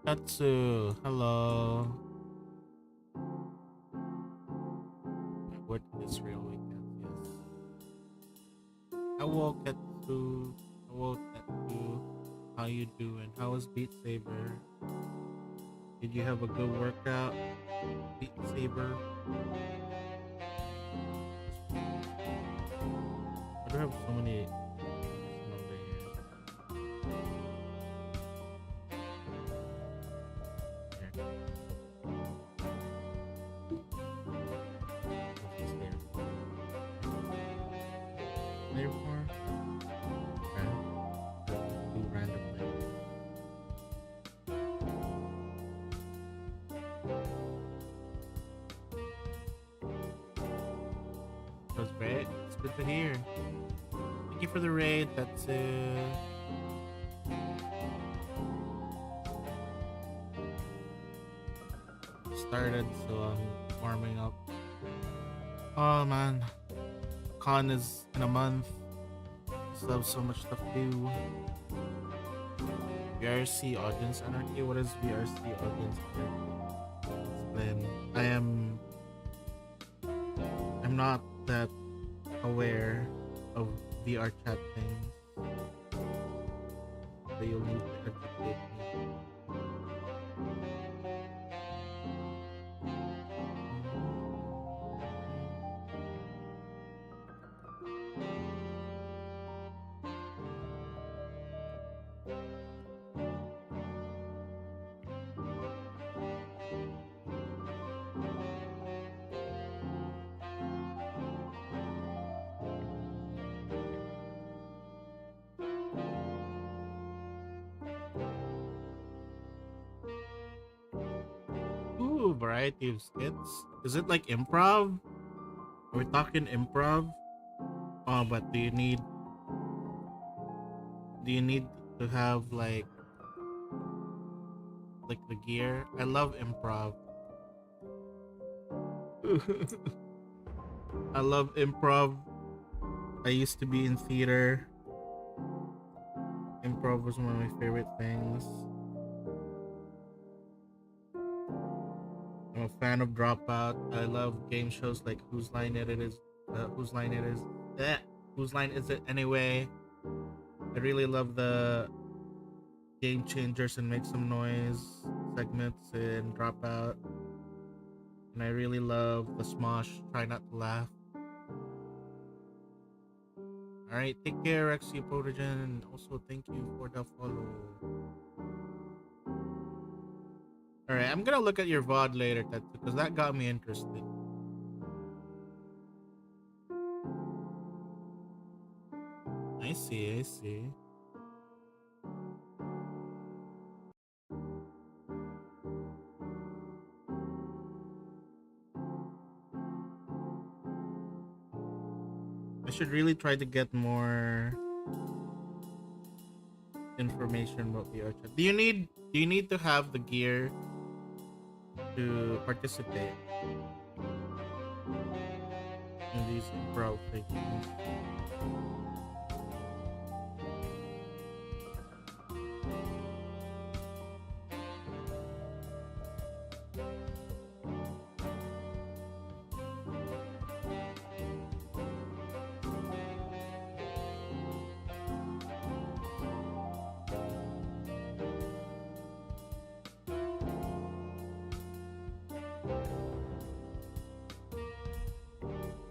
Katsu, hello. What is real weekend? Yes. Hello, Katsu. Hello, Katsu. How you doing? How was Beat Saber? Did you have a good workout, Beat Saber? I do have so many number here. What's this there for? Okay. Do randomly. That's great. It's good to hear. Thank you for the raid. That's started, so I'm warming up. Oh man, con is in a month. Still have so much stuff to do. VRC audience anarchy. What is VRC audience anarchy? Explain. I'm not that aware of VR chat things, so you'll need to educate me. Ooh, variety of skits. Is it like improv? Are we talking improv? Oh, but do you need to have like the gear? I love improv. I love improv. I used to be in theater. Improv was one of my favorite things. I'm a fan of Dropout. I love game shows like Whose Line It Is. Whose Line It Is. Eh, Whose Line Is It Anyway? I really love the Game Changers and Make Some Noise segments in Dropout. And I really love the Smosh Try Not to Laugh. Alright, take care, Rexy Protogen, and also thank you for the follow. Alright, I'm gonna look at your VOD later, Tetsu, because that got me interested. I see, I see. I should really try to get more information about the chat. Do you need to have the gear to participate in these improv things?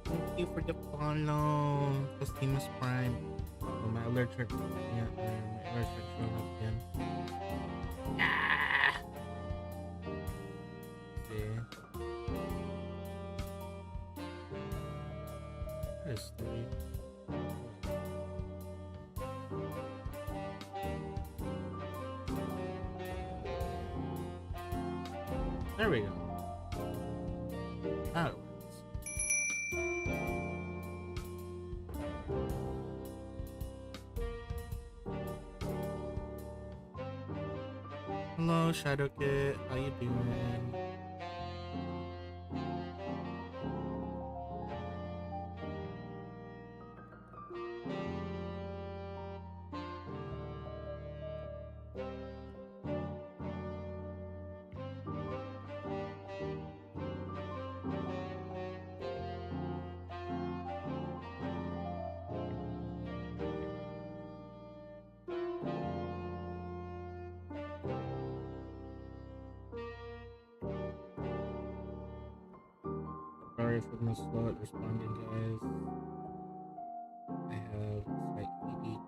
Thank you for the follow, Costimus Prime. Oh, my alerts are yeah, my alerts are showing up again. Ah! See, that is three. There we go. That works. Hello, Shadowkit. How you doing? sorry for the slow at responding, guys. I have slight ED.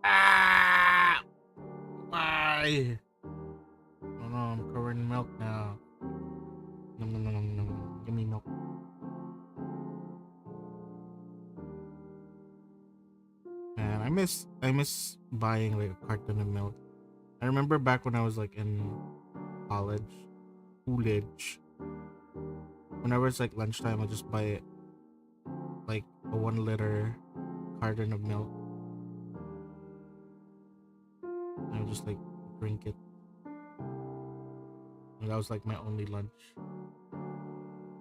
Ah! Why? Oh no, I'm covered in milk now. Nom, nom, nom, nom, nom. Give me milk. Man, I miss buying like a carton of milk. I remember back when I was like in college. Whenever it's like lunchtime, I just buy like a 1 liter carton of milk. And I would just like drink it. And that was like my only lunch.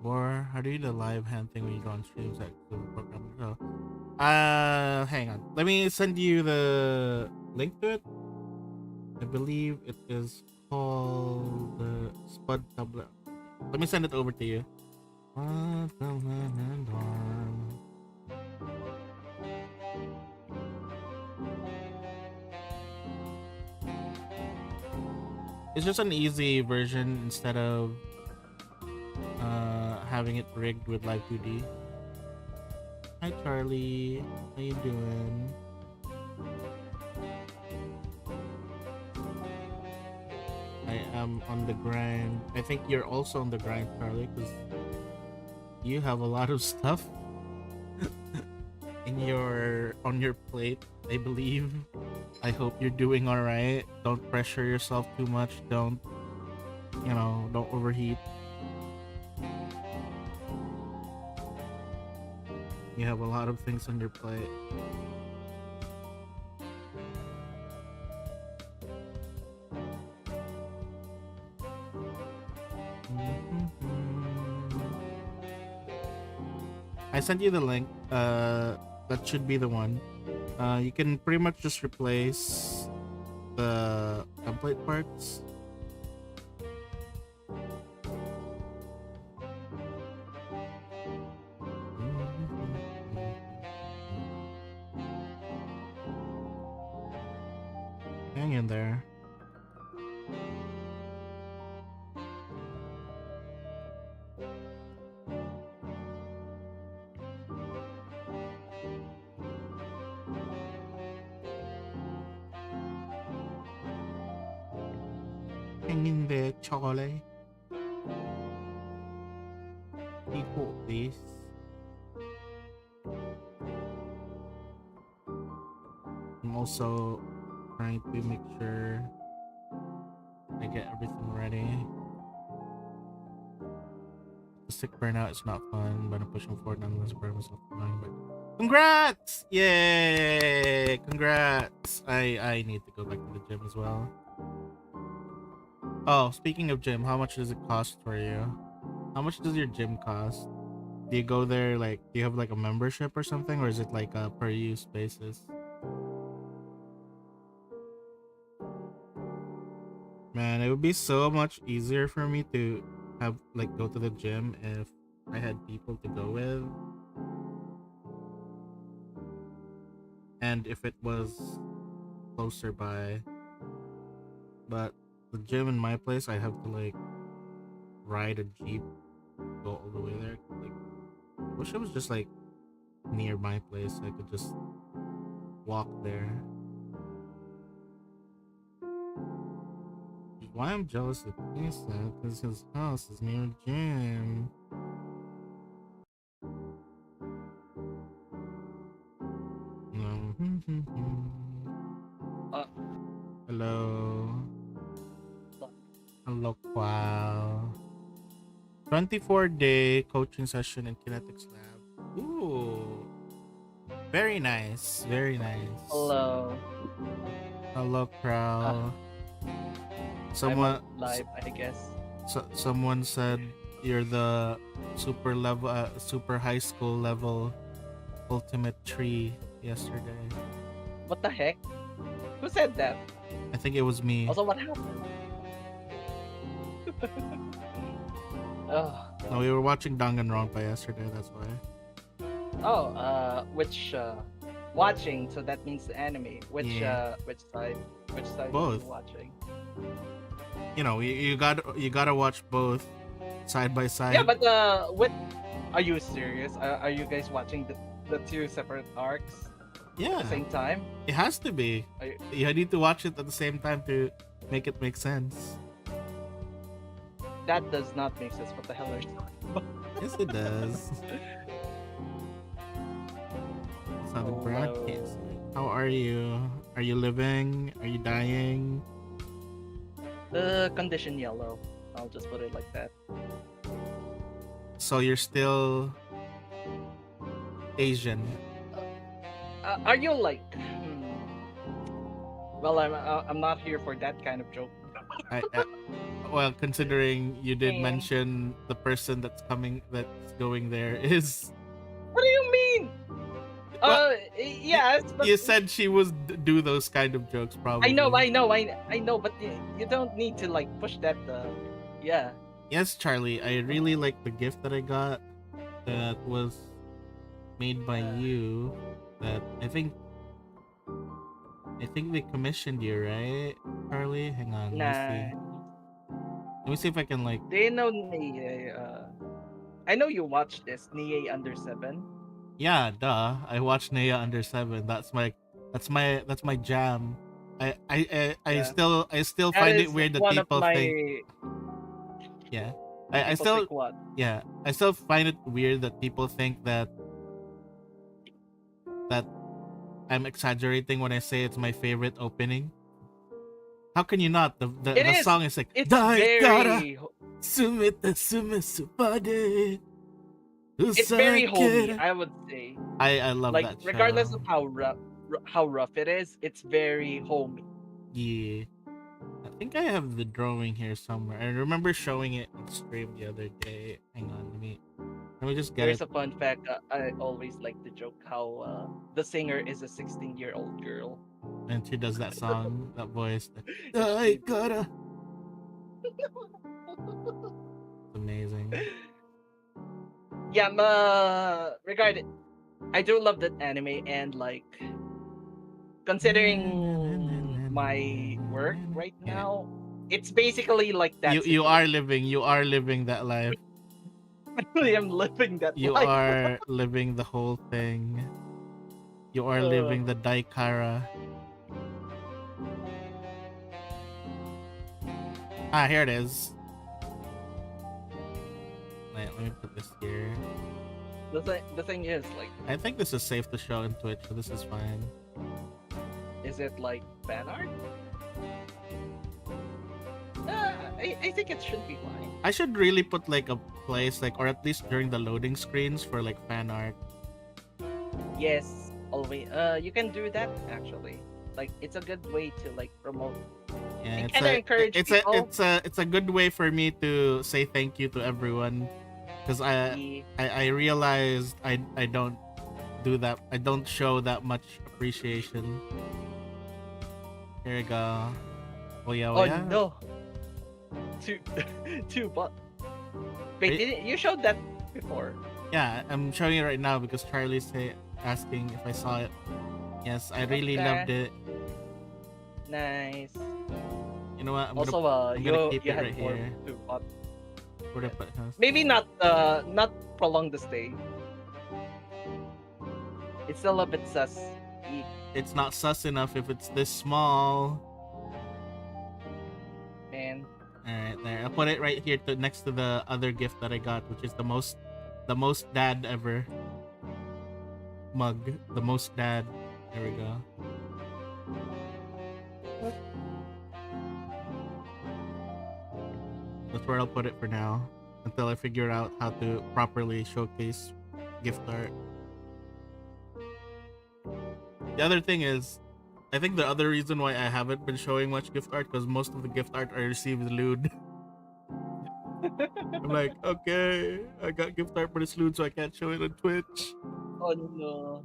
Boar, how do you do the live hand thing when you go on streams at the program? Oh. Hang on. Let me send you the link to it. I believe it is called Spud Tablet. Let me send it over to you. It's just an easy version instead of having it rigged with live 2D. Hi Charlie, how you doing? I am on the grind. I think you're also on the grind, Charlie, because you have a lot of stuff on your plate, I believe. I hope you're doing all right. Don't pressure yourself too much. Don't overheat. You have a lot of things on your plate. I sent you the link. That should be the one. You can pretty much just replace the template parts. Hang in there. Hang in there, Charlie. He caught this. I'm also trying to make sure I get everything ready. The sick burnout is not fun, but I'm pushing forward nonetheless. Burn myself fine, but congrats! Yay! Congrats! I need to go back to the gym as well. Oh, speaking of gym, how much does it cost for you? How much does your gym cost? Do you go there like, do you have like a membership or something, or is it like a per use basis? Man, it would be so much easier for me to have like go to the gym if I had people to go with, and if it was closer by. But the gym in my place, I have to like ride a jeep, go all the way there. Like, I wish it was just like near my place. I could just walk there. Why I'm jealous of Pisa? Because his house is near a gym. No. Hello. Hello, wow. 24-day coaching session in kinetics lab. Ooh. Very nice. Very nice. Hello. Hello, crowd. Someone live, I guess. Someone said you're the super high school level ultimate tree. yesterday. What the heck? Who said that? I think it was me. Also, what happened? Oh, No, we were watching Danganronpa yesterday. That's why. oh. Which watching? So that means the anime. Yeah, Which side? Which side are you both. watching? You know, you gotta watch both side by Yeah, side. but what? Are you serious? Are you guys watching the two separate arcs at the Yeah, same time? it has to be. Are you, You need to watch it at the same time to make it make sense. that does not make sense. What the hell are you talking about? Yes, it does. It's not a Hello. broadcast. How are you? Are you living? Are you dying? Condition yellow. I'll just put it like that. So you're still Asian. Are you like? Well, I'm not here for that kind of joke. Well, considering you did Eh, mention the person that's going there is. What do you mean? Well, Yes, but you said she was do those kind of jokes, I know, probably. I know, but you don't need to like push that. Yeah. Yes, Charlie, I really like the gift that I got that was made by Uh, you. That I think they commissioned you, right, Charlie? Hang on, let me see. nah. Let me see if I can like. Do you know Nia? I know you watched this Nia under 7. Yeah, duh. I watched Naya Under 7. That's my jam. Yeah. I still That find it is weird that one of people think. my Yeah. I people still think what? yeah. I still find it weird that people think that I'm exaggerating when I say it's my favorite opening. How can you not? It The is. song is like It's Dai Kara very. Sumita Sumisupade It's very homey. Usakira. I would say. I love Like that regardless show. of how rough it is, it's very homey. Yeah. I think I have the drawing here somewhere. I remember showing it on stream the other day. Hang on, let me just get Here's it. a fun fact. I always like to joke how the singer is a 16-year-old girl. And she does that song, that voice. I She, gotta. It's amazing. yeah, regarded. I do love that anime and like considering my work right Yeah, now, it's basically like that situation. you are living that life. I am living that You life. are living the whole thing. You are Uh, living the Daikara. Ah, here it is. Wait, let me put this here. the thing is like, I think this is safe to show in Twitch, so this is fine. is it like fan art? I think it should be fine. I should really put like a place, like, or at least during the loading screens for like fan art. Yes, always. You can do that actually. Like it's a good way to like promote Yeah, and kind of encourage people. it's a good way for me to say thank you to everyone, because The I realized I don't do that. I don't show that much appreciation. Here we go. Oh yeah, oh oh yeah. no, two two but wait, Right? didn't you showed that before? Yeah, I'm showing it right now because Charlie's asking if I saw it. Yes, I really loved Okay, it. nice. You know what? Also, I'm gonna you keep you it had right more here. too, but Where to put this? maybe not prolong the stay. It's still a bit sus. It's not sus enough if it's this small. Man. All right, there. I'll put it right here next to the other gift that I got, which is the most dad ever mug. The most dad. There we go. That's where I'll put it for now, until I figure out how to properly showcase gift art. The other thing is, I think the other reason why I haven't been showing much gift art, because most of the gift art I receive is lewd. I'm like, okay, I got gift art, but it's lewd, so I can't show it on Twitch. Oh no.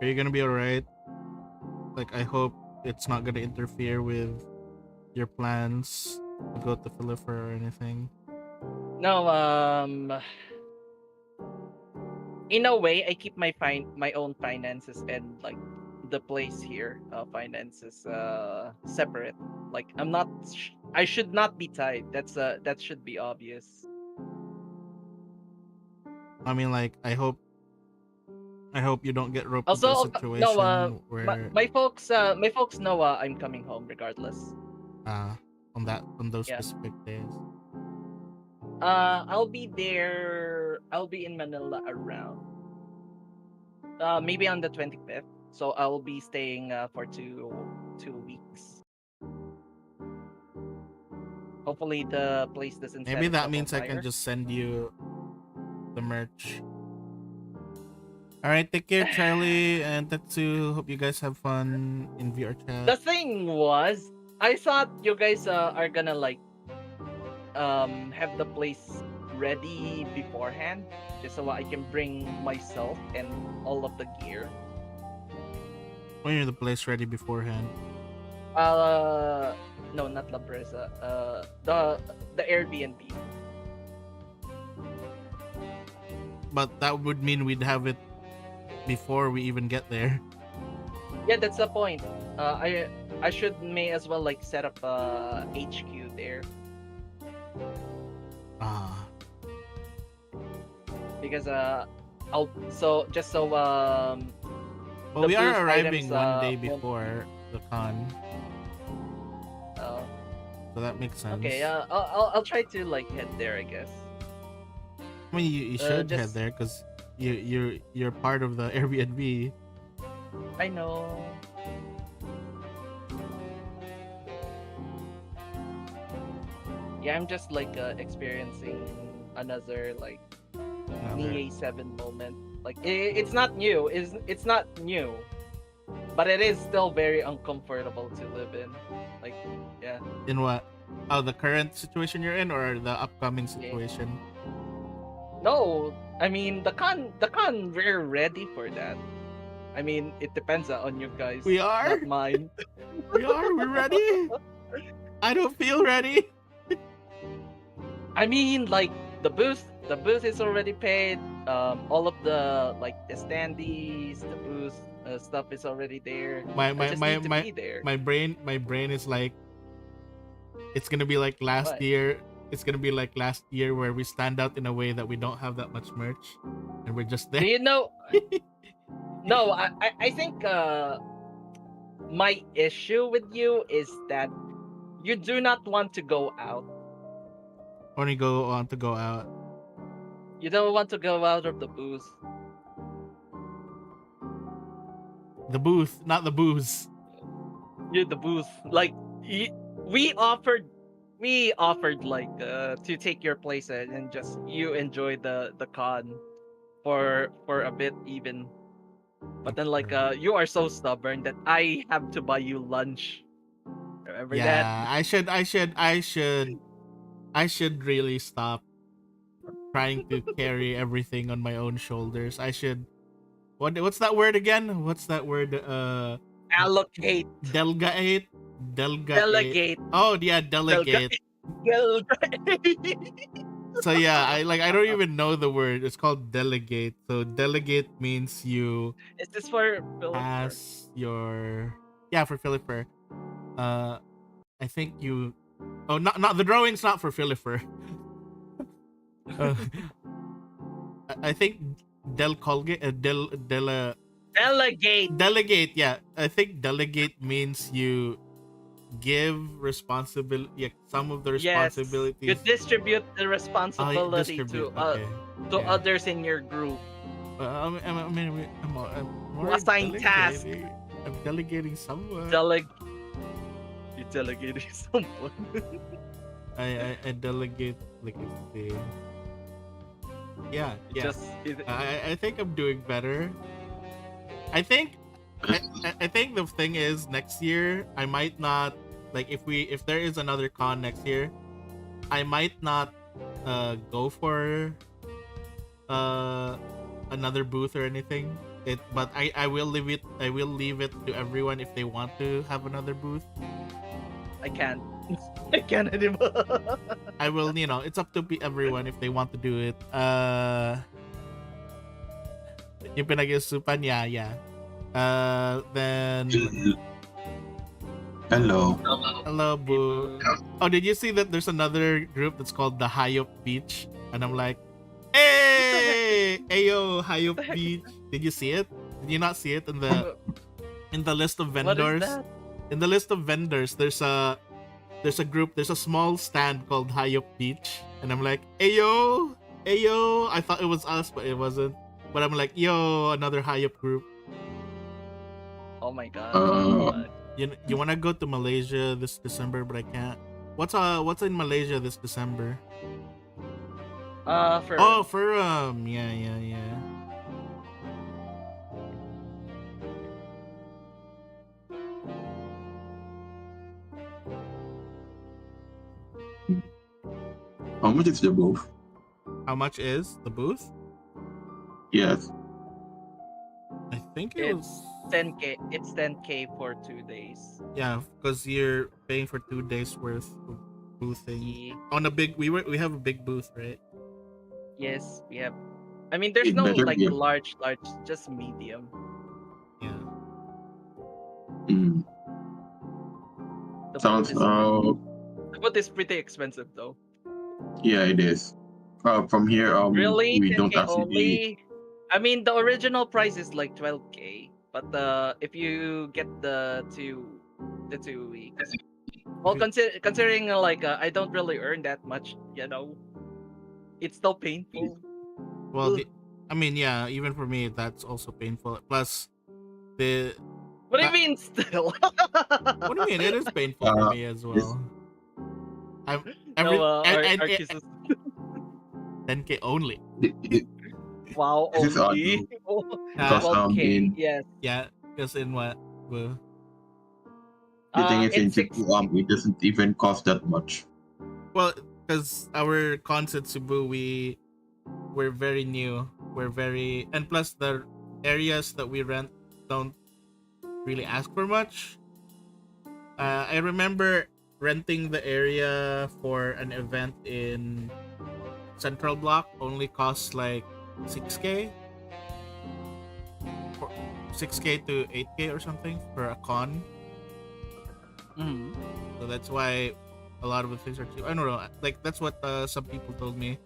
Are you gonna be alright? Like, I hope it's not gonna interfere with your plans to go to Philippa or anything. No, in a way, I keep my own finances and like the place here, finances separate. Like I'm not, I should not be tied. That should be obvious. I mean, like, I hope you don't get roped into a Also, no, situation where my folks know I'm coming home regardless. uh on those Yeah. specific days. I'll be there. I'll be in Manila around maybe on the 25th. So I'll be staying for 2 weeks. Hopefully the place doesn't set Maybe that itself on means I can fire. just send you the merch. All right, take care, Charlie and Tetsu. Hope you guys have fun in VR chat. The thing was, I thought you guys are gonna like have the place ready beforehand, just so I can bring myself and all of the gear. When you're the place ready beforehand. Uh, no, not La Presa. The Airbnb. But that would mean we'd have it before we even get there. Yeah, that's the point. I should may as well like set up a HQ there Ah, because I'll so just so well, the we are booth arriving items one day won't. before the con, Uh, so that makes sense. okay, I'll try to like head there, I guess. I mean, you should head Just there because you're part of the Airbnb. I know. Yeah, I'm just like experiencing another like Another. NIA 7 moment. Like it's not new. It's not new, but it is still very uncomfortable to live in. Like yeah, In what? Oh, the current situation you're in, or the upcoming yeah. situation? No, I mean the con we're ready for that. I mean it depends on you guys, We are. not mine. We are. We're ready. I don't feel ready. I mean like the booth is already paid. All of the like the standees, the booth stuff is already there. My I my just my need to my be there. my brain is like, it's gonna be like last But year. It's gonna be like last year where we stand out in a way that we don't have that much merch, and we're just do there. you know? No, I think my issue with you is that you do not want to go out. Only go on to go out. You don't want to go out of the booth. The booth, not the booze. You the booth. Like we offered like to take your place and just you enjoy the con for a bit even. But then like you are so stubborn that I have to buy you lunch. Remember that? Yeah, I should really stop trying to carry everything on my own shoulders. I should. What's that word again? What's that word? Allocate. Delegate. Delegate. Delegate. Oh yeah, delegate. Delegate. So yeah, I don't even know the word. It's called delegate. So delegate means you Is this for Philipper? pass your, yeah, for Philipper. Uh I think you, oh, not the drawing's not for Philipper. uh, I think del colgate Delegate. delegate, yeah. I think delegate means you give responsibility, yeah, some of the Yes. You responsibilities. distribute the Oh, yeah, responsibility distribute. Okay. to Yeah. others in your group. I'm To already assign tasks. delegating. I'm delegating someone. You delegating someone. I delegate like a thing. Yeah, It yeah. just it, I think I'm doing better. I think I think the thing is, next year I might not, like, if there is another con next year, I might not go for uh another booth or anything. But I will leave it. I will leave it to everyone if they want to have another booth. I can't. I can't anymore. I will, it's up to everyone if they want to do it. Yung pinag-isupan, yeah. Then Hello. hello, boo. Oh, did you see that there's another group that's called the Hayop Beach? And I'm like, hey, ayo, Hayop What the heck? Beach. Did you see it? Did you not see it in the list of What is vendors? that? In the list of vendors, there's a group, there's a small stand called Hayop Beach, and I'm like, ayo, ayo. I thought it was us, but it wasn't. But I'm like, yo, another Hayop group. Oh my god. Uh, You wanna go to Malaysia this December, but I can't. What's in Malaysia this December? For Oh, yeah. how much is the booth? How much is the booth? Yes. I think it It's was 10k. It's 10k for 2 days. yeah, because you're paying for 2 days worth of boothing Yeah. on a big. We have a big booth, right? Yes, we have. I mean, there's It no better like be. large, just medium. Yeah. Mm. The Sounds. food is the food is pretty expensive though. Yeah, it is. From here, Really, we don't 10k actually. only. I mean, the original price is like 12k, but if you get the 2 weeks, well, considering like I don't really earn that much, it's still painful. Well, Ugh. I mean, yeah. Even for me, that's also painful. Plus, the What do you that, mean still? what do you mean? It is painful for me as This well. I'm No, every and Arceus is 10k only. wow this is odd only. though, because 12k, in yes. Yeah, because in what? Well, the thing is in It's Cebu, 6. it doesn't even cost that much. well, because our cons at Cebu, we're very new. We're very, and plus the areas that we rent don't really ask for much. I remember renting the area for an event in Central Block only costs like 6k, 6k to 8k or something for a con. Mhm. So that's why a lot of the things are cheap. I don't know. Like that's what some people told me.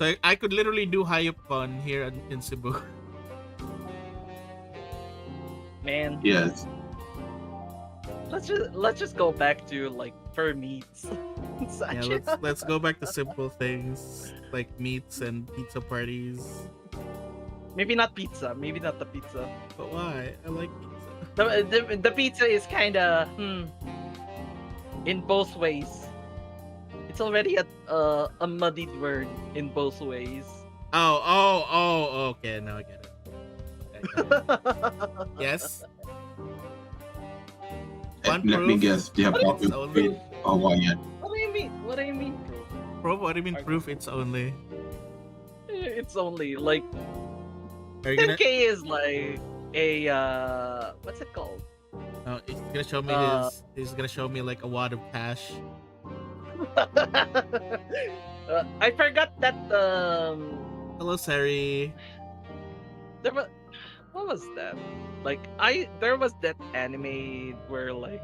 So I could literally do Hayop Con here in Cebu. Man, Yes. let's just go back to like fur meats. Yeah, Such. let's go back to simple things like meats and pizza parties. Maybe not pizza. Maybe not the pizza. But why? I like pizza. The pizza is kind of in both ways. It's already a muddied word in both ways. Oh, okay, now I get it. Yes. One Let me proof. guess. They have What It's nothing only with Hawaiian. What do you mean? What do you mean, bro? proof. What do you mean Are- proof? It's only. It's only like Are you gonna? 10k is like a what's it called? He's gonna show me He's gonna show me like a wad of cash. I forgot that Hello, Sari. there was what was that? Like there was that anime where like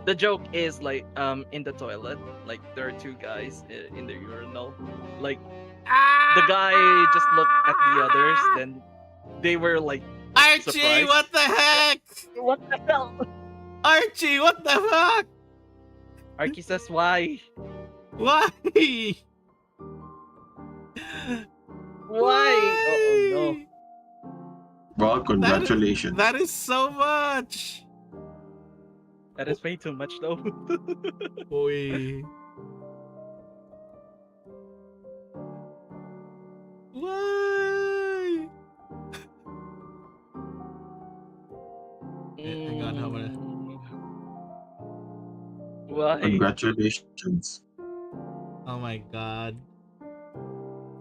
the joke is like in the toilet, like there are two guys in the urinal, like the guy just looked at the others, then they were like Archie, surprised. what the heck? What the hell? Archie, what the fuck? Arky says why? Why? Why? Oh no. Well, congratulations. That is so much. That is way too much though. Boy. Why? Hang on, how many? Why? Congratulations. Oh my god.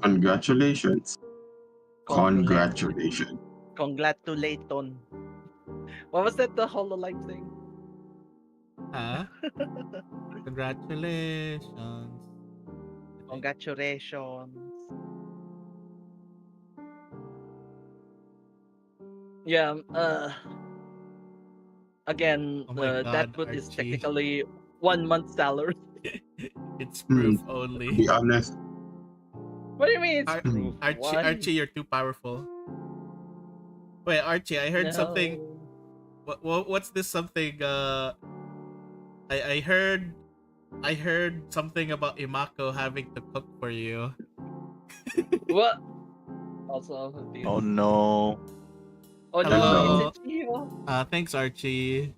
Congratulations. Congrats. Congratulations. Congratulaton. What was that? The Hololive thing? Huh? Congratulations. I think. Congratulations. Yeah. Again, Oh my that god, boot is Archie. technically 1 month salary. It's Hmm, proof To only. be honest, What do you mean it's Ar- proof? One? Archie, you're too powerful. Wait, Archie, I heard something. No. What's this something? I heard something about Imako having to cook for you. What? Also, dude. Oh no. Oh no, Hello. it's a Geo. Thanks, Archie.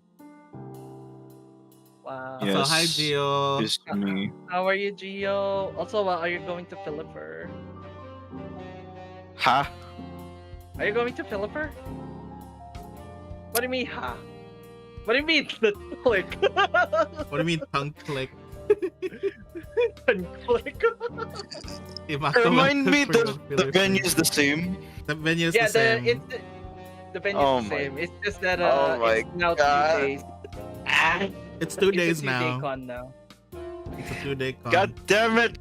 Wow. Also, hi, Yes. Gio. It's me. How are you, Geo? Also, are you going to Philipper? Ha? Are you going to Philipper? What do you mean, ha? What do you mean, the click? What do you mean tongue click? Click. Imako Remind me for the Philippines. venue is the same. The venue is Yeah, the same. the venue's Oh the my- same. It's just that Oh my it's now God. 2 days. Ah, It's 2 days it's a 2-day now. con now. It's a 2-day con. God damn it!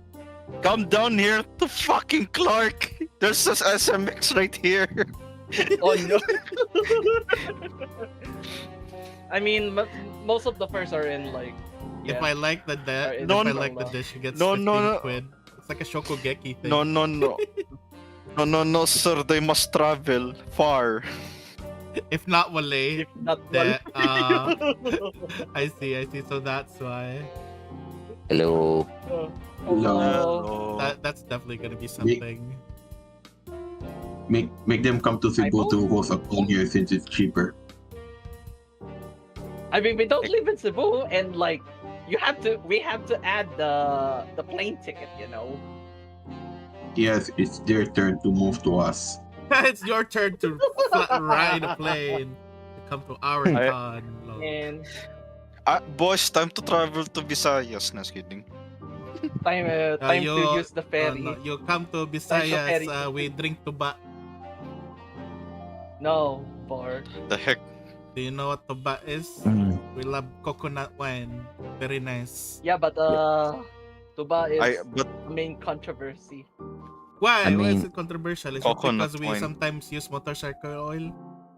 Come down here to fucking Clark. There's this SMX right here. Oh no. I mean, most of the first are in like. If Yeah. I like the Alright, if no, I no, like the dish, it gets No, 15 no, no. quid. It's like a shokugeki thing. No, no, no. No, sir. They must travel far. If not wale. If not That, one. I see. So that's why. Hello. Hello. That's definitely gonna be something. make them come to Cebu to host a con here since it's cheaper. I mean, we don't live in Cebu, and like, we have to add the plane ticket, you know. Yes, it's their turn to move to us. It's your turn to ride a plane to come to our I- con. lol. And Boys, time to travel to Visayas. Nas kidding. time to you- use the ferry. no, you come to Visayas, ferry. we drink tuba. No, Boar. The heck? Do you know what tuba is? Mm. We love coconut wine. Very nice. Yeah, but Tuba is But the main controversy. Why? I Why is mean- it controversial? Is it Coconut because we wine. sometimes use motorcycle oil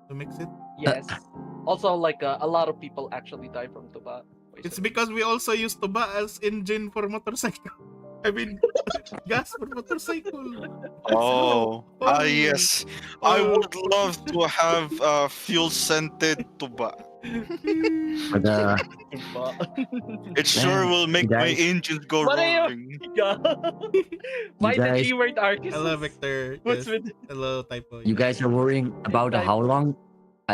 to mix it? Yes. Also, like a lot of people actually die from Tuba. It's because we also use tuba as engine for motorcycle. I mean, gas for motorcycle. oh, Oh. yes. I Oh. would love to have fuel scented tuba. But Tuba. It sure will make my guys- engines go What are you- roaring. Why the guys- G-word Arcus? Hello, Victor. What's Yes. with Hello, typo. you guys are worrying about Type. how long?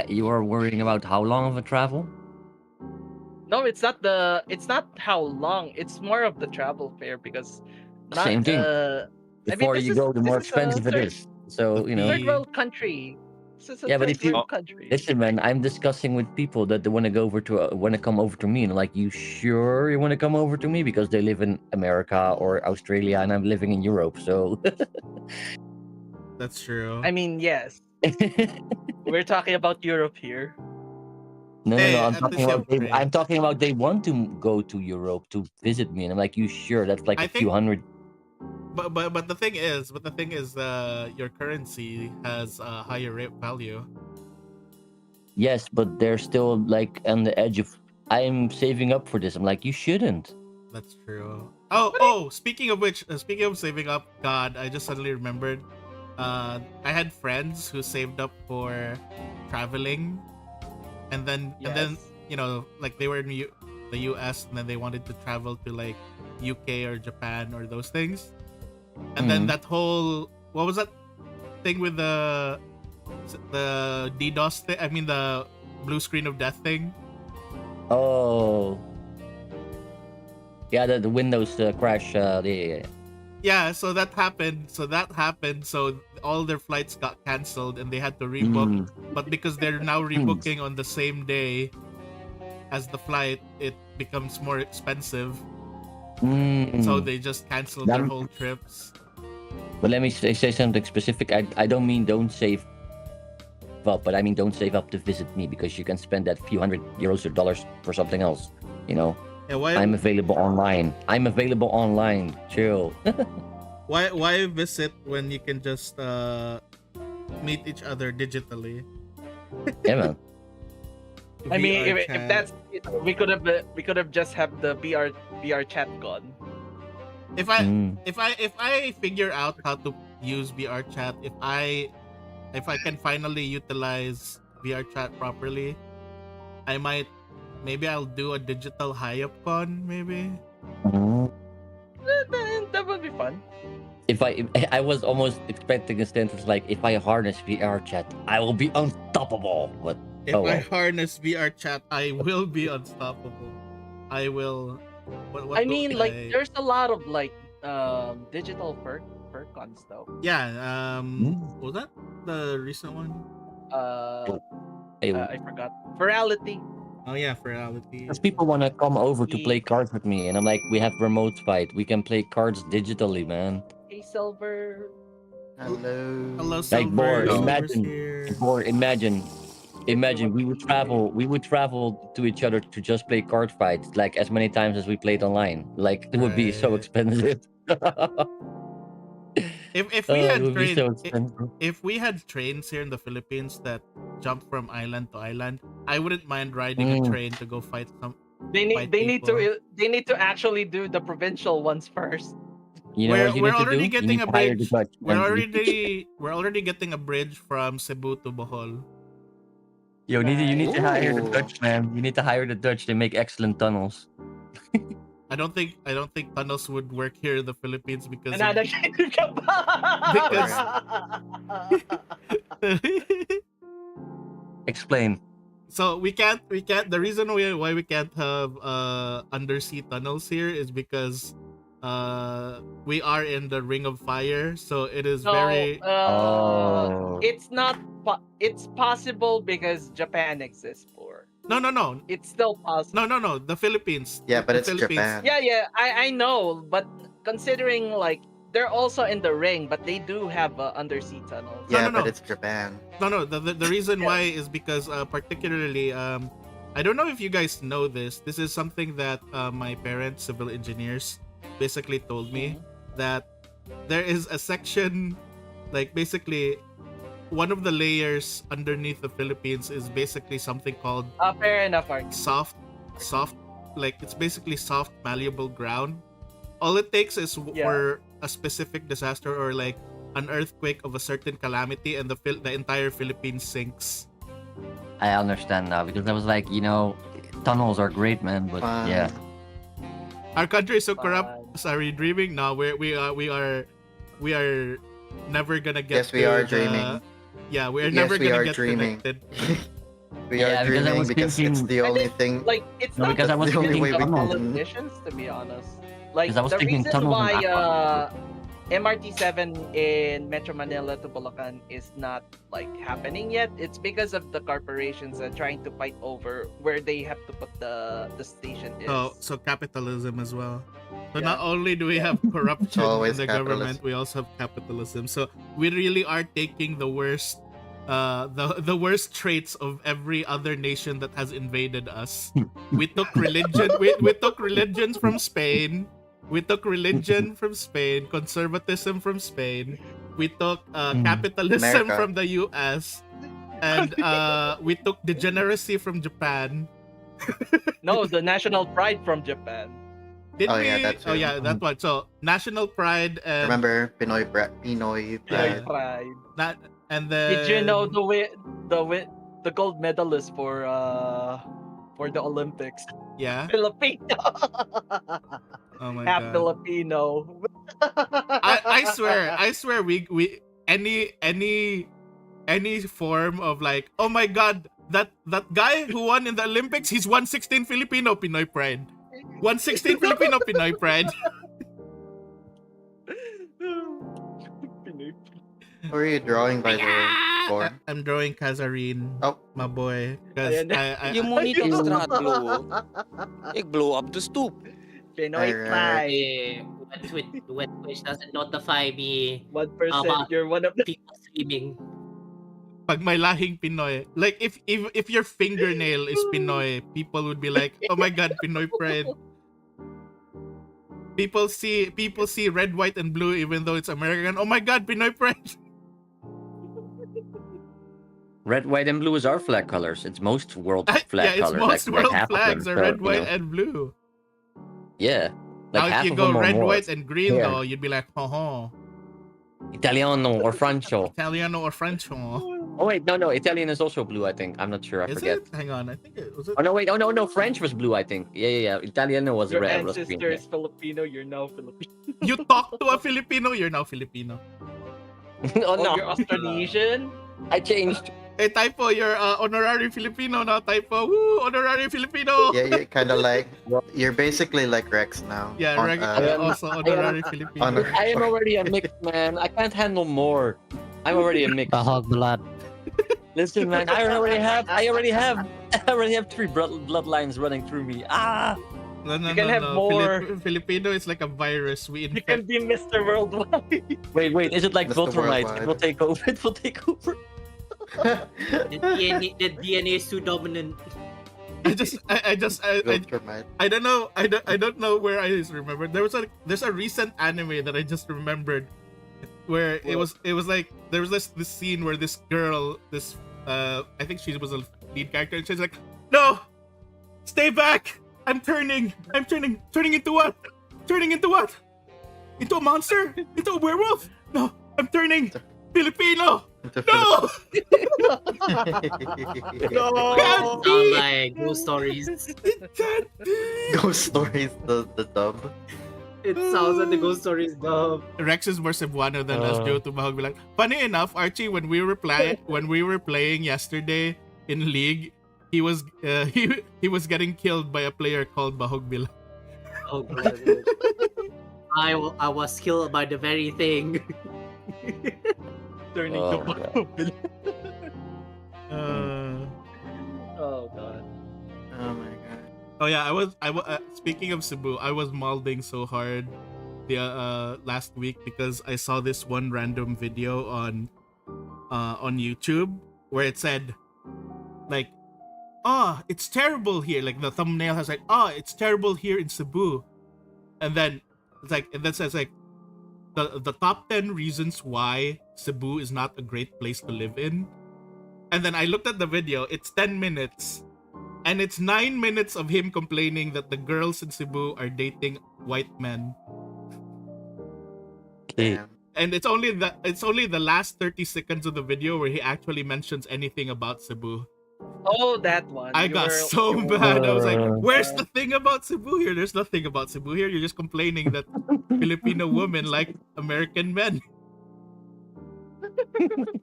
You are worrying about how long of a travel? No, it's not how long. It's more of the travel fare because Same thing. I mean, The farther this you is- go, the this more is a expensive it third- is. So you know. Third world country. This is a Yeah, but third if you- world country. Listen, man, I'm discussing with people that they want to go over to want to come over to me, and like, you sure you want to come over to me because they live in America or Australia, and I'm living in Europe. So That's true. I mean, yes, we're talking about Europe here. no, Hey, I'm at talking the about same rate. I'm talking about they want to go to Europe to visit me, and I'm like, you sure? That's like I a few think- hundred. But the thing is, your currency has a higher rate value. Yes, but they're still like on the edge of. I'm saving up for this. I'm like, you shouldn't. That's true. Oh, speaking of which, speaking of saving up, God, I just suddenly remembered. I had friends who saved up for traveling, and then Yes. you know, like they were in the U.S. and then they wanted to travel to like UK or Japan or those things, and then Mhm. that whole what was that thing with the DDoS thing? I mean the blue screen of death thing. Oh. Yeah, the Windows crash. Yeah. Yeah, so that happened. So all their flights got canceled and they had to rebook. But because they're now rebooking on the same day as the flight, it becomes more expensive. So they just canceled their That- whole trips. But let me say something specific. I don't mean don't save up, but I mean don't save up to visit me because you can spend that few €100 or dollars for something else. You know, Yeah, why I'm available online. Chill. why visit when you can just meet each other digitally? Yeah, man. I mean, VR if chat. that's we could have just have the VR chat gone. if I Mm. if I figure out how to use VR chat, if I can finally utilize VR chat properly, I might maybe I'll do a digital high-up con maybe. Mm. That would be fun. If I was almost expecting a sentence like, if I harness VR chat, I will be unstoppable. But If oh I well. harness VR chat, I will be unstoppable. I will. What I do mean, like, I? there's a lot of like digital perk cons though. Yeah. Mm. Was that the recent one? Hey, I forgot. Virality. Oh yeah, for reality. because people want to come over to play Ye- cards with me, and I'm like, we have remote fight. We can play cards digitally, man. Hey, Silver. Hello. Hello, Like Boar, Silver. Hello. Silver's imagine, here. Boar, imagine we would travel to each other to just play card fights like as many times as we played online. Like it would be so Right. expensive. If we Oh, it had would be so trained expensive. if we had trains here in the Philippines that jump from island to island, I wouldn't mind riding a Mm. train to go fight some. They Fight need people. they need to actually do the provincial ones first. You know what you We're need to do? already You getting need a to hire the bridge. Dutch. We're Man. already getting a bridge from Cebu to Bohol. You need to hire the Ooh. Dutch, man. You need to hire the Dutch. They make excellent tunnels. I don't think tunnels would work here in the Philippines because Another ka ba? Because- Explain. so we can't the reason why we can't have undersea tunnels here is because we are in the ring of fire, so it is No, very Oh. it's not. It's possible because Japan exists for. no It's still possible. no the Philippines. Yeah, but The it's Philippines. Japan. Yeah. I know, but considering like they're also in the ring, but they do have undersea tunnels. Yeah, no. but it's Japan. No, the reason why is because particularly I don't know if you guys know this. This is something that my parents, civil engineers, basically told me that there is a section, like basically one of the layers underneath the Philippines is basically something called Fair enough, Ark. soft, like it's basically soft malleable ground. All it takes is for a specific disaster or like an earthquake of a certain calamity and the entire Philippines sinks. I understand now because I was like, tunnels are great, man. But Fine. yeah, Our country is so corrupt. Fine. Sorry, dreaming. No, we are never gonna get. Yes, we to are the- dreaming. Yeah, we are Yes, never we gonna are get dreaming. connected. We Yeah, are because I dreaming was because it's thinking- the only thing. Like it's No, not because I was the only thinking way we tunnels. can. politicians, to be honest. Like 'Cause I was the thinking reason tunnels and why aqueducts. MRT7 in Metro Manila to Bulacan is not like happening yet. It's because of the corporations trying to fight over where they have to put the station is. So capitalism as well. So Yeah. not only do we have corruption in always the government, we also have capitalism. So we really are taking the worst the worst traits of every other nation that has invaded us. We took religion we took religions from Spain. We took religion from Spain, conservatism from Spain. We took capitalism America. from the US, and we took degeneracy from Japan. No, the national pride from Japan. Did Oh, we? yeah, that Oh too. yeah, that one. So national pride and Remember Pinoy Pinoy Yeah. pride. pride. that, and then Did you know the gold medalist for the Olympics? Yeah. Filipino. Oh my Half god. Filipino. I swear we any form of like, oh my god, that guy who won in the Olympics, he's 116 Filipino, Pinoy pride. 116 Filipino, Pinoy pride. Pinoy. Who are you drawing, by the way? Boar? I'm drawing Kazarine, Oh. my boy. Because Ayan. Yung monito extra glow. It blow up the stoop. Pinoy Alright. pride. Eh, when Twitch doesn't notify me 1%. You're one of the. people streaming. Pag may lahing Pinoy, like if your fingernail is Pinoy, people would be like, "Oh my God, Pinoy pride." People see red, white, and blue, even though it's American. Oh my God, Pinoy pride. Red, white, and blue is our flag colors. It's most world Yeah, flag it's colors. most like world half flags of are them. So, red, white, and blue. Yeah. Like Now, if half you of go them or red, more. white, and green, Yeah. though, you'd be like, "Oh, Italiano or Franco. Italiano or French." Oh wait, no, Italian is also blue. I think. I'm not sure. I Is forget. it? Hang on, I think it was it. Oh no, wait. Oh no, French was blue. I think. Yeah. Italiano was Your red. Was green. ancestor is Filipino. You're now Filipino. You talk to a Filipino, you're now Filipino. Oh no, You're Austronesian. I changed. Hey, typo, you're honorary Filipino now, typo. Woo, honorary Filipino. Yeah, you're kind of like you're basically like Rex now. Yeah, On, Reg, am- also honorary Filipino. honor- I am already a mixed man. I can't handle more. I'm already a mix. Bahog blood. Listen, man, I already have 3 bloodlines running through me. Ah, No, You can have more. Filipino is like a virus. We You can infect. be Mr. Worldwide. wait, is it like Mr. Viltrumite? Worldwide. It will take over. It will take over. The DNA is too dominant. I don't know. I don't know where I just remembered. There's a recent anime that I just remembered where it was like there was this scene where this girl, I think she was a lead character, and she's like, "No, stay back! I'm turning into what? Turning into what? Into a monster? Into a werewolf? No, I'm turning Filipino! No! No. Like ghost stories. It can't be! Ghost Stories, the dub. It sounds like the ghost stories dub. Rex is more Cebuano than us, Joe Tumahog. Like, funny enough, Archie, when we were playing yesterday in League, he was getting killed by a player called Bahog Bilang. Oh god. I was killed by the very thing. Turning Oh, to God. Bahog. Uh, Oh god. Oh my god. oh yeah, I was speaking of Cebu, I was malding so hard the last week because I saw this one random video on YouTube where it said like, "Oh, it's terrible here." Like the thumbnail has like, "Oh, it's terrible here in Cebu," and then it's like, and then says like the top 10 reasons why Cebu is not a great place to live in. And then I looked at the video. It's 10 minutes. And it's 9 minutes of him complaining that the girls in Cebu are dating white men. Damn. And it's only the last 30 seconds of the video where he actually mentions anything about Cebu. Oh, that one. I got so mad. I was like, "Where's the thing about Cebu here? There's nothing about Cebu here. You're just complaining that Filipino women like American men."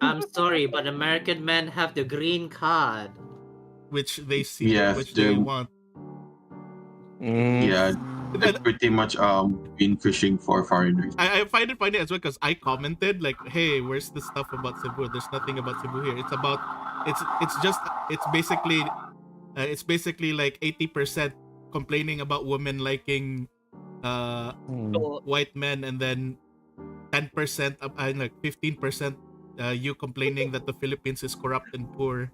I'm sorry, but American men have the green card. Which they see, Yes, which they they- want. Yeah, they're pretty much been fishing for foreigners. I find it funny as well because I commented like, "Hey, where's the stuff about Cebu? There's nothing about Cebu here. It's basically like 80% complaining about women liking white men, and then 10% like 15% you complaining that the Philippines is corrupt and poor,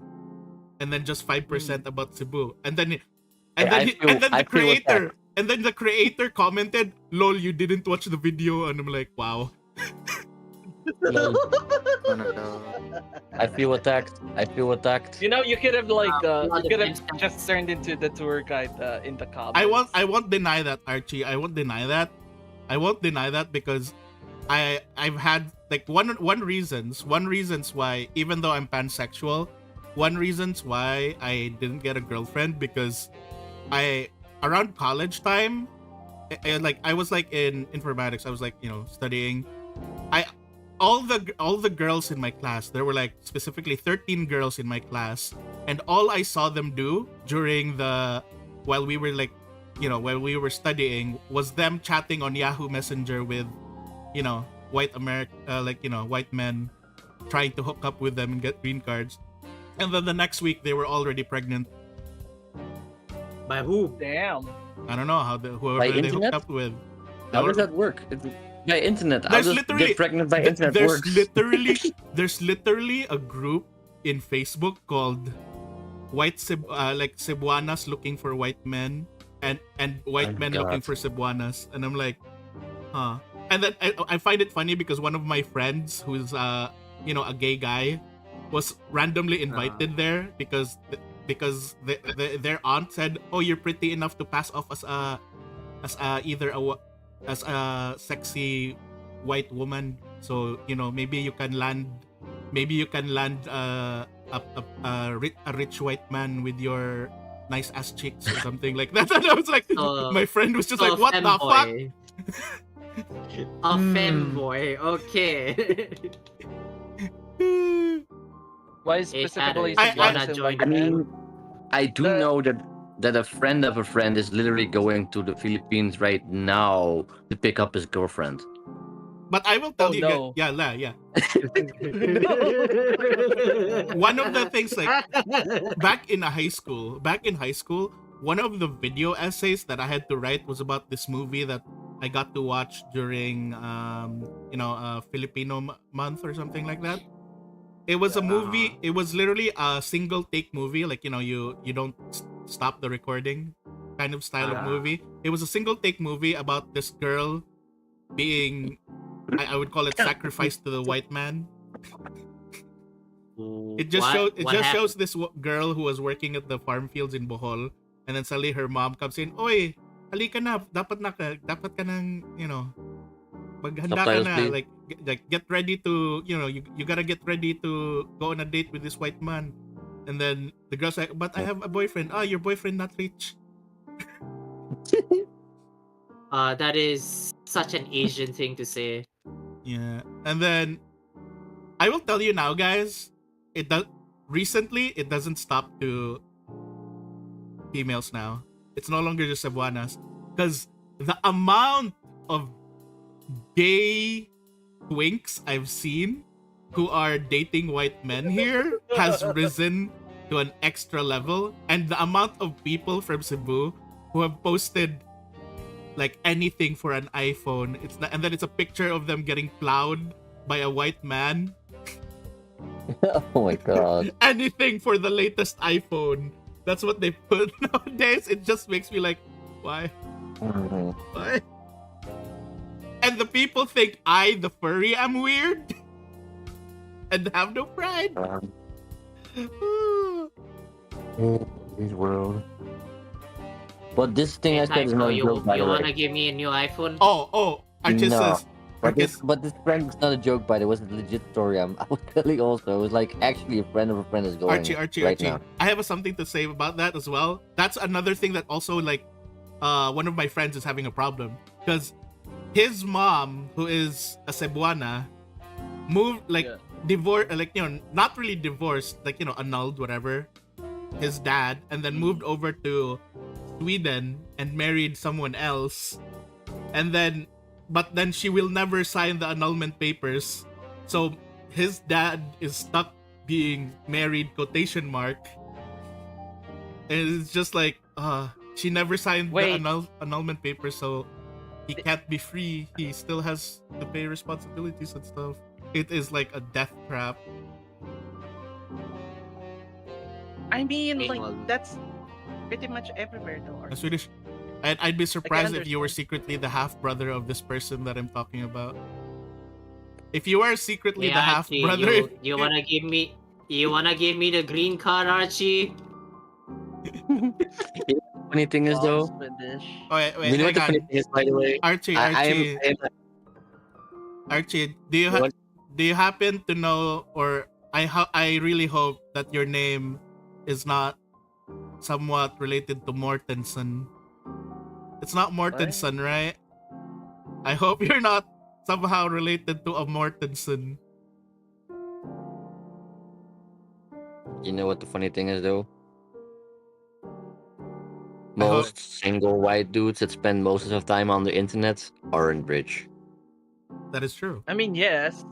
and then just 5% about Cebu, and then the creator commented, "Lol, you didn't watch the video," and I'm like, wow. One of those. I feel attacked. You know, you could have like lot you could of have times- just turned into the tour guide in the comments. I won't deny that, Archie. I won't deny that because I've had like one reasons why, even though I'm pansexual, one reasons why I didn't get a girlfriend, because around college time, I was like in informatics. I was like, studying. All the girls in my class, there were like specifically 13 girls in my class, and all I saw them do while we were studying was them chatting on Yahoo Messenger with white white men, trying to hook up with them and get green cards. And then the next week they were already pregnant. By who? Damn. I don't know whoever By they internet? hooked up with. How does that work? By internet. I'll There's just literally get pregnant by internet there's works. literally a group in Facebook called like Cebuanas looking for white men and white Oh men God. looking for Cebuanas, and I'm like, huh. And then I find it funny because one of my friends who's a gay guy was randomly invited there because their aunt said, "Oh, you're pretty enough to pass off as as a sexy white woman. So maybe you can land a rich white man with your nice ass cheeks or something like that." And I was like, my friend was just like, "What the fuck?" A femboy, okay. Why Hey, specifically Adam, you wanna Cebuanas and join white I men? mean, I do The- know that a friend of a friend is literally going to the Philippines right now to pick up his girlfriend. But I will tell Oh, you, no. yeah. One of the things, like, back in high school, one of the video essays that I had to write was about this movie that I got to watch during Filipino month or something like that. It was a movie. It was literally a single take movie, like you don't stop the recording kind of style of movie. It was a single take movie about this girl being, I would call it, sacrificed to the white man. It just shows this girl who was working at the farm fields in Bohol, and then suddenly her mom comes in, "Oy, halika na, dapat ka nang, maghanda ka Subtitles, na, please. like get ready to, you gotta get ready to go on a date with this white man." And then the girl's like, "But I have a boyfriend." "Oh, your boyfriend not rich." That is such an Asian thing to say. Yeah. And then I will tell you now, guys, it doesn't stop to females now. It's no longer just Cebuanas, because the amount of gay twinks I've seen who are dating white men here has risen to an extra level, and the amount of people from Cebu who have posted like anything for an iPhone, and then it's a picture of them getting plowed by a white man. Oh my God. Anything for the latest iPhone. That's what they put nowadays. It just makes me like, why? Mhm. Why? And the people think I, the furry, am weird and have no pride. This world. But this thing I said is Taiko, not a you joke, by the way. wanna give me a new iPhone? Oh, Archie No. says, But Archie, this friend is not a joke, by the way. It was a legit story. I was telling also. It was like actually a friend of a friend is going Archie, right now. I have something to say about that as well. That's another thing that also, like, one of my friends is having a problem, because his mom, who is a Cebuana, moved, like, divorced, like, not really divorced, like, annulled, whatever, his dad, and then moved over to Sweden and married someone else, but then she will never sign the annulment papers, so his dad is stuck being married, quotation mark, and it's just like, she never signed Wait. the annulment papers, so he can't be free. He still has to pay responsibilities and stuff. It is like a death trap. I mean, like, Meanwhile- that's pretty much everywhere though. In Swedish. And I'd be surprised if you were understand. secretly the half brother of this person that I'm talking about. If you are secretly the half Archie, brother, you wanna give me the green card, Archie? Funny thing is though, Swedish. Oh, wait, you know what the hang funny on. thing is, by the way. Archie, Archie, What? do you happen to know, or I really hope that your name is not somewhat related to Mortensen. It's not Mortensen, right? I hope you're not somehow related to a Mortensen. You know what the funny thing is though? I hope- Most single white dudes that spend most of their time on the internet aren't rich. That is true. I mean, yes.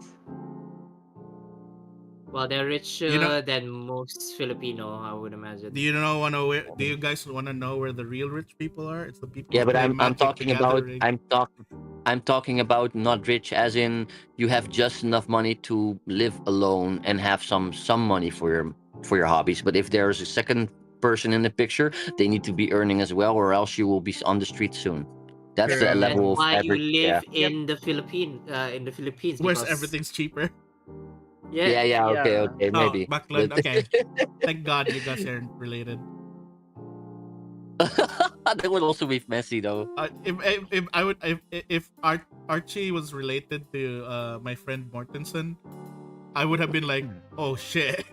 Well, they're richer You know- than most Filipino, I would imagine. Do you guys want to know where the real rich people are? It's the people. Yeah, but who play I'm Magic talking the about Gathering. I'm talking I'm talking about not rich, as in you have just enough money to live alone and have some money for your hobbies. But if there's a second person in the picture, they need to be earning as well, or else you will be on the street soon. That's the True. That's level of why you average. live Yeah. in the Philippines Where's because everything's cheapper? Yeah. yeah. Okay. Yeah. Okay. Oh, Maybe. Backlund. But Okay. Thank God you guys aren't related. that would also be messy, though. If I would if Archie was related to my friend Mortensen, I would have been like, oh shit.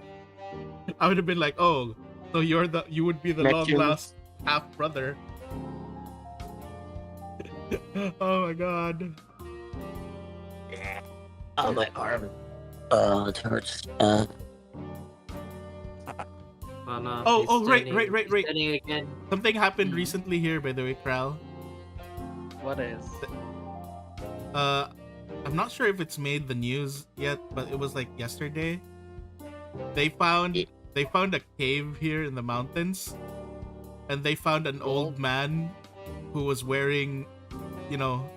I would have been like, oh, so you would be the long Connection. lost half brother. Oh my god. Oh, my arm. It hurts. Oh, right. He's turning again. Something happened Mhm. recently here, by the way, Kral. What is? I'm not sure if it's made the news yet, but it was like yesterday. They found a cave here in the mountains, and they found an old man who was wearing, you know,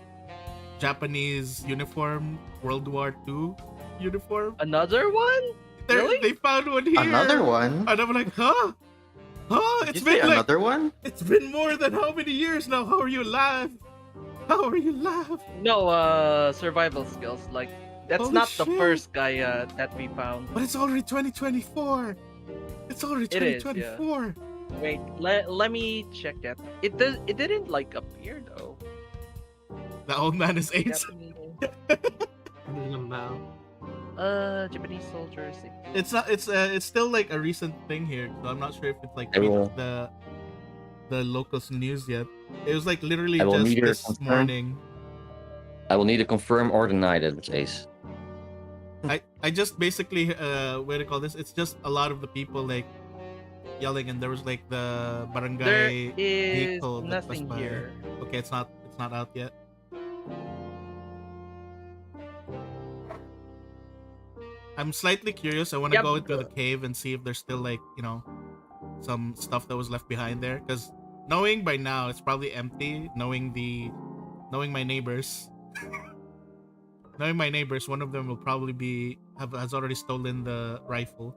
Japanese uniform, World War II uniform. Another one? Really? They found one here. Another one? And I'm like, huh? Huh? Did It's you say been like another one? it's been more than how many years now? How are you alive? How are you alive? No, survival skills. Like that's Holy not the shit. first guy that we found. But it's already 2024. It's already It is, yeah. 2024. Wait, let me check it. It didn't like appear though. The old man is AIDS. Japanese soldiers. It's not. It's still like a recent thing here. So I'm not sure if it's like I will- the locals news yet. It was like literally I will just neither this confirm- morning. I will neither confirm or deny that it's Ace. I just basically what do you call this? It's just a lot of the people like yelling, and there was like the There barangay is vehicle that nothing passed by. here. Okay, it's not out yet. I'm slightly curious. I want to Yep. go into the cave and see if there's still like, you know, some stuff that was left behind there. Because knowing by now it's probably empty. Knowing my neighbors, one of them will probably has already stolen the rifle.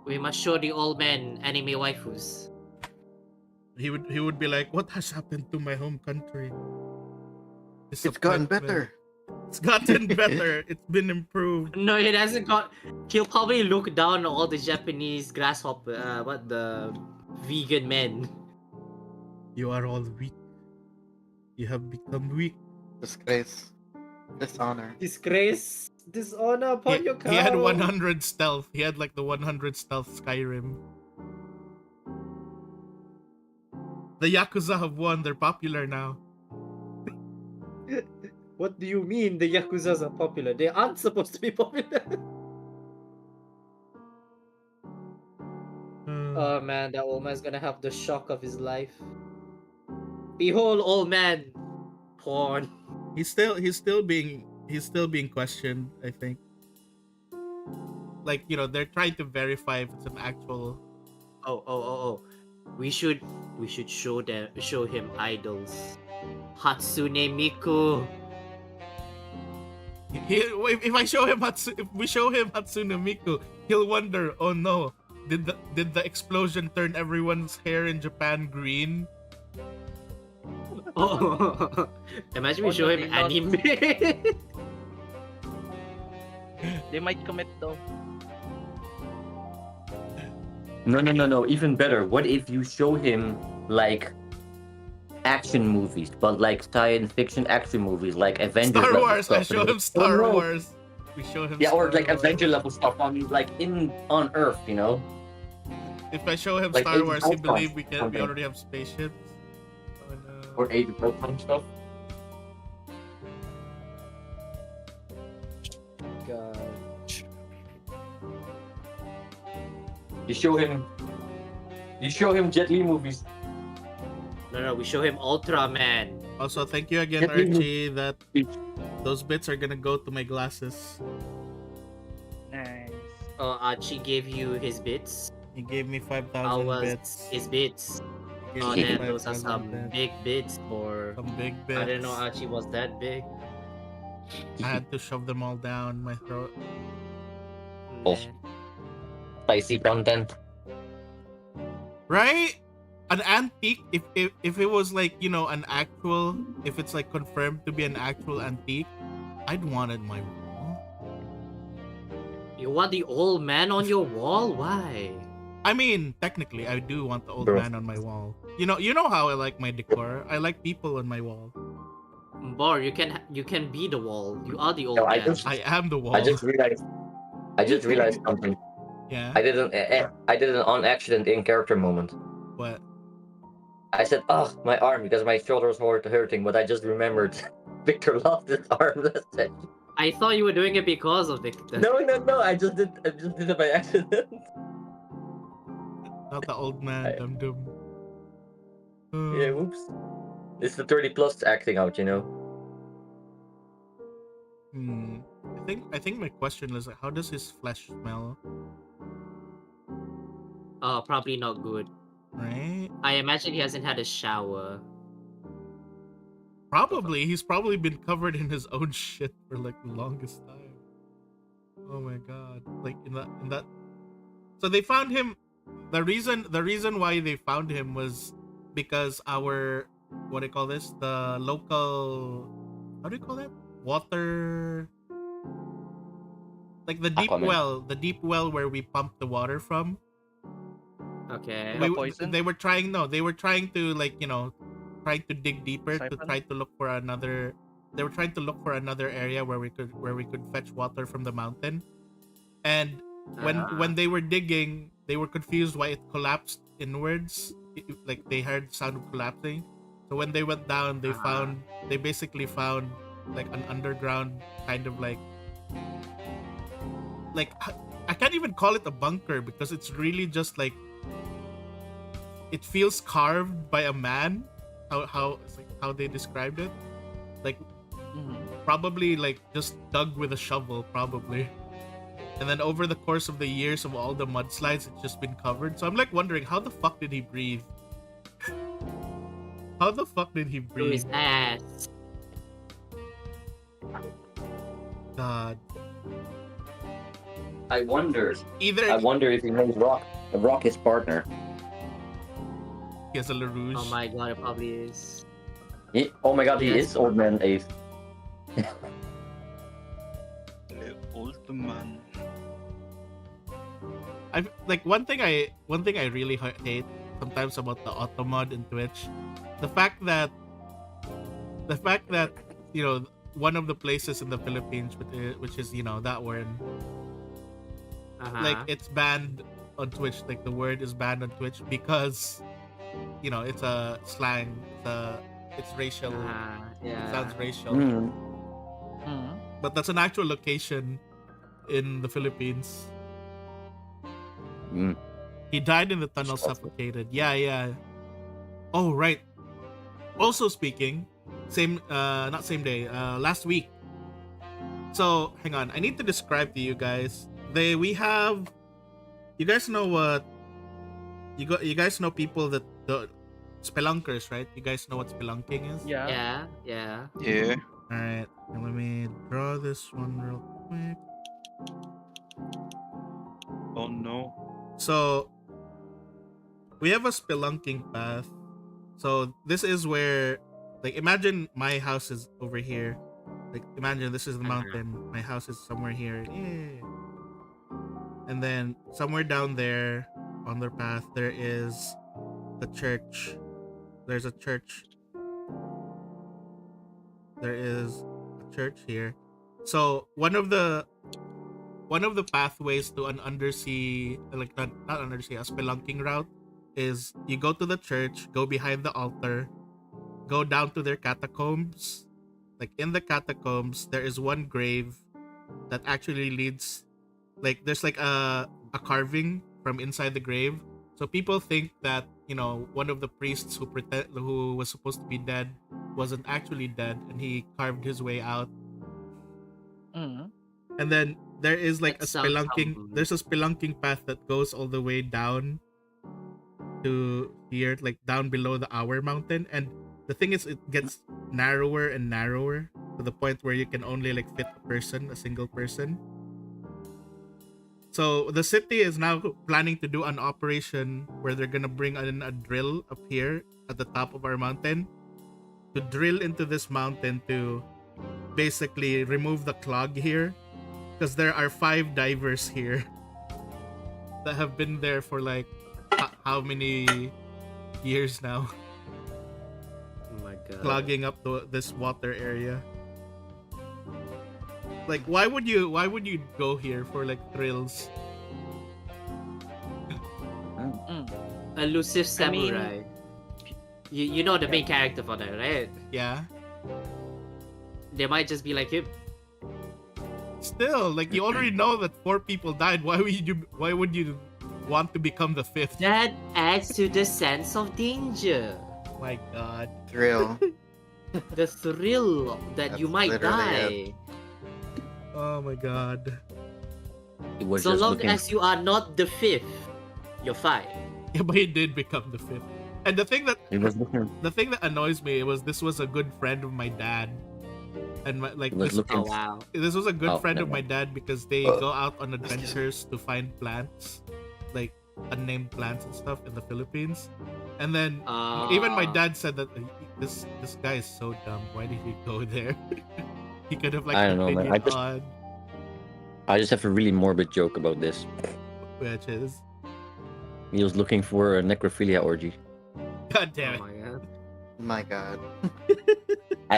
We must show the old man anime waifus. He would be like, "What has happened to my home country? It's gotten Disappointment. better. It's gotten better. It's been improved." No, it hasn't got. He'll probably look down on all the Japanese grasshopper, the vegan men. You are all weak. You have become weak. Disgrace. Dishonor. Disgrace, dishonor upon your He had 100 stealth. He had like the 100 stealth Skyrim. The Yakuza have won. They're popular now. What do you mean the Yakuzas are popular? They aren't supposed to be popular. Oh man, that old man's gonna have the shock of his life. Behold, old man, porn. He's still being questioned, I think. Like, you know, they're trying to verify if it's an actual. Oh. We should show him idols. Hatsune Miku. If we show him Hatsune Miku, he'll wonder, oh no, did the explosion turn everyone's hair in Japan green? Oh, imagine we Oh, show no, him they lost. anime. They might commit though. No. Even better. What if you show him like action movies, but like science fiction action movies, like Avengers Star level Wars. I stuff, show and him it's- Star Oh, no. Wars. We show him. Yeah, or Star like Wars. Avenger level stuff on Earth, you know? If I show him like Star Age of Wars, he Ultron, believe we something. already have spaceships. Oh no. Or Age of Ultron stuff. God. You show him Jet Li movies. No, we show him Ultraman. Also, thank you again, Get me- Archie. Those bits are gonna go to my glasses. Nice. Archie gave you his bits. He gave me How 5,000 was bits. his bits? He gave Oh me damn, those are 5,000 some bits. big bits for. Some big I didn't know bits. Archie was that big. I had to shove them all down my throat. Oh. Man. Spicy content. Right? An antique, if it was like, you know, an actual, if it's like confirmed to be an actual antique, I'd want it in my wall. You want the old man on your wall? Why? I mean, technically, I do want the old Bro. man on my wall. You know how I like my decor. I like people on my wall. Boar, you can be the wall. You are the old No, I man. just- I am the wall. I just realized something. Yeah. I did an on accident in character moment. What? I said, "Oh, my arm," because my shoulder was hurting, but I just remembered Victor lost his arm. That's it. I thought you were doing it because of Victor. No. I just did it by accident. Not the old man, I- dum dum. Yeah, whoops. It's the 30 plus acting out, you know. I think my question is, how does his flesh smell? Probably not good. Right? I imagine he hasn't had a shower. Probably. He's probably been covered in his own shit for like the longest time. Oh my god. Like in that So they found him. The reason why they found him was because our, what do you call this? The local, how do you call that? Water, like the Aquaman. deep well where we pump the water from. Okay. The poison? They were trying to, like, you know, trying to dig deeper to Siphon? try to look for another. They were trying to look for another area where we could fetch water from the mountain. And when they were digging, they were confused why it collapsed inwards. Like they heard sound of collapsing. So when they went down, they basically found like an underground kind of like I can't even call it a bunker because it's really just like, it feels carved by a man. It's like how they described it, like probably like just dug with a shovel probably. And then over the course of the years of all the mudslides, it's just been covered. So I'm like wondering, how the fuck did he breathe? How the fuck did he Through breathe? his ass. God. I wonder Either if he knows Rock his partner. he has a LaRouge. Oh my god, it probably is. Oh my god, he Yes. is old man Ace. Old man. I like one thing I really hate sometimes about the automod in Twitch, the fact that you know, one of the places in the Philippines which is, you know, that word, like it's banned on Twitch. Like the word is banned on Twitch because, you know, it's a slang. It's racial. It Yeah. sounds racial. Mhm. But that's an actual location in the Philippines. Mm. He died in the tunnel, suffocated. Yeah. Oh, right. Also speaking, not same day, last week. So, hang on. I need to describe to you guys. You guys know what, you guys know people that the spelunkers, right? You guys know what spelunking is? Yeah. Yeah. Yeah. All right. Let me draw this one real quick. Oh no. So we have a spelunking path. So this is where, like, imagine my house is over here. Like, imagine this is the mountain. My house is somewhere here. Yeah. And then somewhere down there on their path, there is the church. There's a church. There is a church here. So one of the pathways to an undersea, like not undersea, a spelunking route, is you go to the church, go behind the altar, go down to their catacombs. Like in the catacombs, there is one grave that actually leads, like there's like a carving from inside the grave. So people think that, you know, one of the priests who was supposed to be dead wasn't actually dead, and he carved his way out. Mhm. And then there is like That a sounds spelunking. humbling. There's a spelunking path that goes all the way down to here, like down below the Hour Mountain. And the thing is, it gets narrower and narrower to the point where you can only like fit a single person. So the city is now planning to do an operation where they're gonna bring in a drill up here at the top of our mountain to drill into this mountain to basically remove the clog here, because there are 5 divers here that have been there for like how many years now, Oh my god. clogging up this water area. Like, why would you go here for like thrills? Elusive I mean- samurai. You know the main character for that, right? Yeah. They might just be like him. Still, like, you already know that 4 people died. Why would you want to become the 5th? That adds to the sense of danger. My god. Thrill. The thrill that That's you might literally die. Oh my god. It was So just long looking. as you are not the 5th, you're fine. Yeah, but he did become the 5th. And the thing that It was looking. annoys me was this was a good friend of my dad. And like It was this, looking. Oh wow. this was a good Oh, friend of never my dad because they go out on adventures to find plants, like unnamed plants and stuff in the Philippines. And then even my dad said that this guy is so dumb. Why did he go there? He could have like I don't know, man. continued on, I just have a really morbid joke about this. which is He was looking for a necrophilia orgy. god Oh damn it. my god. My god. I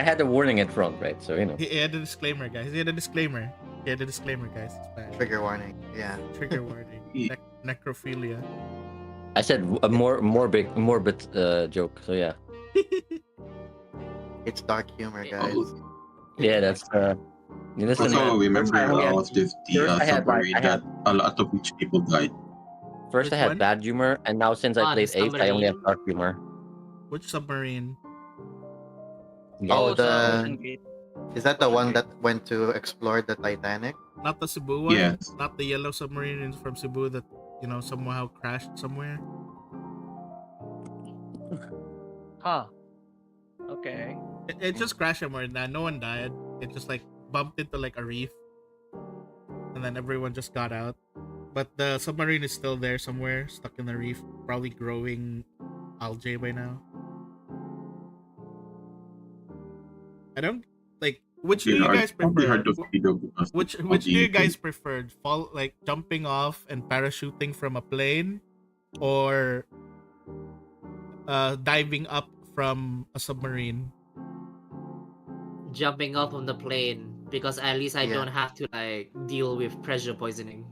had a warning at front, right? So you know. He had a disclaimer, guys. He had a disclaimer, guys. It's bad. Trigger warning. Yeah. Trigger warning. Necrophilia. I said a morbid joke. So yeah. It's dark humor, guys. Yeah, that's you listen, Also, man. remember First the I had, like, submarine that a lot of rich people died. First I Which had one? bad humor, and now since I Ah, played the 8, I only have submarine. dark humor. Which submarine? Yeah. Oh, the- Ocean Gate. Is that the one that went to explore the Titanic? Not the Cebu one. Yes. Not the yellow submarine from Cebu that somehow crashed somewhere. Huh. Okay. It just crashed somewhere. No one died. It just like bumped into like a reef, and then everyone just got out. But the submarine is still there somewhere, stuck in the reef, probably growing algae by now. I don't like. Which do you guys Probably prefer? hard to figure because Which of do the- you guys preferred? Like jumping off and parachuting from a plane, or diving up from a submarine? Jumping off on the plane because at least I Yeah. don't have to like deal with pressure poisoning.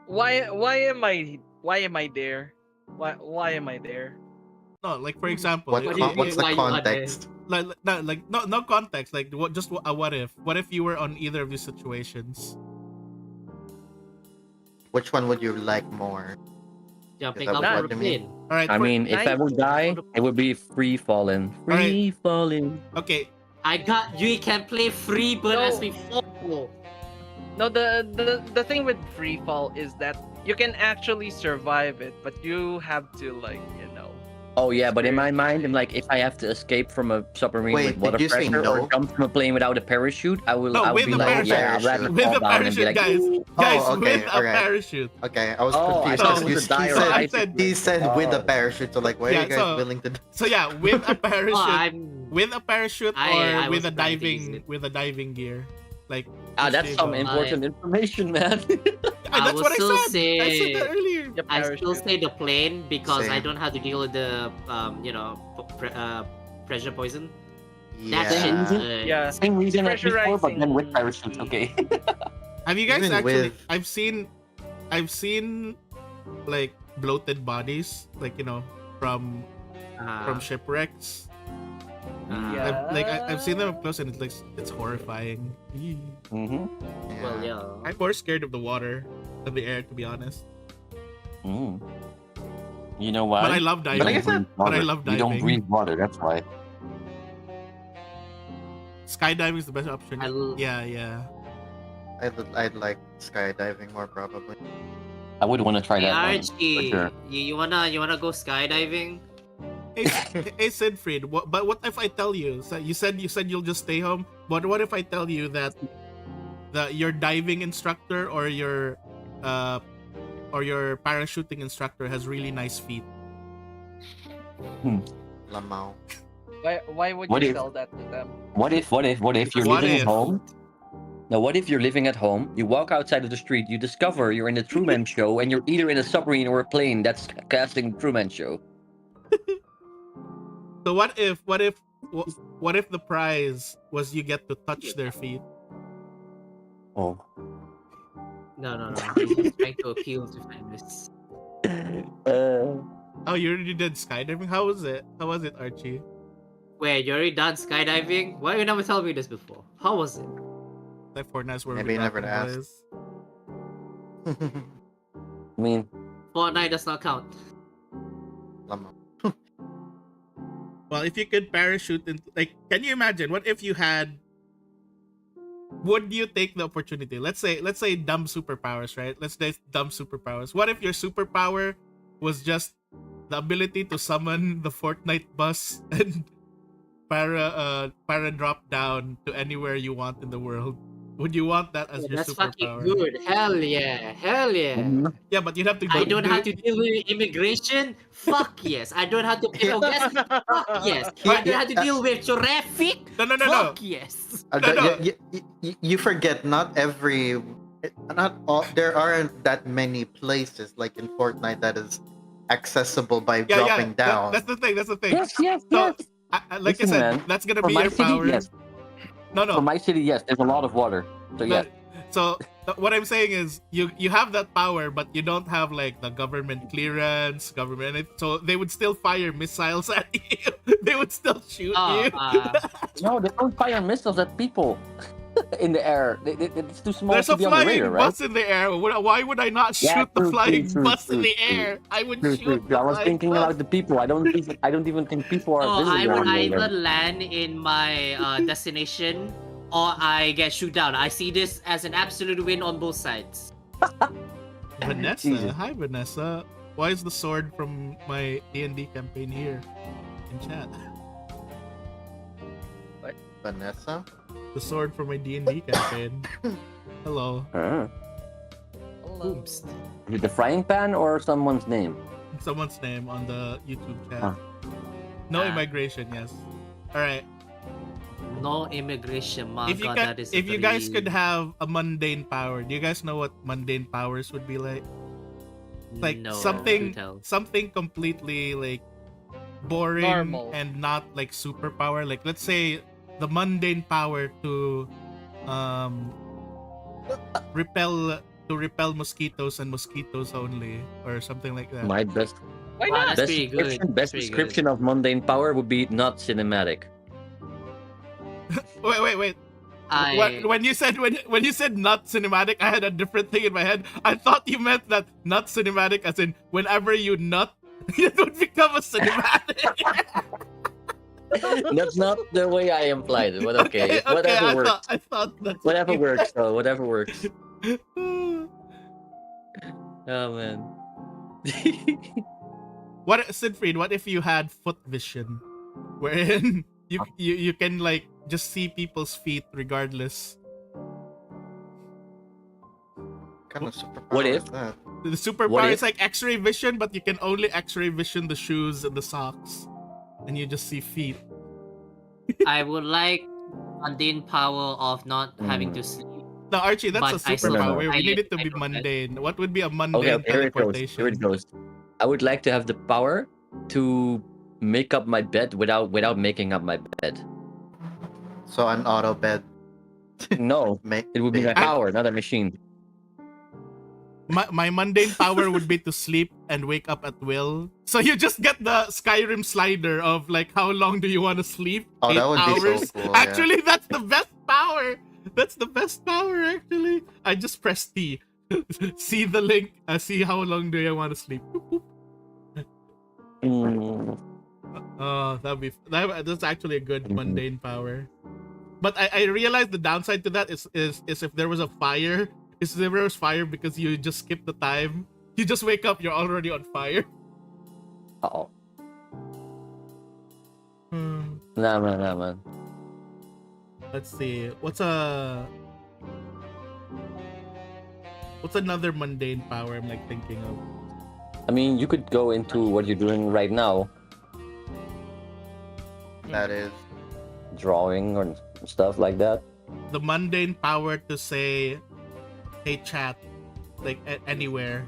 Why am I there? Why am I there? No, like for example, What, if do you you- what's the why you are context? no context. Like what? Just a what if? What if you were on either of these situations? Which one would you like more? Jumping that off what on you the mean? plane. All right. I mean, if I would die, it would be free falling. Alright. Free falling. okay. I got you can play free bird No. as we fall. No, the thing with free fall is that you can actually survive it, but you have to Oh yeah, but in my mind, I'm like, if I have to escape from a submarine Wait, with water did you say pressure or no? jump from a plane without a parachute, I will. No, I'll with be a like, parachute. yeah, I'd rather With fall a down and be parachute, like, guys. "Ooh." Guys, okay, with a alright. parachute. Okay, I was Oh, I confused thought it because was a dire so I ice said- he said with a Oh. parachute. So like, why Yeah, are you guys so- willing to? So yeah, with a parachute, Oh, I'm with a parachute, I or with was a trying to use diving, it. with a diving gear. Like Ah, which that's do you some go? important information, man. I That's will what I still said. I said say- that earlier. Yep, I still parachute. say the plane because I Same. don't have to deal with the pressure poison. That shit. Yeah. Yeah. Same reason as before, but then with Pressurizing- parachutes. Okay. Have you guys Even actually? with- I've seen like bloated bodies, like from shipwrecks. Yeah. I've seen them up close, and it's horrifying. Mm-hmm. Well, yeah. I'm more scared of the water than the air, to be honest. Mm. You know why? But I love You diving. don't breathe But I water. love You don't diving. breathe water. That's why. Skydiving is the best option. I l- Yeah. I'd like skydiving more probably. I would want to try Hey that one Archie, for sure. you wanna go skydiving? Hey Siegfried, but what if I tell you? So you said you'll just stay home. But what if I tell you that your diving instructor or your parachuting instructor has really nice feet? Lamau. Why would What you if- sell that to them? What if you're What living if? at home? Now, what if you're living at home? You walk outside of the street, you discover you're in the Truman Show, and you're either in a submarine or a plane that's casting Truman Show. So what if the prize was you get to touch their feet? Oh. No. He's just trying to appeal to families. Oh, you already did skydiving. How was it, Archie? Wait, you already done skydiving? Why you never tell me this before? How was it? Like Fortnite's where Maybe we never drop to the ask. boys. I mean, Fortnite does not count. Lamau. Well, if you could parachute in, like, can you imagine? What if you had? Would you take the opportunity? Let's say dumb superpowers, right? Let's say dumb superpowers. What if your superpower was just the ability to summon the Fortnite bus and para drop down to anywhere you want in the world? Would you want that as your That's fucking superpower? good. Hell yeah. Yeah, but you'd have to go. I don't have to deal with immigration. Fuck yes. I don't have to pay for gas. Fuck yes. I don't have to deal with traffic. No. Fuck yes. No. You forget not all. There aren't that many places like in Fortnite that is accessible by dropping down. That's the thing. yes. So, like Listen, I said, man, that's gonna For be my your city, power. yes. No. For my city, yes. There's a lot of water. So yes. So what I'm saying is, you have that power, but you don't have like the government clearance, so they would still fire missiles at you. They would still shoot you. No, they don't fire missiles at people in the air. It's too small There's to a be on the flying radar, right? bus in the air. Why would I not Yeah, shoot the true, flying true, bus in true, the true. air? I would True, shoot true. the I was flying thinking bus. about the people. I don't even think people are I visible would on the either radar. land in my destination or I get shoot down. I see this as an absolute win on both sides. Vanessa, Jesus. hi Vanessa. Why is the sword from my D&D campaign here in chat? Vanessa. The sword from my D&D campaign. Hello. Oops. Is it the frying pan or someone's name? Someone's name on the YouTube chat. Huh. No immigration, yes. All right. No immigration, my If you god, can, that is if you guys very- could have a mundane power, do you guys know what mundane powers would be like? Like no, something do tell. something completely like boring Normal. and not like superpower. Like let's say the mundane power to repel mosquitoes and mosquitoes only, or something like that. My best Why Wow, not? that's best pretty good. description, That's best pretty good. description of mundane power would be not cinematic. Wait. When you said not cinematic, I had a different thing in my head. I thought you meant that not cinematic, as in whenever you nut, it would become a cinematic. That's not the way I implied it, but okay. Whatever works. I thought that's Whatever what you works, though. Whatever works. meant. Oh man. What, Siegfried? What if you had foot vision, wherein you can like just see people's feet regardless? Kind of superpower What is if- that? The superpower What is if- like X-ray vision, but you can only X-ray vision the shoes and the socks, and you just see feet. I would like mundane power of not having to sleep. No, Archie, that's But a I still- superpower. I We need it to I be don't- mundane. What would be a mundane Okay, here it goes. teleportation? Here it goes. I would like to have the power to make up my bed without making up my bed. So an auto bed. No, it would be my power, not a machine. My mundane power would be to sleep and wake up at will. So you just get the Skyrim slider of like how long do you want to sleep? Oh, 8 that would be so hours. cool, yeah. Actually, that's the best power. That's the best power. Actually, I just press T. See the link. See how long do you want to sleep? Boop, boop. Mm, Oh, that's actually a good Mhm. mundane power. But I realized the downside to that is if there was a fire, is if there was fire because you just skip the time. You just wake up, you're already on fire. Uh-oh. Hmm. Nah, man. Let's see. What's another mundane power I'm like thinking of? I mean, you could go into what you're doing right now, That is. drawing or stuff like that. The mundane power to say, "Hey chat," like anywhere.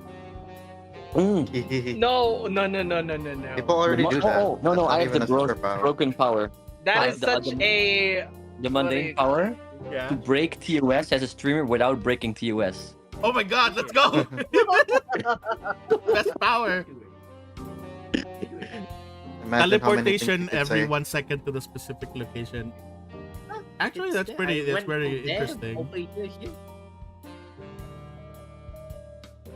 Mm. No. People already do that. Oh, no, That's not I have even the a superpower. broken power. That I is have such a. The mundane Sorry. power Yeah. to break TOS as a streamer without breaking TOS. Oh my god, let's go! Best power. Imagine how many things Teleportation you could every say. 1 second to the specific location. Actually, that's very interesting.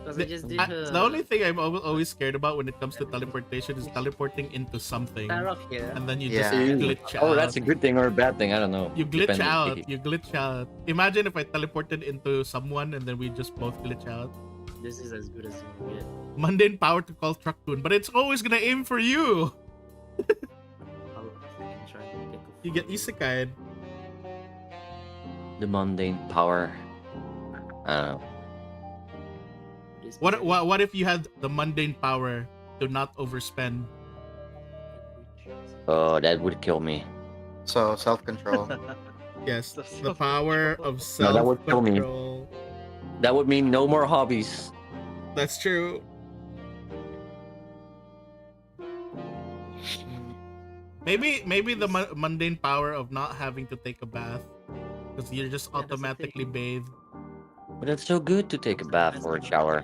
The only thing I'm always scared about when it comes to teleportation is teleporting into something, and then you just Yeah. glitch out. Oh, that's a good thing or a bad thing. I don't know. You glitch Depending. out. You glitch out. Imagine if I teleported into someone and then we just both glitch out. This is as good as you can get. Mundane power to call Trucktoon, but it's always gonna aim for you. I'll freaking try to get You get isekai. The mundane power. I don't know. this. What if you had the mundane power to not overspend? Oh, that would kill me. So self-control. Yes, The the power of No, that would kill me. self-control. That would mean no more hobbies. That's true. Maybe the mundane power of not having to take a bath because you're just Yeah, that's the automatically bathed. But it's so good to take a bath or a shower.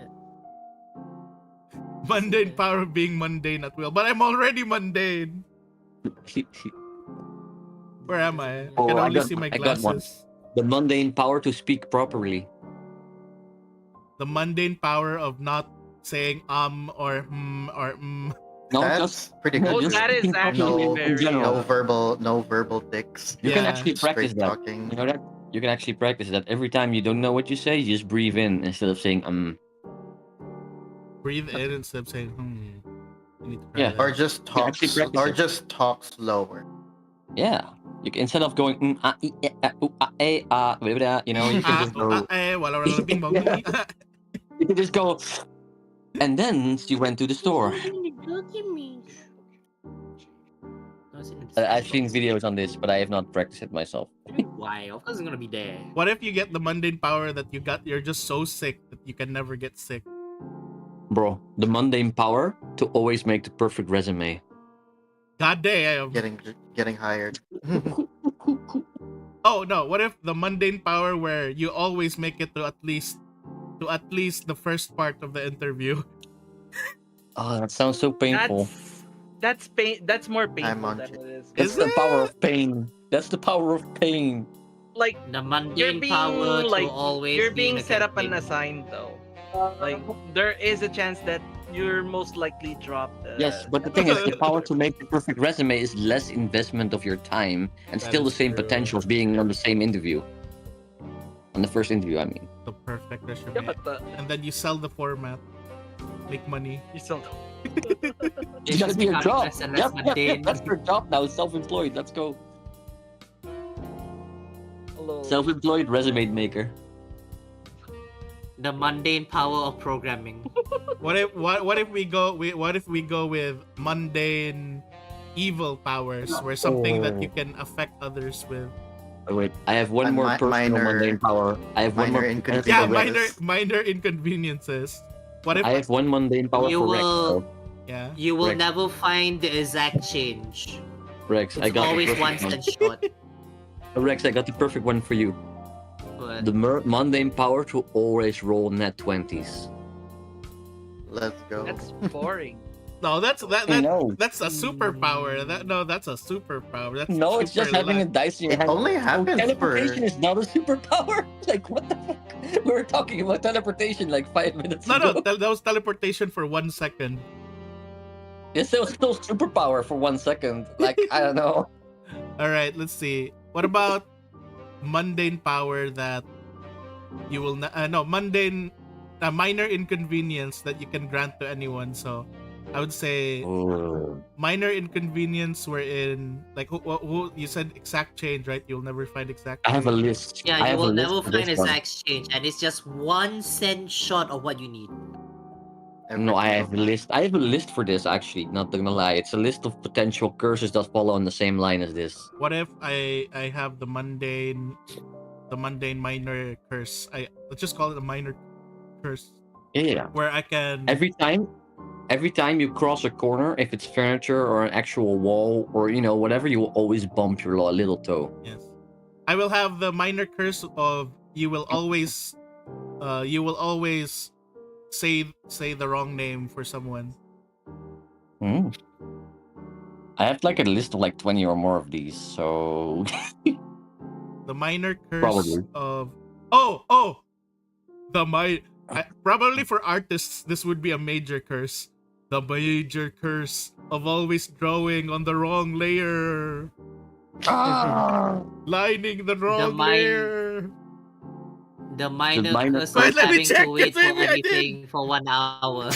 Mundane power of being mundane at will, but I'm already mundane. Where am I? I Oh, can I only got- see my I got one. glasses. The mundane power to speak properly. The mundane power of not saying or or No, That's just pretty no, good. Oh, just that is speaking properly actually in very- general. No verbal dicks. You can Yeah. actually practice Straight that. talking. You know that? You can actually practice that. Every time you don't know what you say, you just breathe in instead of saying breathe in instead of saying You need to try Yeah. that. Or just Yeah, talk. actually practice Or it. just talk slower. Yeah. You can, instead of going blah, blah, you know, you can just go. Wala wala bing bong. Yeah. You can just go. And then she went to the store. I've seen videos on this, but I have not practiced it myself. Why? Of course, it's gonna be there. What if you get the mundane power that you're just so sick that you can never get sick? Bro, the mundane power to always make the perfect resume. God damn. Getting hired. Oh no, what if the mundane power where you always make it to at least the first part of the interview? Oh, that sounds so painful. That's pain. That's more painful on than it. it is. That's Is the it? power of pain. That's the power of pain. Like The you're mundane being power like to always you're be being set up and negative. assigned though. Like there is a chance that you're most likely dropped. Yes, but the thing is, the power to make the perfect resume is less investment of your time and That still the is same true. potential of being on the same interview. On the first interview, I mean. The perfect resume. Yeah, but And then you sell the format. Make money. you still It's gotta be your becoming job. less and less mundane. That's your job now. Self-employed. Let's go. Hello. Self-employed resume maker. The mundane power of programming. What if we go with mundane evil powers where something that you can affect others with? Oh, wait, I have one And more personal minor- mundane power. I have one minor more. inconvenience. Yeah, Yes. minor inconveniences. What if I have one mundane power You for Rex. will- though. yeah? You will Rex. never find the exact change. Rex, I It's got always the one perfect step one. short. Rex, I got the perfect one for you. But The mundane power to always roll net 20s. Let's go. That's boring. No, that's No. that's a superpower. That's a superpower. That's No, it's just super having a luck. dice in your It hand. only happens for. Teleportation is not a superpower. Like what the fuck? We were talking about teleportation like 5 minutes No, ago. that was teleportation for 1 second. Yes, it was still superpower for 1 second. Like I don't know. All right, let's see. What about mundane power that you will no mundane a minor inconvenience that you can grant to anyone. So I would say Oh. minor inconvenience wherein like who you said exact change, right? You'll never find exact I have a change. list. Yeah, I you have a will list never for this find a one. exchange, and it's just 1 cent short of what you need. No, I have a Everything. list. I have a list for this actually. Not gonna lie, it's a list of potential curses that follow on the same line as this. What if I have the mundane minor curse? Let's just call it a minor curse Yeah. where I can Every time you cross a corner, if it's furniture or an actual wall or whatever, you will always bump your little toe. yes. I will have the minor curse of you will always say the wrong name for someone. Hmm. I have like a list of like 20 or more of these, so The minor curse Probably. of probably for artists this would be a major curse. The major curse of always drawing on the wrong layer. Lining the wrong layer. The minor minor curse Wait, of let me having check to it. wait for Maybe I did. anything for 1 hour.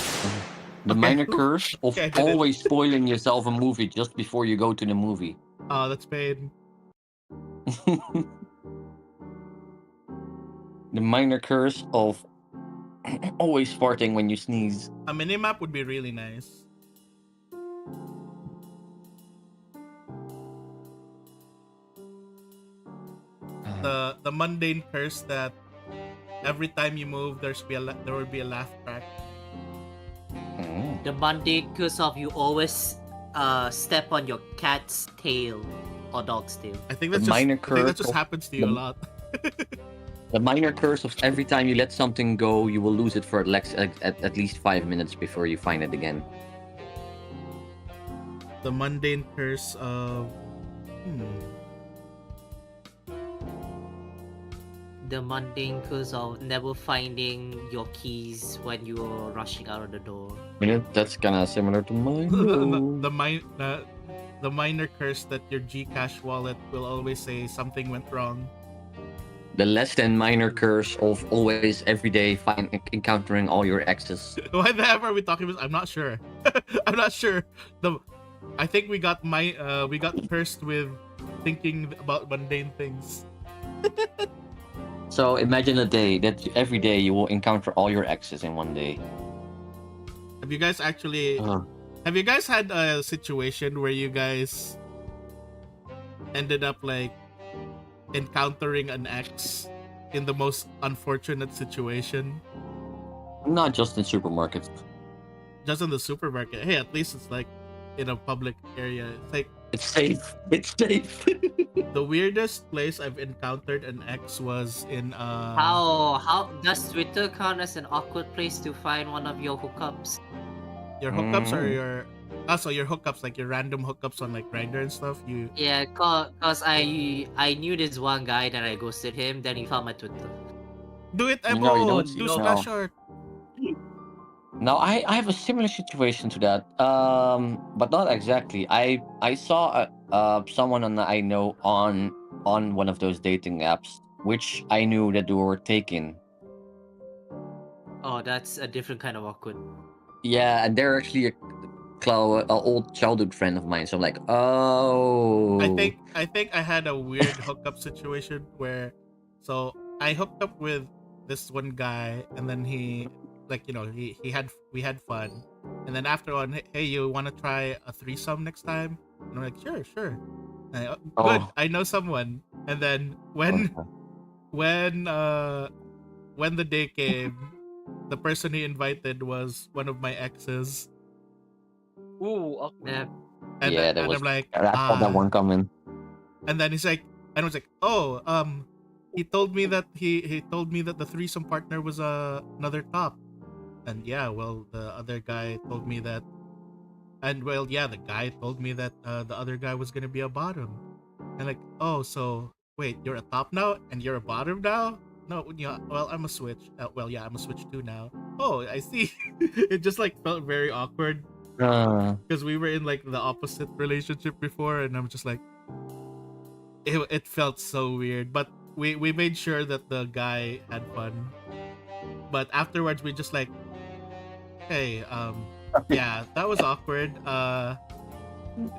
The Okay. minor curse of Okay, I did it. always spoiling yourself a movie just before you go to the movie. Oh, that's pain. The minor curse of always farting when you sneeze. A minimap would be really nice. The mundane curse that every time you move there will be a laugh track. Mm. The mundane curse of you always step on your cat's tail or dog's tail. I think The that's minor I think that curse just of happens to you a the- lot. The minor curse of every time you let something go, you will lose it for at least 5 minutes before you find it again. The mundane curse of The mundane curse of never finding your keys when you're rushing out of the door. That's kind of similar to mine. the minor curse that your Gcash wallet will always say something went wrong. The less than minor curse of always every day encountering all your exes. Why the hell are we talking about? I'm not sure. I'm not sure. I think we got cursed with thinking about mundane things. So imagine a day that every day you will encounter all your exes in one day. Have you guys had a situation where you guys ended up like encountering an ex in the most unfortunate situation? Not just in supermarkets. Just in the supermarket. Hey, at least it's like in a public area. It's like It's safe. It's safe. the weirdest place I've encountered an ex was in How does Twitter count as an awkward place to find one of your hookups? your hookups or your your hookups, like your random hookups on like Grindr and stuff. Yeah, cause I knew this one guy, then I ghosted him, then he found my Twitter. Do it, You Evo. know, you don't- Do you know. splash art. Now I have a similar situation to that, but not exactly. I saw someone I know on one of those dating apps, which I knew that they were taken. Oh, that's a different kind of awkward. Yeah, and they're actually a old childhood friend of mine. So I'm like, oh. I think I had a weird hookup situation where, so I hooked up with this one guy, and then he, like, we had fun, and then after on, hey, you want to try a threesome next time? And I'm like, sure. And good, Oh. I know someone. And then Okay. when the day came, the person he invited was one of my exes. Ooh, awkward. Yeah. And, Yeah, and I'm like, I saw that one coming. And then he's like, and I was like, oh, he told me that he told me that the threesome partner was another top, and yeah, well, the other guy told me that, and well, yeah, the guy told me that the other guy was gonna be a bottom, and like, oh, so wait, you're a top now and you're a bottom now? No, yeah, well, I'm a switch. Well, yeah, I'm a switch too now. Oh, I see. It just like felt very awkward because we were in like the opposite relationship before, and I'm just like, it felt so weird. But we made sure that the guy had fun, but afterwards we just like, hey, yeah, that was awkward.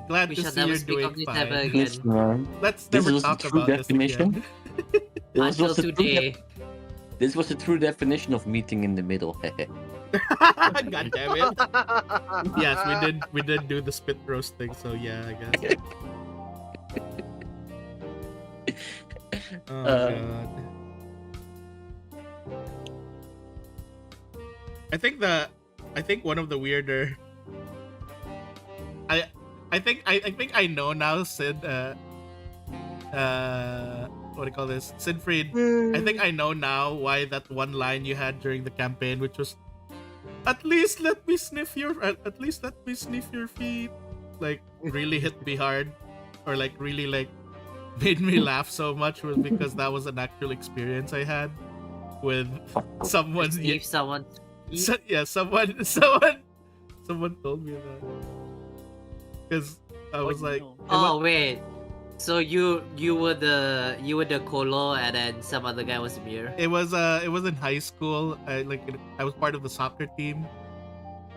Glad We to shall see never you're speak doing of this ever fine. again. man. Let's This never was the talk true about this definition. again. This Until was the true today. This was the true definition of meeting in the middle. God damn it. Yes, we did do the spit roast thing, so yeah, I guess. Oh god. I think one of the weirder I think I know now, Sid what do you call this? Sidfried. I think I know now why that one line you had during the campaign, which was at least let me sniff your feet, like really hit me hard, or like really like made me laugh so much, was because that was an actual experience I had with someone. Sniff someone. Yeah, someone told me that because I was like, no. Oh wait. So you were the Colo and then some other guy was Mir. it was in high school. I was part of the soccer team.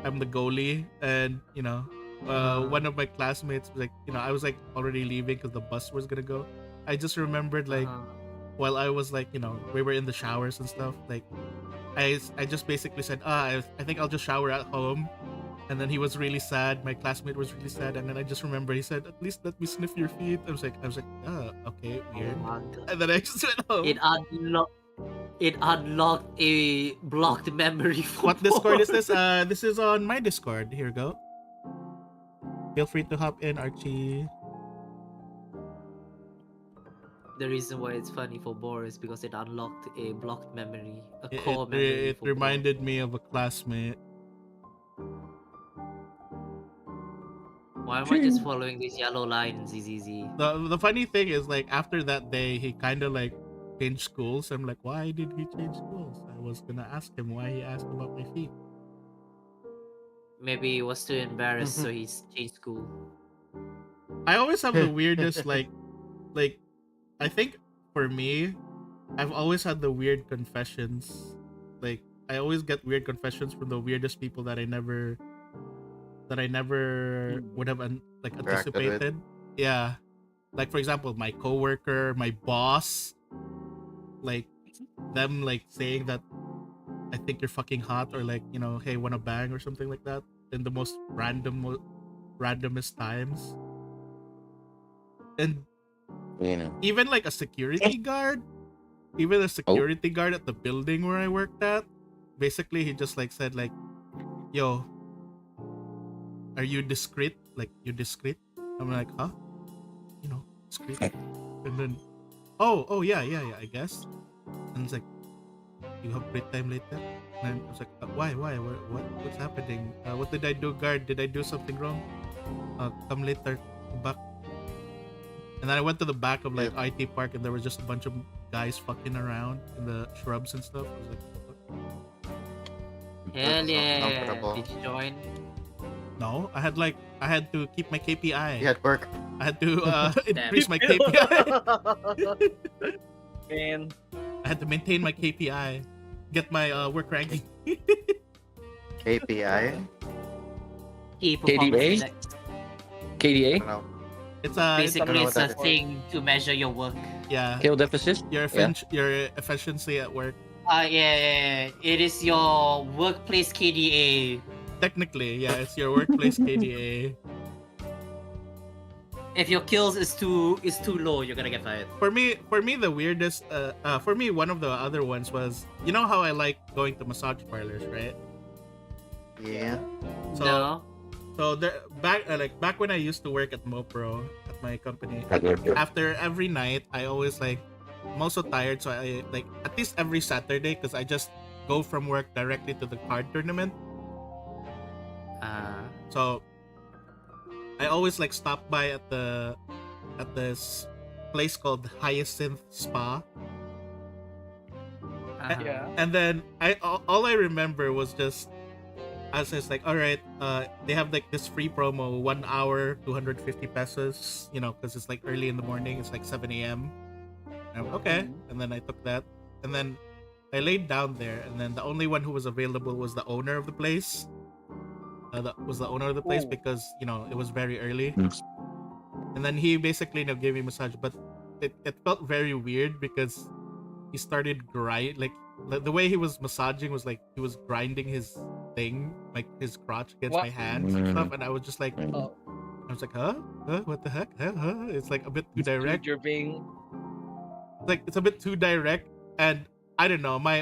I'm the goalie, and one of my classmates was like, I was like already leaving because the bus was gonna go. I just remembered like while I was like, we were in the showers and stuff. Like, I just basically said, I think I'll just shower at home. And then he was really sad. My classmate was really sad. And then I just remember he said, at least let me sniff your feet. I was like, okay, weird. Oh my God. And then I just went home. It unlocked a blocked memory for What Discord is this? This is on my Discord. Here we go. Feel free to hop in, Archie. The reason why it's funny for Boar is because it unlocked a blocked memory, a It, core memory. it for Boar. reminded me of a classmate. Why am I just following this yellow line, ZZZ? The funny thing is, like, after that day, he kind of like changed schools. I'm like, why did he change schools? I was gonna ask him why he asked about my feet. Maybe he was too embarrassed, so he changed school. I always have the weirdest like I think for me, I've always had the weird confessions. Like, I always get weird confessions from the weirdest people that I never would have like Interacted with. anticipated. Yeah. Like, for example, my coworker, my boss, like them like saying that I think you're fucking hot, or like, hey, wanna bang or something like that in the most randomest times. And even like a security guard, guard at the building where I worked at, basically he just like said like, yo, are you discreet? Like, you discreet? I'm like, huh? Discreet. And then, oh yeah, I guess. And it's like, you have break time later? And I was like, why? What's happening? What did I do, guard? Did I do something wrong? Come later. Come back. And then I went to the back of like IT Park, and there was just a bunch of guys fucking around in the shrubs and stuff. I was like, what the fuck? Hell yeah! Uncomfortable. Did you join? No, I had to keep my KPI. He had work. I had to increase my KPI. Man. I had to maintain my KPI, get my work ranking. KPI. Key performance KDA? index. I KDA? don't know. It's Basically, know it's what a that is. thing to measure your work. yeah, Kill deficit? your Yeah. your efficiency at work. Yeah. It is your workplace KDA. Technically, yeah, it's your workplace KDA. If your kills is too low, you're gonna get fired. For me, the weirdest, for me, one of the other ones was, how I like going to massage parlors, right? Yeah. So, No. so there, back when I used to work at MoPro at my company, after every night, I always like, I'm also tired, so I like at least every Saturday, because I just go from work directly to the card tournament. So I always like stop by at this place called Hyacinth Spa. Yeah. And then all I remember was just, I was just like, all right, they have like this free promo, 1 hour, 250 pesos, because it's like early in the morning, it's like 7 a.m. Okay, and then I took that, and then I laid down there, and then the only one who was available was the owner of the place. Was the owner of the place Ooh. because it was very early, Mm. and then he basically gave me massage, but it felt very weird because he started grind like the way he was massaging was like he was grinding his thing, like his crotch against What? my hands and stuff, and I was just like, Oh, I was like, huh? What the heck? Huh? It's like a bit too direct. dude, you're being. Like it's a bit too direct, and I don't know. My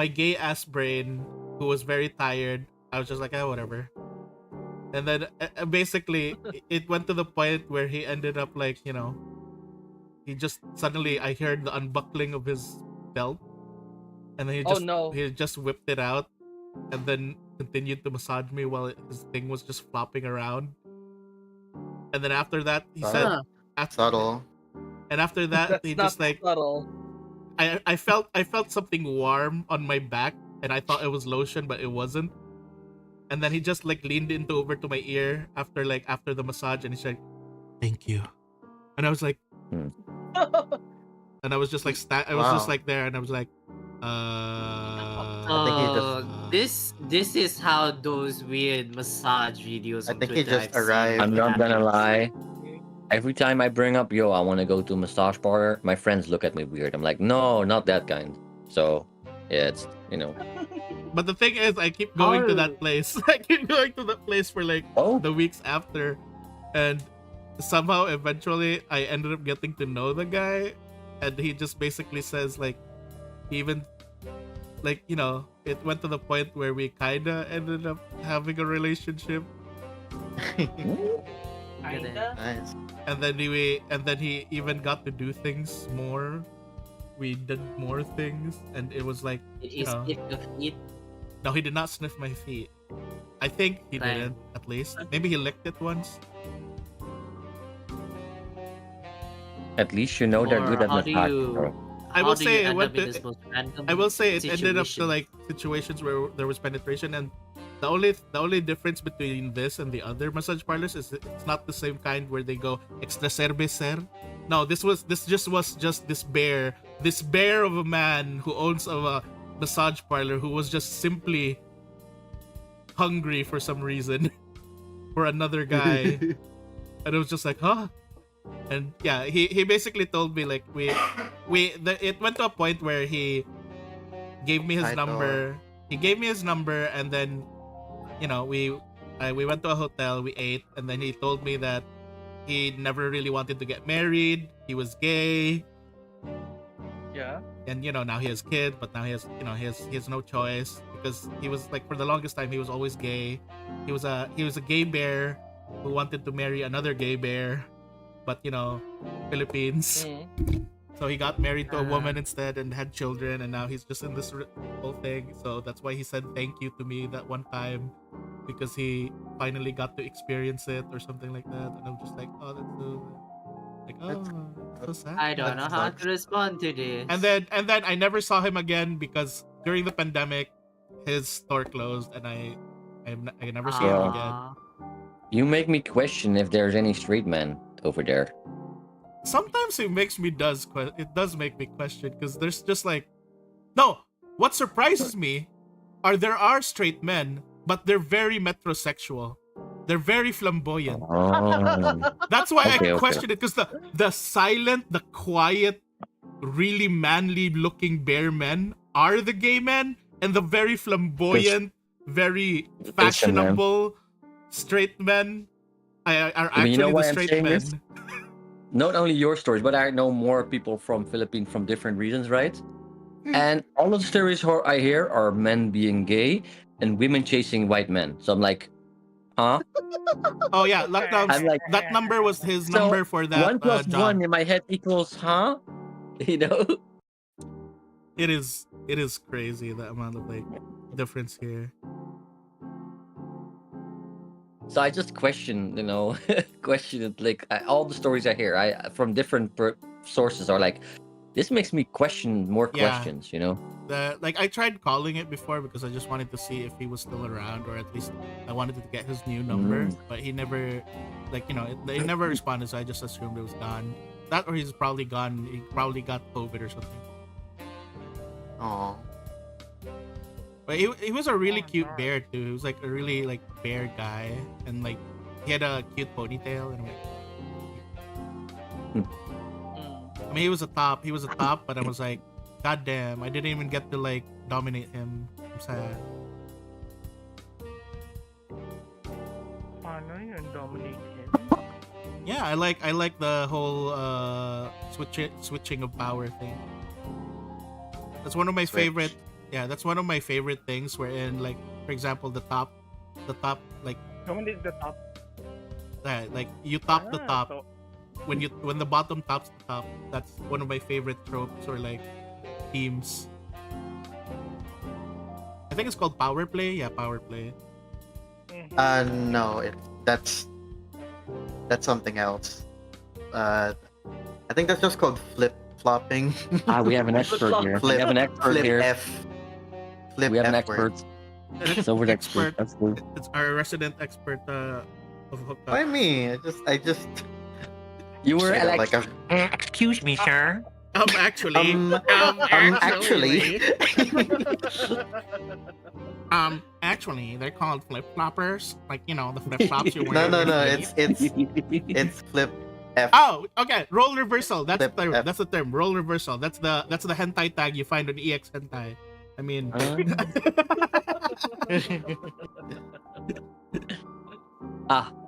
gay ass brain, who was very tired, I was just like, whatever. And then basically, it went to the point where he ended up like, he just suddenly I heard the unbuckling of his belt, and then Oh no. he just whipped it out, and then continued to massage me while his thing was just flopping around. And then after that, he said, Huh. Subtle. and after that, That's he not just like subtle. I felt something warm on my back, and I thought it was lotion, but it wasn't. And then he just like leaned into over to my ear after the massage, and he said, "Thank you." And I was like, and I was just like, I was just Wow. like there, and I was like, I think he just- This is how those weird massage videos I on think he Twitter just I've seen arrived. I'm not gonna happen. lie. Every time I bring up, I want to go to a massage parlor, my friends look at me weird. I'm like, no, not that kind. So, yeah, it's But the thing is, I keep going to How- that place. I keep going to that place for like Oh. the weeks after, and somehow eventually I ended up getting to know the guy, and he just basically says like, he even like it went to the point where we kinda ended up having a relationship, Kinda. Nice. and then he even got to do things more. We did more things, and it was like, It you is know. if the feet. No, he did not sniff my feet. I think he Right. didn't, at least. Maybe he licked it once. at least you know they're Or good at how do massage. you? bro. I How will do say you it end went up in to- this most random I will say it ended up to situation? like situations where there was penetration, and the only difference between this and the other massage parlors is it's not the same kind where they go extra cervecer. No, this just was this bear of a man who owns a massage parlor who was just simply hungry for some reason for another guy, and it was just like, huh? And yeah, he basically told me like it went to a point where he gave me his Hi, number. He gave me his number, and then we went to a hotel, we ate, and then he told me that he never really wanted to get married. He was gay, Yeah. and now he has kids, but now he has no choice because he was like, for the longest time he was always gay. He was a gay bear who wanted to marry another gay bear, but Philippines. Mm. So he got married to a woman instead and had children, and now he's just in this whole thing. So that's why he said thank you to me that one time, because he finally got to experience it or something like that. And I'm just like, oh, that's so like, oh, so sad. I don't know how to respond to this. And then I never saw him again because during the pandemic, his store closed, and I never see him again. Aw. You make me question if there's any straight men over there. Sometimes it makes me it does make me question, because there's just like, no, what surprises me there are straight men, but they're very metrosexual. They're very flamboyant. Oh. That's why Okay, I okay. question it, because the silent, the quiet, really manly looking bear men are the gay men, and the very flamboyant, very fashionable straight men are I mean, you know actually the why I'm straight saying men. this? Not only your stories, but I know more people from Philippines from different regions, right? And all of the stories I hear are men being gay and women chasing white men. So I'm like, huh? Oh yeah, lockdowns. I'm like, That number was his so number for that 1 plus job. 1 in my head equals, huh? You know? It is crazy, the amount of like difference here. So I just question, question it. Like all the stories I hear, from different sources are like, this makes me question more Yeah. questions. Like I tried calling it before because I just wanted to see if he was still around, or at least I wanted to get his new number. But he never, they never responded, so I just assumed it was gone. that, or he's probably gone. He probably got COVID or something. Oh. But he was a really cute bear too. He was like a really like bear guy, and like he had a cute ponytail and like. I mean, he was a top. He was a top, but I was like, God damn, I didn't even get to like dominate him. I'm sad. Paano yun? Dominate him? Yeah, I like the whole switching of power thing. That's one of my favorite. Yeah, that's one of my favorite things. Wherein, like, for example, the top, like, Dominate the top. like you top the top. So, When the bottom tops the top, that's one of my favorite tropes or like themes. I think it's called power play. Yeah, power play. No, that's something else. I think that's just called flip flopping. We have an expert here. We have an expert Flip here. F. Flip We have an F word. expert. So we're the expert. That's good. It's our resident expert of hookup. Why me? I just. You were Straight up like, a. excuse me, sir. Actually, Actually. actually, they're called flip floppers. Like, you know, the flip flops you wear. No. It's flip F. Oh, okay. Role reversal. That's Flip the term. F. That's the term. Role reversal. That's the hentai tag you find on EX hentai. I mean,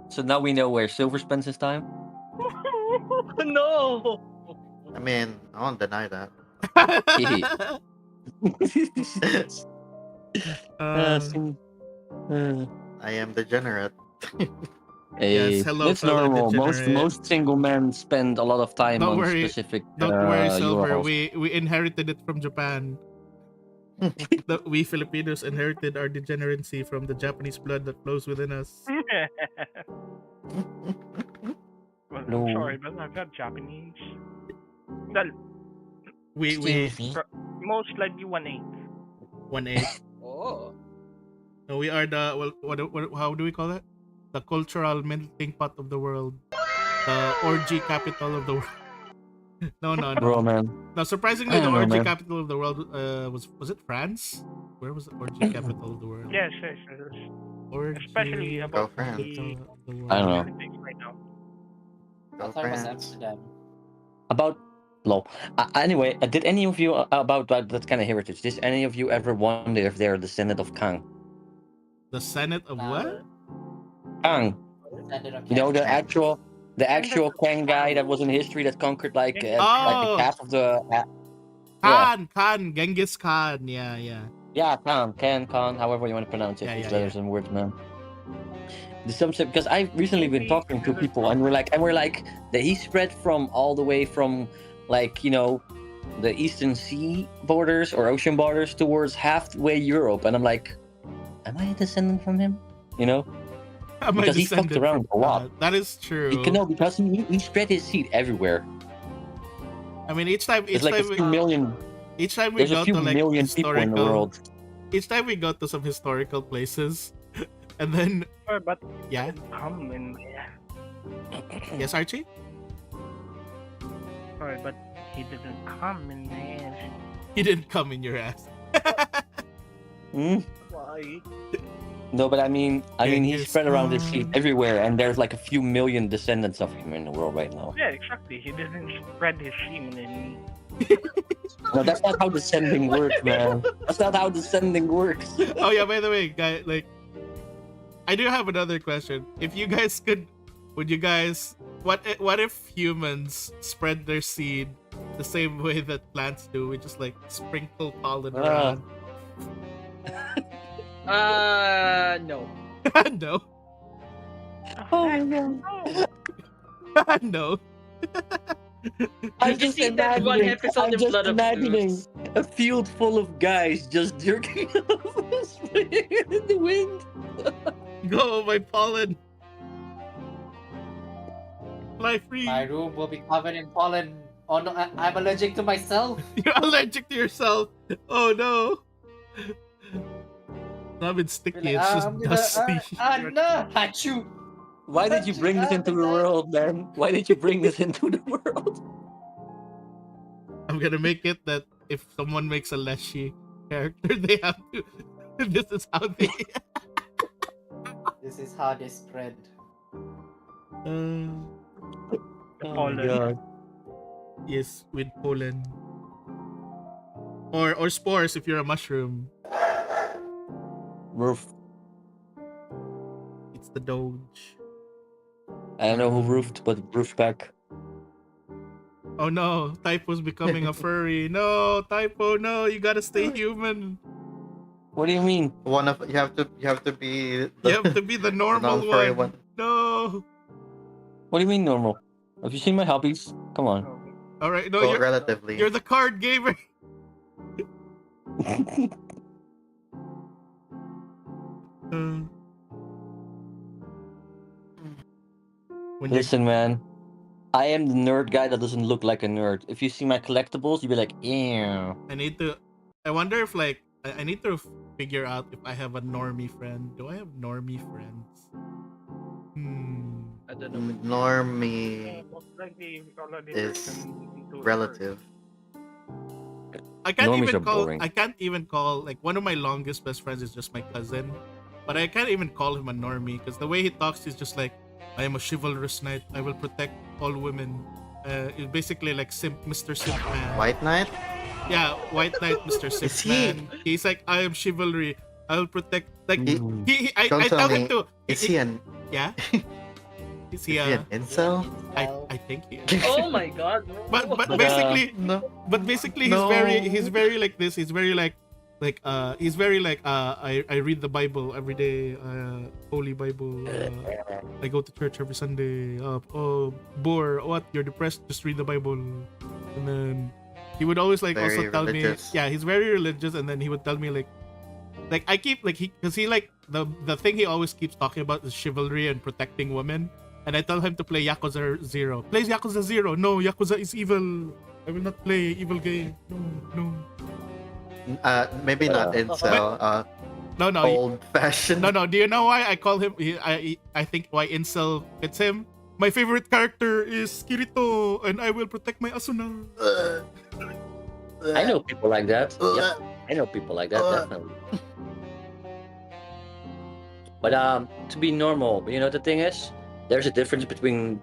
So now we know where Silver spends his time. No. I mean, I won't deny that. I am degenerate. Hey, Yes, hello, it's fellow normal. degenerate. Most single men spend a lot of time Don't on worry. specific. Don't worry, Silver. URLs. We inherited it from Japan. We Filipinos inherited our degeneracy from the Japanese blood that flows within us. Well, No. I'm sorry, but I'm not Japanese. Well, We most likely 1/8. 1/8. Oh. No, we are the what how do we call it? The cultural melting pot of the world. The orgy capital of the world. No. Bro, man. No, surprisingly, I the don't know, orgy man. capital of the world was it France? Where was the orgy capital of the world? Yes. Orgy Especially about France. the capital of the world. I don't know. politics right now. Go I thought it was France. Amsterdam. About lol. Anyway, did any of you about that kind of heritage? Did any of you ever wonder if they're descendant of Kang? The Senate of what? Kang, you know the actual Kang guy that was in history that conquered like the half of the. Khan, Genghis Khan. Yeah. Yeah, Khan, however you want to pronounce it. Yeah, These yeah, letters and words, man. Because I've recently been talking to people and we're like that he spread from all the way from like, you know, the Eastern Sea borders or ocean borders towards halfway Europe, and I'm like, am I a descendant from him? You know? Am I Because he fucked descended around from a lot. God? That is true. Because he spread his seed everywhere. I mean, each time There's like a few million. we There's go a few to like million people in the historical, world. each time we go to some historical places, and then Sure, but yeah, come in. yes, Archie. Sorry, but he didn't come in there. He didn't come in your ass. Hmm? Why? No, but I mean, he Genghis spread around his seed Khan. everywhere, and there's like a few million descendants of him in the world right now. Yeah, exactly. He didn't spread his semen in me. No, that's not how descending works, man. That's not how descending works. Oh yeah, by the way, guy, like, I do have another question. If you guys could, would you guys, what if humans spread their seed the same way that plants do? We just like sprinkle pollen around. No. No. Oh my god. No. I'm Did you just see that one imagining, episode I'm of just Blood of imagining Zeus? a field full of guys just jerking off, spraying it in the wind. Go, my pollen. Fly free. My room will be covered in pollen. Oh no, I'm allergic to myself. You're allergic to yourself. Oh no. It's not been sticky, it's just dusty. No, achoo. Why did you bring this into the world, man? Why did you bring this into the world? I'm gonna make it that if someone makes a Leshy character, they have to. This is how they. This is how they spread. The Oh my pollen. god. Yes, with pollen. Or spores if you're a mushroom. Roof. It's the Doge. I don't know who roofed, but roof back. Oh no, Typo's becoming a furry. No, Typo, no, you gotta stay human. What do you mean? You have to be You have to be the normal non-furry one. No. What do you mean normal? Have you seen my hobbies? Come on. All right, no, Well, relatively. you're the card gamer. Uh, when you're Listen, man. I am the nerd guy that doesn't look like a nerd. If you see my collectibles, you'll be like, ew. I wonder if like I need to figure out if I have a normie friend. Do I have normie friends? I don't know. Normie Most likely already is turned into a relative. I can't Normies even are call. boring. I can't even call like one of my longest best friends is just my cousin, but I can't even call him a normie because the way he talks is just like, I am a chivalrous knight. I will protect all women. It's basically like Mr. Simp Man. White Knight? Yeah, White Knight, Mr. Simp Is he- Man. He's like, I am chivalry. I will protect. Like He- I Don't tell tell him me. to. Is he an Yeah. Is he is he an incel? I think he is. Oh my god. But But, basically No. but basically No. he's very like this. He's very like he's very like I read the Bible every day, Holy Bible. I go to church every Sunday. Boar, what? You're depressed? Just read the Bible. And then he would always like also Very tell religious. me, yeah, he's very religious. And then he would tell me like I keep like because he like the thing he always keeps talking about is chivalry and protecting women. And I tell him to play Yakuza 0. Plays Yakuza 0. No, Yakuza is evil. I will not play evil game. No. Maybe not incel. No, no. Old fashioned. No. Do you know why I call him? I think why incel fits him. My favorite character is Kirito, and I will protect my Asuna. I know people like that. Yep, I know people like that, definitely. But to be normal, you know, the thing is, there's a difference between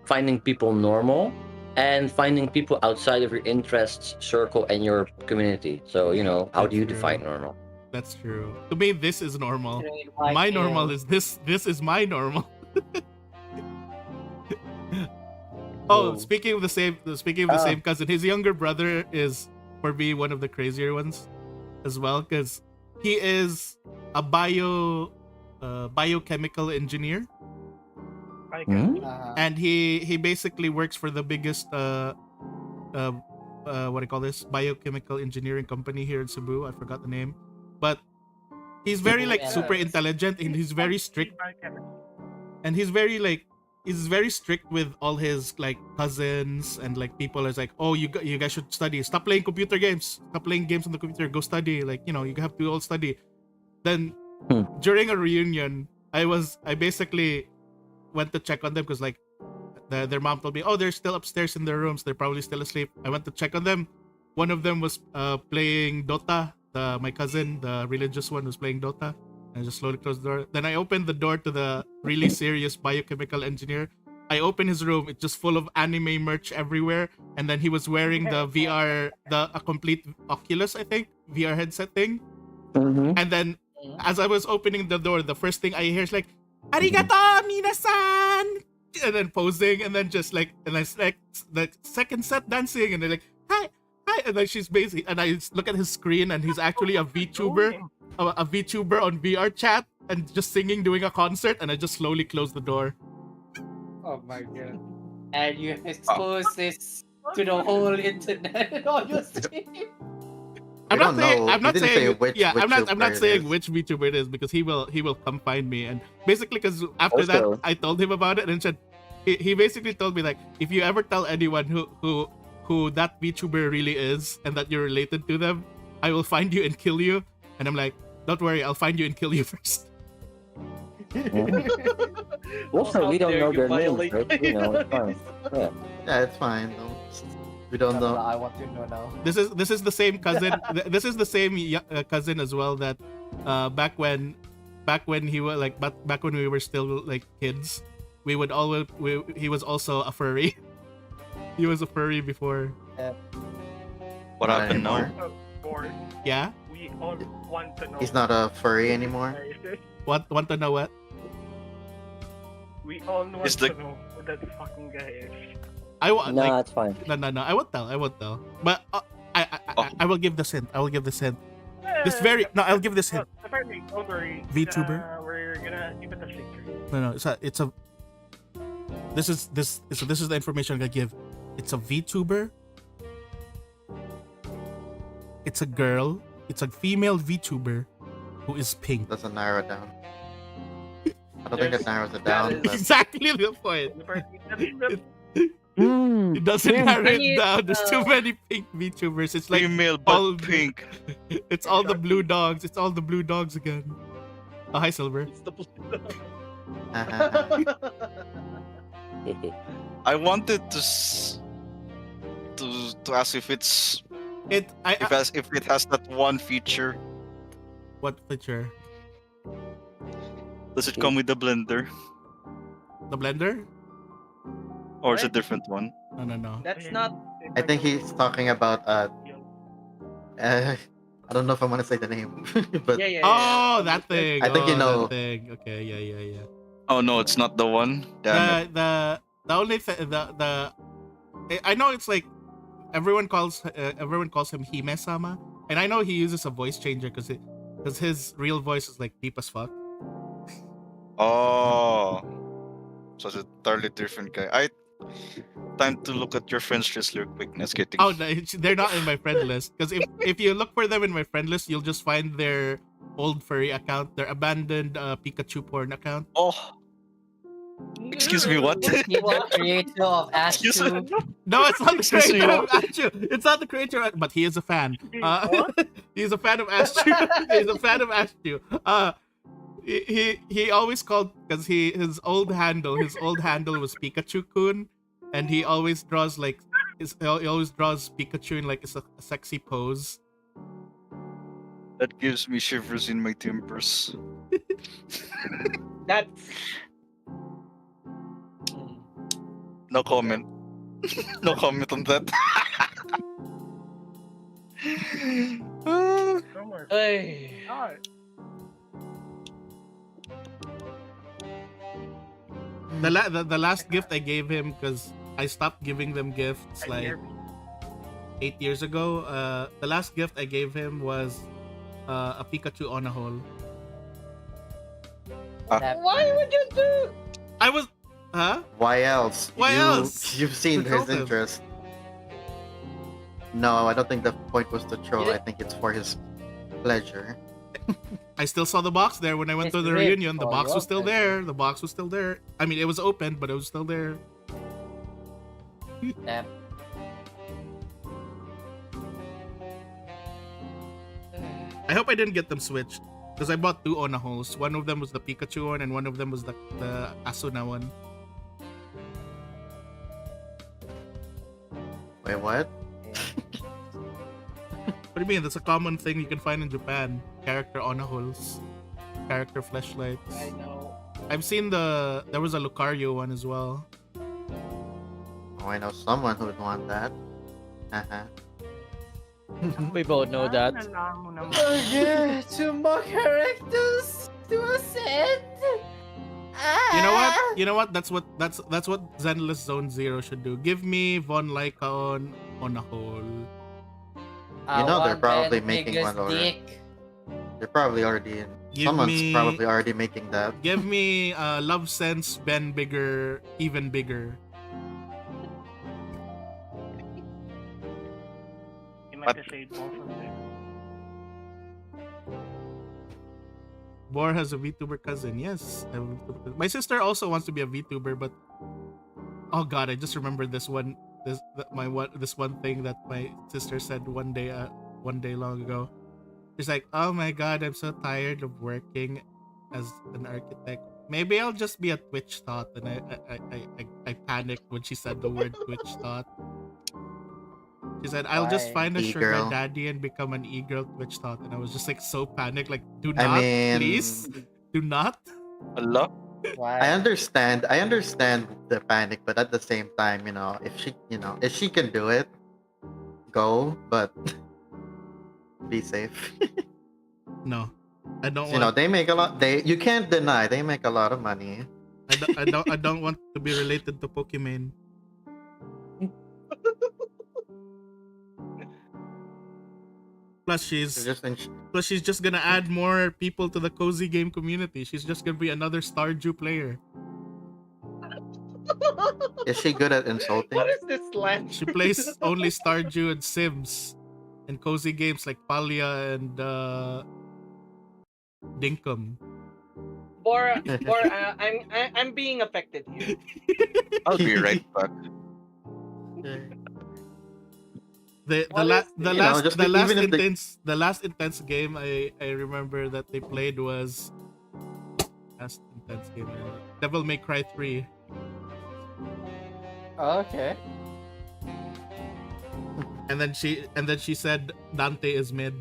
finding people normal and finding people outside of your interests circle and your community. So, you know, how do you That's define true. normal? That's true. To me, this is normal. Like, My normal is this. This is my normal. Oh, Whoa. speaking of the same cousin, his younger brother is for me one of the crazier ones as well because he is a biochemical engineer, I Hmm? can and he basically works for the biggest what do you call this biochemical engineering company here in Cebu. I forgot the name, but he's very like Cebu super Energy. intelligent and he's very strict, and he's very strict with all his like cousins and like people is like, oh, you guys should study, stop playing computer games, stop playing games on the computer, go study, like, you know, you have to all study. Then during a reunion, I basically went to check on them because like their mom told me, oh, they're still upstairs in their rooms, they're probably still asleep. I went to check on them. One of them was playing Dota. My cousin, the religious one, was playing Dota. I just slowly closed the door. Then I opened the door to the really serious biochemical engineer. I opened his room. It's just full of anime merch everywhere. And then he was wearing the VR, a complete Oculus, I think, VR headset thing. Mm-hmm. And then as I was opening the door, the first thing I hear is like, "Arigato, minasan!" And then posing, and then just like, and I like the second set dancing, and they're like, "Hi, hi!" And then she's basically, and I look at his screen, and he's actually a VTuber, a VTuber on VR chat, and just singing, doing a concert, and I just slowly close the door. Oh my god. And you expose this to the whole internet on your stream. I'm We not don't saying. know. I'm You not didn't saying. say which Yeah, I'm not VTuber it saying is. which VTuber it is because he will come find me, and basically because after that Also- I told him about it and said he basically told me like, if you ever tell anyone who that VTuber really is and that you're related to them, I will find you and kill you. And I'm like, don't worry, I'll find you and kill you first. Also, How we don't dare know you their names, violate right? You know, it's fine. Yeah. Yeah, it's fine. We don't know. I want to know now. This is the same cousin. This is the same cousin as well that back when he was like back when we were still like kids, we would always he was also a furry. He was a furry before. What Not happened now? anymore. Board. Yeah. We all want to know. He's not a furry anymore. What? Want to know what? We all want Is to the- know who that fucking guy is. I want No, like it's fine. no. I won't tell. But I will give this hint. I will give this hint. This Eh, very no. I'll give this hint. Apparently, don't worry. VTuber? We're gonna keep it a secret. No. It's a. This is the information I'm gonna give. It's a VTuber. It's a girl. It's a female VTuber who is pink. Doesn't narrow it down. I don't think that narrows it that down. is- But Exactly the point. Hmm. It doesn't Yeah. narrow Can it you, down. There's too many pink VTubers. It's like Female all but pink. It's all the blue dogs. It's all the blue dogs again. Oh, hi, Silver. It's the I wanted to ask if it's if it has that one feature. What feature? Does it come with the blender The blender? or is it a What? different one? No. That's not. I think he's talking about I don't know if I want to say the name, but Yeah. Oh, that thing. I think you Oh, know. that thing. Okay, yeah. Oh no, it's not the one. Damn it. The only thing the I know it's like everyone calls him Hime-sama, and I know he uses a voice changer because his real voice is like deep as fuck. Oh, so it's a totally different guy. Time to look at your friends list real quick. Let's get Oh, no, they're not in my friend list because if you look for them in my friend list, you'll just find their old furry account, their abandoned Pikachu porn account. Oh, excuse me, what? He was creator of Ash Excuse me. 2. No, it's not the Excuse me, creator of what? Ashu. It's not the creator, but he is a fan. He's a fan of Ashu. He's a fan of Ashu. He always called because his old handle was Pikachu-kun, and he always draws like he always draws Pikachu in like a sexy pose. That gives me shivers in my timbers. That's. No comment. No comment on that. Come on. Ay. Ah, The last gift I gave him because I stopped giving them gifts I like hear 8 years ago. The last gift I gave him was a Pikachu on a hole. Why would you do? I was, huh? why else? Why else? You've seen To troll his him. interest. No, I don't think the point was to troll. Yeah. I think it's for his pleasure. I still saw the box there when I went It's to the ripped reunion. The for box your was still pleasure. there. The box was still there. I mean, it was open, but it was still there. Damn. I hope I didn't get them switched because I bought two Ona holes. One of them was the Pikachu one, and one of them was the Asuna one. Wait, what? What do you mean? That's a common thing you can find in Japan. Character Ona holes, character fleshlights. I know. I've seen there was a Lucario one as well. Oh, I know someone who would want that. Uh-huh. We both know that. alam mo naman. Okay, two more characters to ascend. You know what? That's what Zenless Zone Zero should do. Give me Von Laika on a hole. You know they're probably making one already. Dick. They're probably already in. Give Someone's me- probably already making that. Give me Love Sense Ben Bigger, even bigger. You might have said both of them. Boar has a VTuber cousin. Yes, I have a VTuber cousin. My sister also wants to be a VTuber, but oh god, I just remembered this one thing that my sister said one day long ago. She's like, "Oh my god, I'm so tired of working as an architect. Maybe I'll just be a Twitch thought." And I panicked when she said the word Twitch thought. She said, "I'll just Why? find a sugar E-girl. daddy and become an e-girl Twitch thought." And I was just like so panicked, like, "Do I not, mean, please, do not." Allah. Why? I understand the panic, but at the same time, if she can do it, go, but be safe. No, I don't You know, want. they make a lot. You can't deny they make a lot of money. I don't want to be related to Pokemon. Plus, They're just in, she's just gonna add more people to the cozy game community. She's just gonna be another Stardew player. is she good at insulting? What is this land? She plays only Stardew and Sims, and cozy games like Palia and Dinkum. Boar, I'm being affected here. I'll be right back. The last intense game I remember that they played was last intense game, Devil May Cry 3. Oh, okay. And then she said Dante is mid.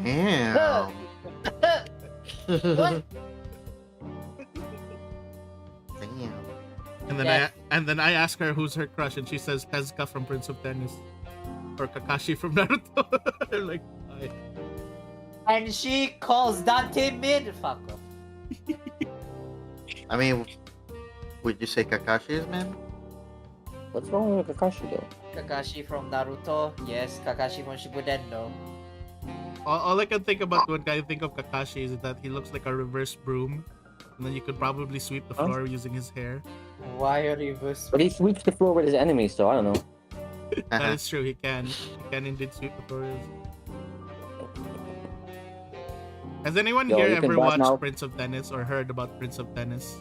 Damn. What? Damn. And then I asked her who's her crush, and she says Tezuka from Prince of Tennis, or Kakashi from Naruto. I'm like, why? And she calls Dante mid. Fuck off. I mean, would you say Kakashi is man? What's wrong with Kakashi though? Kakashi from Naruto. Yes. Kakashi from Shippuden. No. All I can think about when I think of Kakashi is that he looks like a reverse broom, and then you could probably sweep the floor using his hair. Why are you reverse? But he sweeps the floor with his enemies, so I don't know. That is true. He can indeed sweep the floor. Has anyone Yo, here you can ever badmouth- watched Prince of Tennis or heard about Prince of Tennis?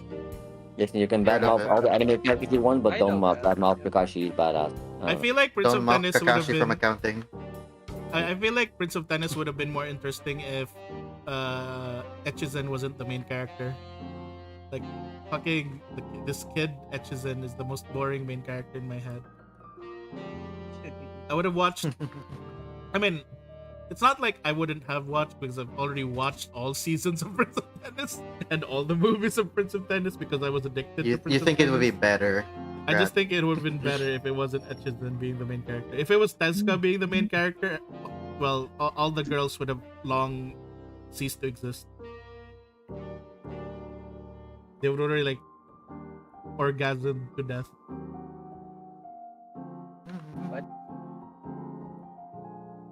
Listen, you can Yeah, badmouth all the anime characters you want, but I don't know that. badmouth Kakashi. He's badass. I feel like Prince Don't of mock Tennis would have Kakashi from been. accounting. I feel like Prince of Tennis would have been more interesting if Echizen wasn't the main character. Like fucking this kid Echizen is the most boring main character in my head. I would have watched. I mean, it's not like I wouldn't have watched because I've already watched all seasons of Prince of Tennis and all the movies of Prince of Tennis because I was addicted You to Prince of think it would be Tennis. better? I just think it would have been better if it wasn't Echizen being the main character. If it was Tezuka being the main character, well, all the girls would have long ceased to exist. They would already like orgasm to death. What?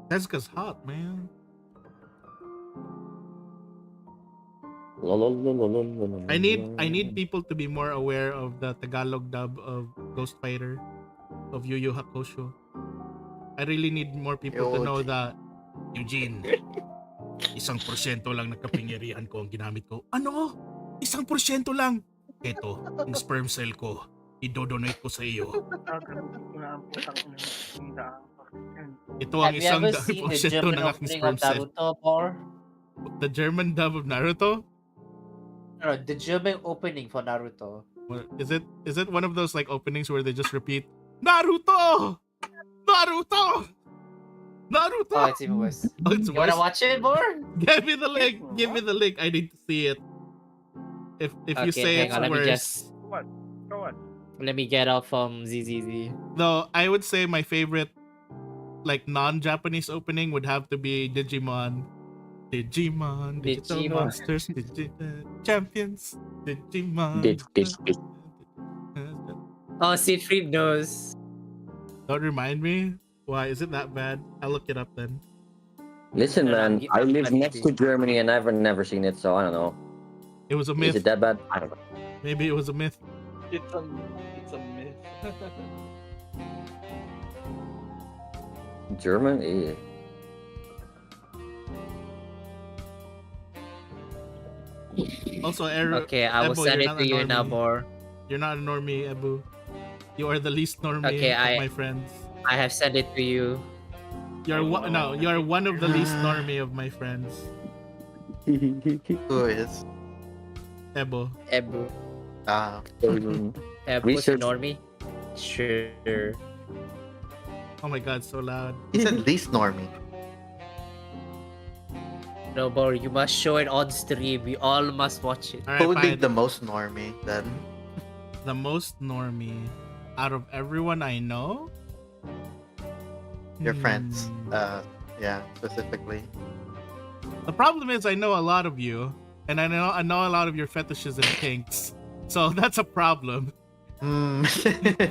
Tezuka's hot, man. I need people to be more aware of the Tagalog dub of Ghost Fighter, of Yu Yu Hakusho. I really need more people to know that Eugene, 1% lang ng kapangyarihan ko ang ginamit ko. Ano? 1% lang. Ito, yung sperm cell ko. I-donate ko sa iyo. Gagamitin ko na ang putang ina ng daang pakisyan. Ito ang Have you ever isang seen the porsyento German ng aking opening sperm of cell. Naruto, Boar? The German dub of Naruto? No, the German opening for Naruto. Is it one of those like openings where they just repeat Naruto? Naruto! Naruto! Oh, it's even worse. Oh, it's You wanna worse. watch it, Boar? Give me the link. Give me the link. I need to see it. If you Okay, say hang it's on, let me worse. just- Go on. Let me get out from ZZZ. No, I would say my favorite like non-Japanese opening would have to be Digimon. Digimon, Digital Digimon. Monsters, Champions, Digimon. Oh, Siegfried knows. Don't remind me. Why is it that bad? I'll look it up then. Listen, man, I live Let me next to Germany and I've never seen it, so I don't know. It was a Is myth. it that bad? I don't know. Maybe it was a myth. It's a myth. German? Eh. Also, Ero, Okay, I will Ebo, send you're it not to a you now, normie. Boar. You're not a normie, Ebu. You are the least normie Okay, of I- my friends. I have sent it to you. You're you're one of the least normie of my friends. Who is? Ebo. Ebu. Ah, Ebu's a Research. normie? Sure. Oh my god, so loud. He said least normie. No, Boar, you must show it on stream. We all must watch it. All Who right, would be fine. the most normie then? The most normie out of everyone I know. Your friends. Hmm. Yeah, specifically. The problem is I know a lot of you, and I know a lot of your fetishes and kinks. So that's a problem. Hmm.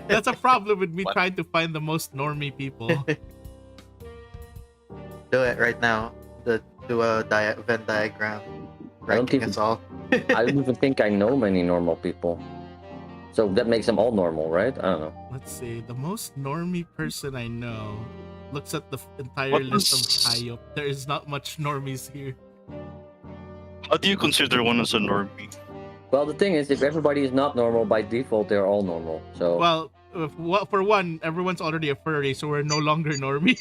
That's a problem with me What? trying to find the most normie people. Do it right now. Do a Venn diagram. I don't Ranking even- us all. I don't even think I know many normal people. So that makes them all normal, right? I don't know. Let's see. The most normie person I know looks at the entire What list of was- Hayop. There is not much normies here. How do you consider one as a normie? Well, the thing is, if everybody is not normal by default, they're all normal. So Well, for one, everyone's already a furry, so we're no longer normie.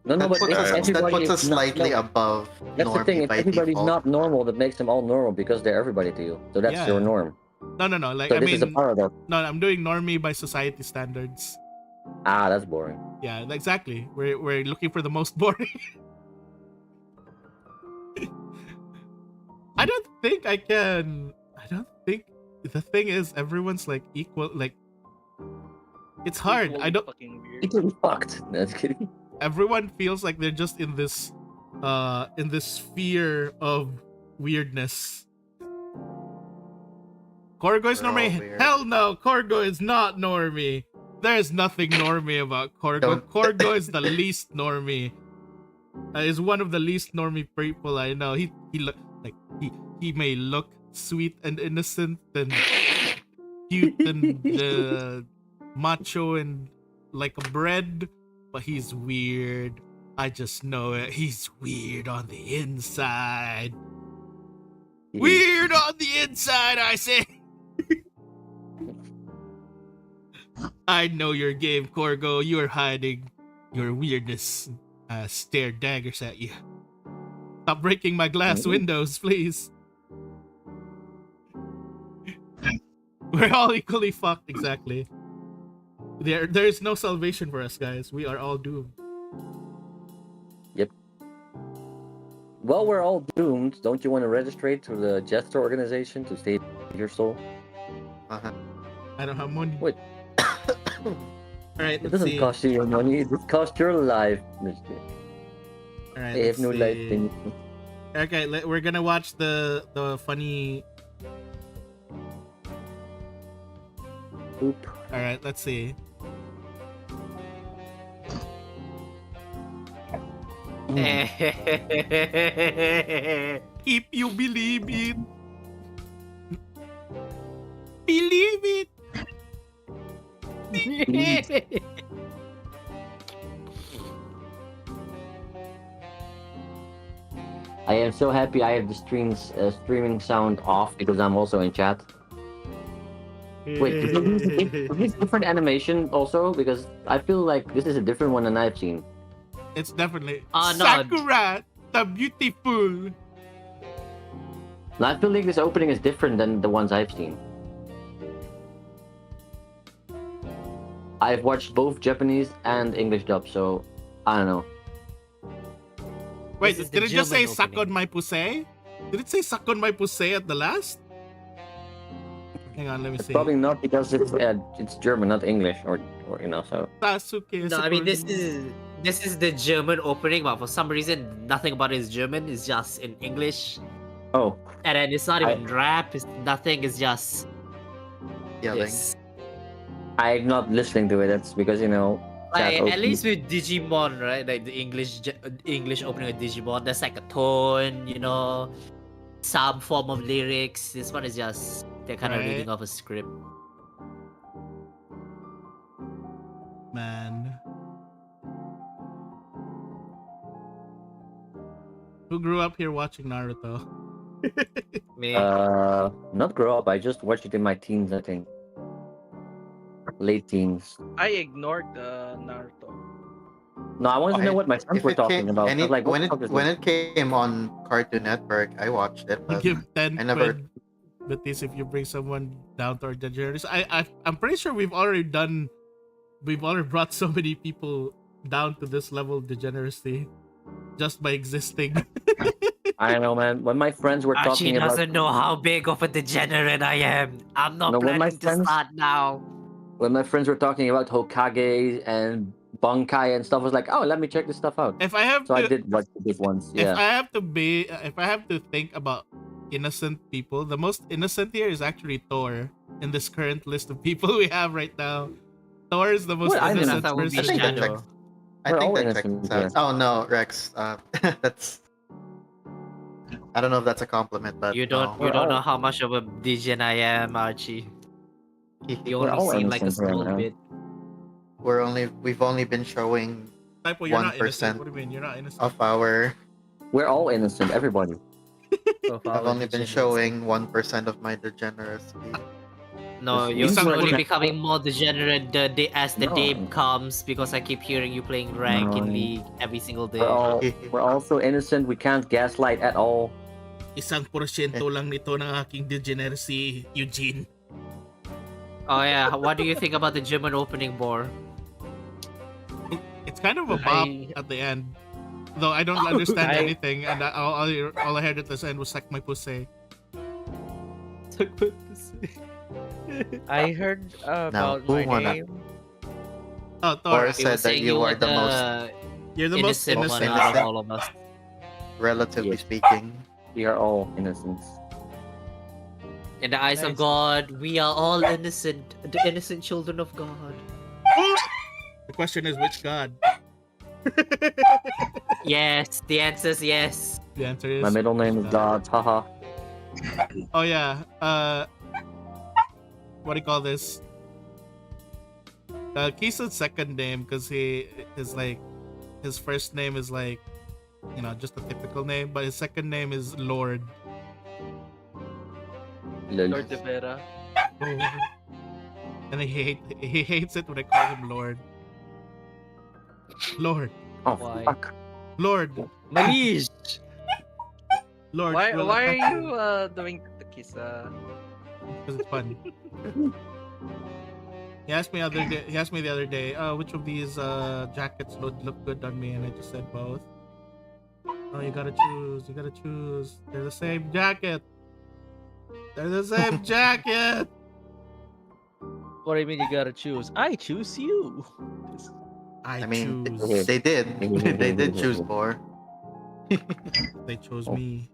no, That but puts if us, that everybody puts us is not- slightly no, above that's the normie thing. If by everybody's default. not normal, that makes them all normal because they're everybody to you. So that's Yeah. your norm. No. Like So I this is a mean, paradox. no, I'm doing normie by society standards. Ah, that's boring. Yeah, exactly. We're looking for the most boring. I don't think I can. I don't think the thing is everyone's like equal. Like it's hard. I Equally don't. fucking weird. It's really fucked. No, just kidding. Everyone feels like they're just in this sphere of weirdness. Corgo is We're all normie. weird. Hell no, Corgo is not normie. There's nothing normie about Corgo. Don't- Corgo is the least normie. Is one of the least normie people I know. He look like he may look sweet and innocent and cute and macho and like a bread, but he's weird. I just know it. He's weird on the inside. Weird on the inside, I say. I know your game, Corgo. You are hiding your weirdness. Stare daggers at you. Stop breaking my glass windows, please. We're all equally fucked, exactly. There is no salvation for us, guys. We are all doomed. Well, we're all doomed. Don't you want to register to the Jester organization to save your soul? Uh-huh. I don't have money. Wait. Alright, It let's doesn't see. cost you your money. It costs your life. Alright, They have let's no life see. thing. Okay, we're gonna watch the funny. Oop. Alright, let's see. If you believe it. Believe it. I am so happy I have the streaming sound off because I'm also in chat. Wait, is this different animation also? Because I feel like this is a different one than I've seen. It's definitely No. Sakura, the beautiful. And I feel like this opening is different than the ones I've seen. I've watched both Japanese and English dub, so I don't know. Wait, This is did the it just say German suck opening. on my pussy? Did it say suck on my pussy at the last? Hang on, let me It's see. probably not because it's German, not English, or you know. So Sasuke. No, I mean Sakura. this is the German opening, but for some reason nothing about it is German. It's just in English, oh, and then it's not even rap. It's nothing. It's just Yelling. this. I'm not listening to it. That's because Like, chat at least with Digimon, right? Like the English opening of Digimon, there's like a tone, some form of lyrics. This one is just they're kind of Right. reading off a script. Man. Who grew up here watching Naruto? Me. not grow up. I just watched it in my teens, I think. Late teens. I ignored the Naruto. No, I wanted to know what my friends If were it talking came, about. I any, was like, what when the it fuck is when this? it came on Cartoon Network, I watched it. I'll But give 10 I never- quid. But this if you bring someone down to our degeneracy. I'm pretty sure we've already done we've already brought so many people down to this level of degeneracy just by existing. I don't know, man. When my friends were Archie talking about doesn't know how big of a degenerate I am. I'm not No, when my planning to friends- start now. talking about Hokage and Bunkai and stuff, I was like, oh, let me check this stuff out. If I have So I to, did watch this once. if Yeah. I have to think about innocent people, the most innocent here is actually Thor in this current list of people we have right now. Thor is the most Well, I mean, innocent that would be I person. think that Shadow. checks. I We're think all that innocent checks out. here. Oh no, Rex. That's. I don't know if that's a compliment, but You don't no. you don't know all- how much of a degen I am, Archie. You We're only all seem like a innocent here, small man. bit. We've only been showing Typo, you're not innocent. 1% What do you mean you're not innocent? of our. We're all innocent, everybody. I've only been showing 1% of my degeneracy. No, This you're is slowly really- becoming more degenerate as the No. day comes because I keep hearing you playing rank in No. League every single day. We're all so innocent. We can't gaslight at all. 1% lang nito ng aking degeneracy, Eugene. Oh yeah, what do you think about the German opening, Boar? It's kind of a bop at the end. Though I don't understand I- anything, and all I heard at this end was "suck my pussy." I heard about who my wanna- name. Oh, Thor, Or He said was that saying you are were the most, you're the most innocent one innocent. out of all of us. relatively Yes. speaking. We are all innocents. In the eyes of Nice. God, we are all innocent, the innocent children of God. The question is, which god? Yes, the answer is yes. The answer is My middle name is God. Haha. Oh yeah. What do you call this? Kisa's second name, because his first name is like, just a typical name, but his second name is Lord. Lol. Lord de Vera. And he hates it when I call him Lord. Lord. Oh, Why? fuck. Lord. Manish! Lord. Why will are attack you doing the kiss? Because it's fun. He asked me the other day, which of these jackets look good on me, and I just said both. Oh, you gotta choose. They're the same jacket. They're the same jacket. What do you mean you gotta choose? I choose you. I mean, choose. they did. They did choose more. They chose me.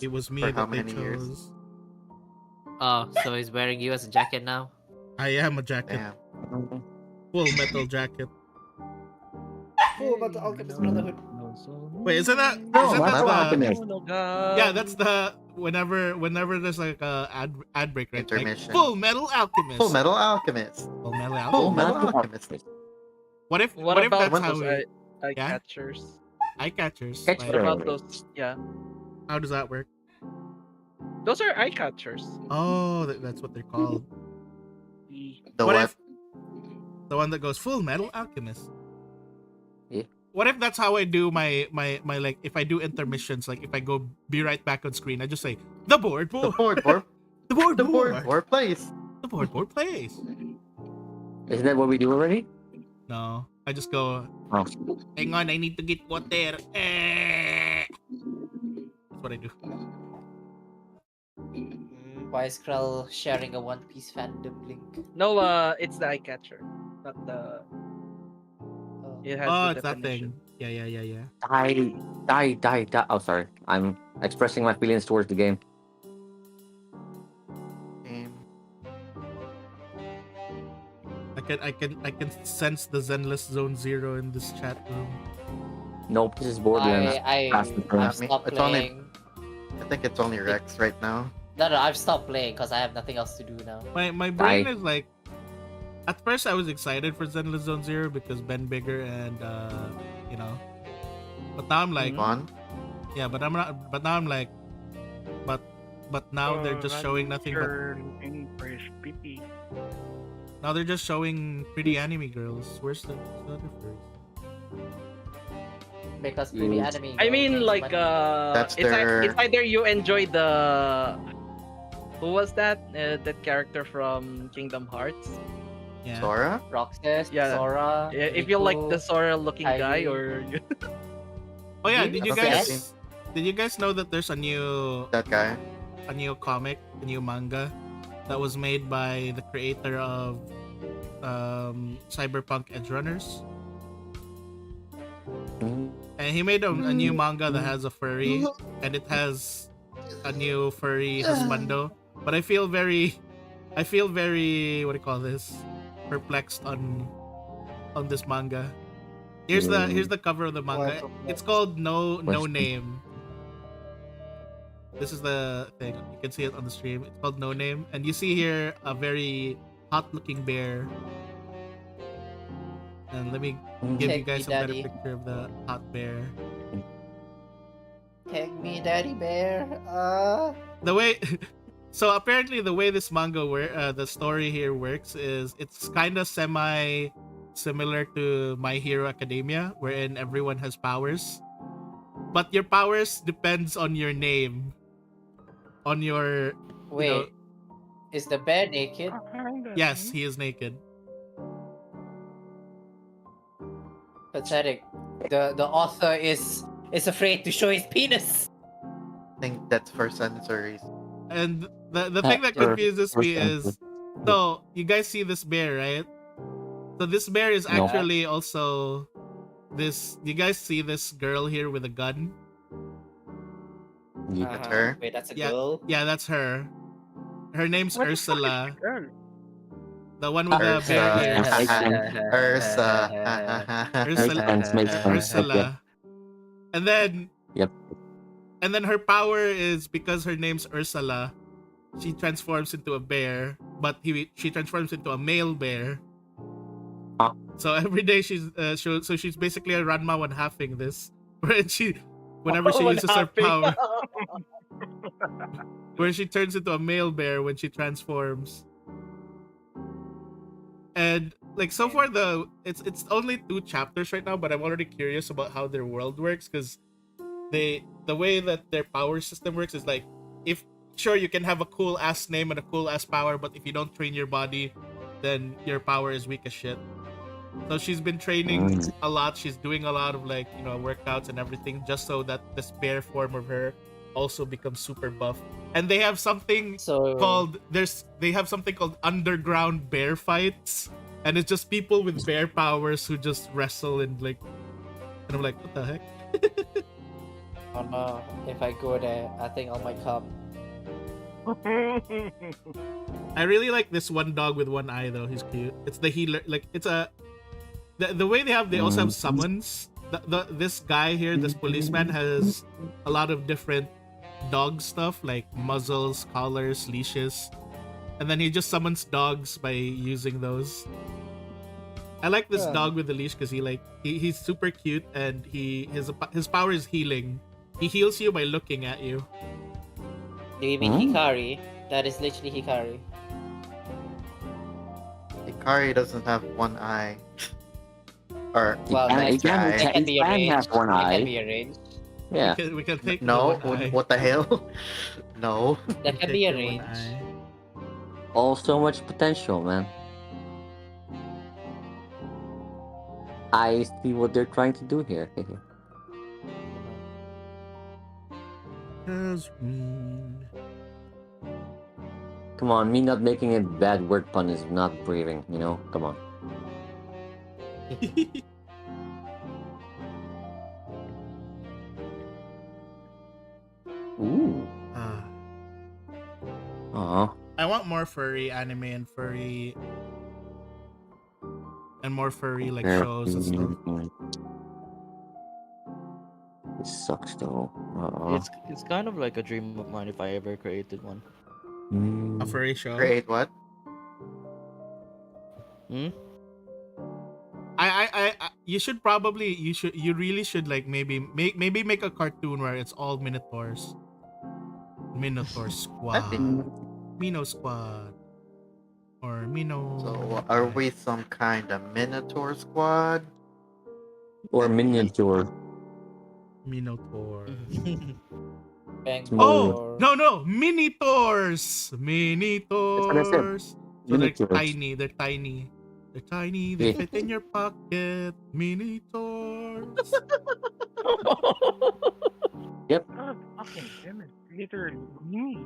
It was me For that how they many years? chose. Oh, so he's wearing you as a jacket now? I am a jacket. Damn. Full metal jacket. Full Metal Alchemist Brotherhood. Wait, isn't that No, isn't Metal that Alchemist. yeah, that's the whenever there's like a ad break, right? Like, Intermission. Full Metal Alchemist. Full Metal Alchemist. Full Metal Full Alchemist. Metal Alchemist. What if What if about that's how those we eye Yeah? catchers? eye catchers? Catch Like, What about those? Yeah, how does that work? those are eye catchers. Oh, that's what they're called. The What what? if the one that goes Full Metal Alchemist? Yeah. What if that's how I do my like if I do intermissions, like if I go be right back on screen, I just say the board The board board. the board The board. board Board place. the board plays. Isn't that what we do already? No, I just go. Oh. Hang on, I need to get water. That's what I do. Why is Krell sharing a One Piece fandom link? No, it's the eye catcher, not the. It has Oh, the it's that definition. thing. Yeah. Die. Oh, sorry. I'm expressing my feelings towards the game. I can sense the Zenless Zone Zero in this chat room. Nope, this is Borderlands. Fast and I've Furious. stopped It's only- playing. I think it's only Rex right now. No, I've stopped playing because I have nothing else to do now. My brain is like. At first, I was excited for Zenless Zone Zero because Ben Bigger and But now I'm like, Fun. yeah, but I'm not. But now I'm like, but now they're just showing nothing but. Now they're just showing pretty anime girls. Where's the other first? Because pretty Yes. anime. I girl mean, makes like, money. That's it's, their- it's either you enjoy the. Who was that? That character from Kingdom Hearts? Yeah. Sora? Roxas, Yeah. Sora. If you like the Riku, Sora looking guy, Ivy. or Oh yeah, Really? did you I don't think I've guys seen did you guys know that there's a that guy. new comic, a new manga that was made by the creator of Cyberpunk Edge Runners? And he made a new manga that has a furry, and it has a new furry husbando. But I feel very, what do you call this? Perplexed on this manga. Here's the cover of the manga. It's called No Name. This is the thing. You can see it on the stream. It's called No Name, and you see here a very hot-looking bear. And let me give you Take me, guys a better daddy. picture of the hot bear. Take me, Daddy Bear. The way so apparently the way this manga the story here works is it's kind of semi similar to My Hero Academia, wherein everyone has powers, but your powers depends on your name, on your Wait, is the bear naked? yes, he is naked. Pathetic. The author is afraid to show his penis. I think that's for censories. And the thing that confuses me is, so you guys see this bear, right? So this bear is No. actually also this. You guys see this girl here with a gun? That's her? Wait, that's a Yeah. girl. Yeah, that's her. Her name's What the fuck is Ursula, girl? the one with the Ursa. bear ears. Ursa. Ursula. Makes sense. Ursula. And then Yep. And then her power is because her name's Ursula, she transforms into a bear, but she transforms into a male bear. Huh? So every day she's so she's basically a Ranma one halving this, where whenever she uses her power, where she turns into a male bear when she transforms. And like so far it's only 2 chapters right now, but I'm already curious about how their world works, because the way that their power system works is like, if sure you can have a cool ass name and a cool ass power, but if you don't train your body, then your power is weak as shit. So she's been training a lot. She's doing a lot of like, workouts and everything, just so that this bear form of her also becomes super buff. And they have something called underground bear fights, and it's just people with bear powers who just wrestle and I'm like, what the heck? Oh no, if I go there, I think I might come. I really like this one dog with one eye though. He's cute. It's the healer. Like it's the way they also have summons. This guy here, this policeman, has a lot of different dog stuff like muzzles, collars, leashes, and then he just summons dogs by using those. I like this dog with the leash because he's super cute, and his power is healing. He heals you by looking at you. Do you mean Hikari? That is literally Hikari. Hikari doesn't have one eye. Or Well, It that can be arranged. have one It can eye. be arranged. Yeah. We can take no, the one eye. what the hell? No. That can Take be the one arranged. eye. All so much potential, man. I see what they're trying to do here. Come on, me not making a bad word pun is not breathing, Come on. Ooh. Aw. I want more furry anime and more furry like shows and stuff. This sucks though. It's kind of like a dream of mine if I ever created one. A furry show. Create what? I you really should like maybe make a cartoon where it's all Minotaurs. Minotaur Squad. Mino Squad. Or Mino. So are we some kind of Minotaur squad? Or miniature. Minotaur. Bang Oh no, Minitours. That's what I said. So they're Miniatures. tiny. They're tiny. They're tiny, they fit in your pocket. Mini tours. God fucking damn it. Literally me.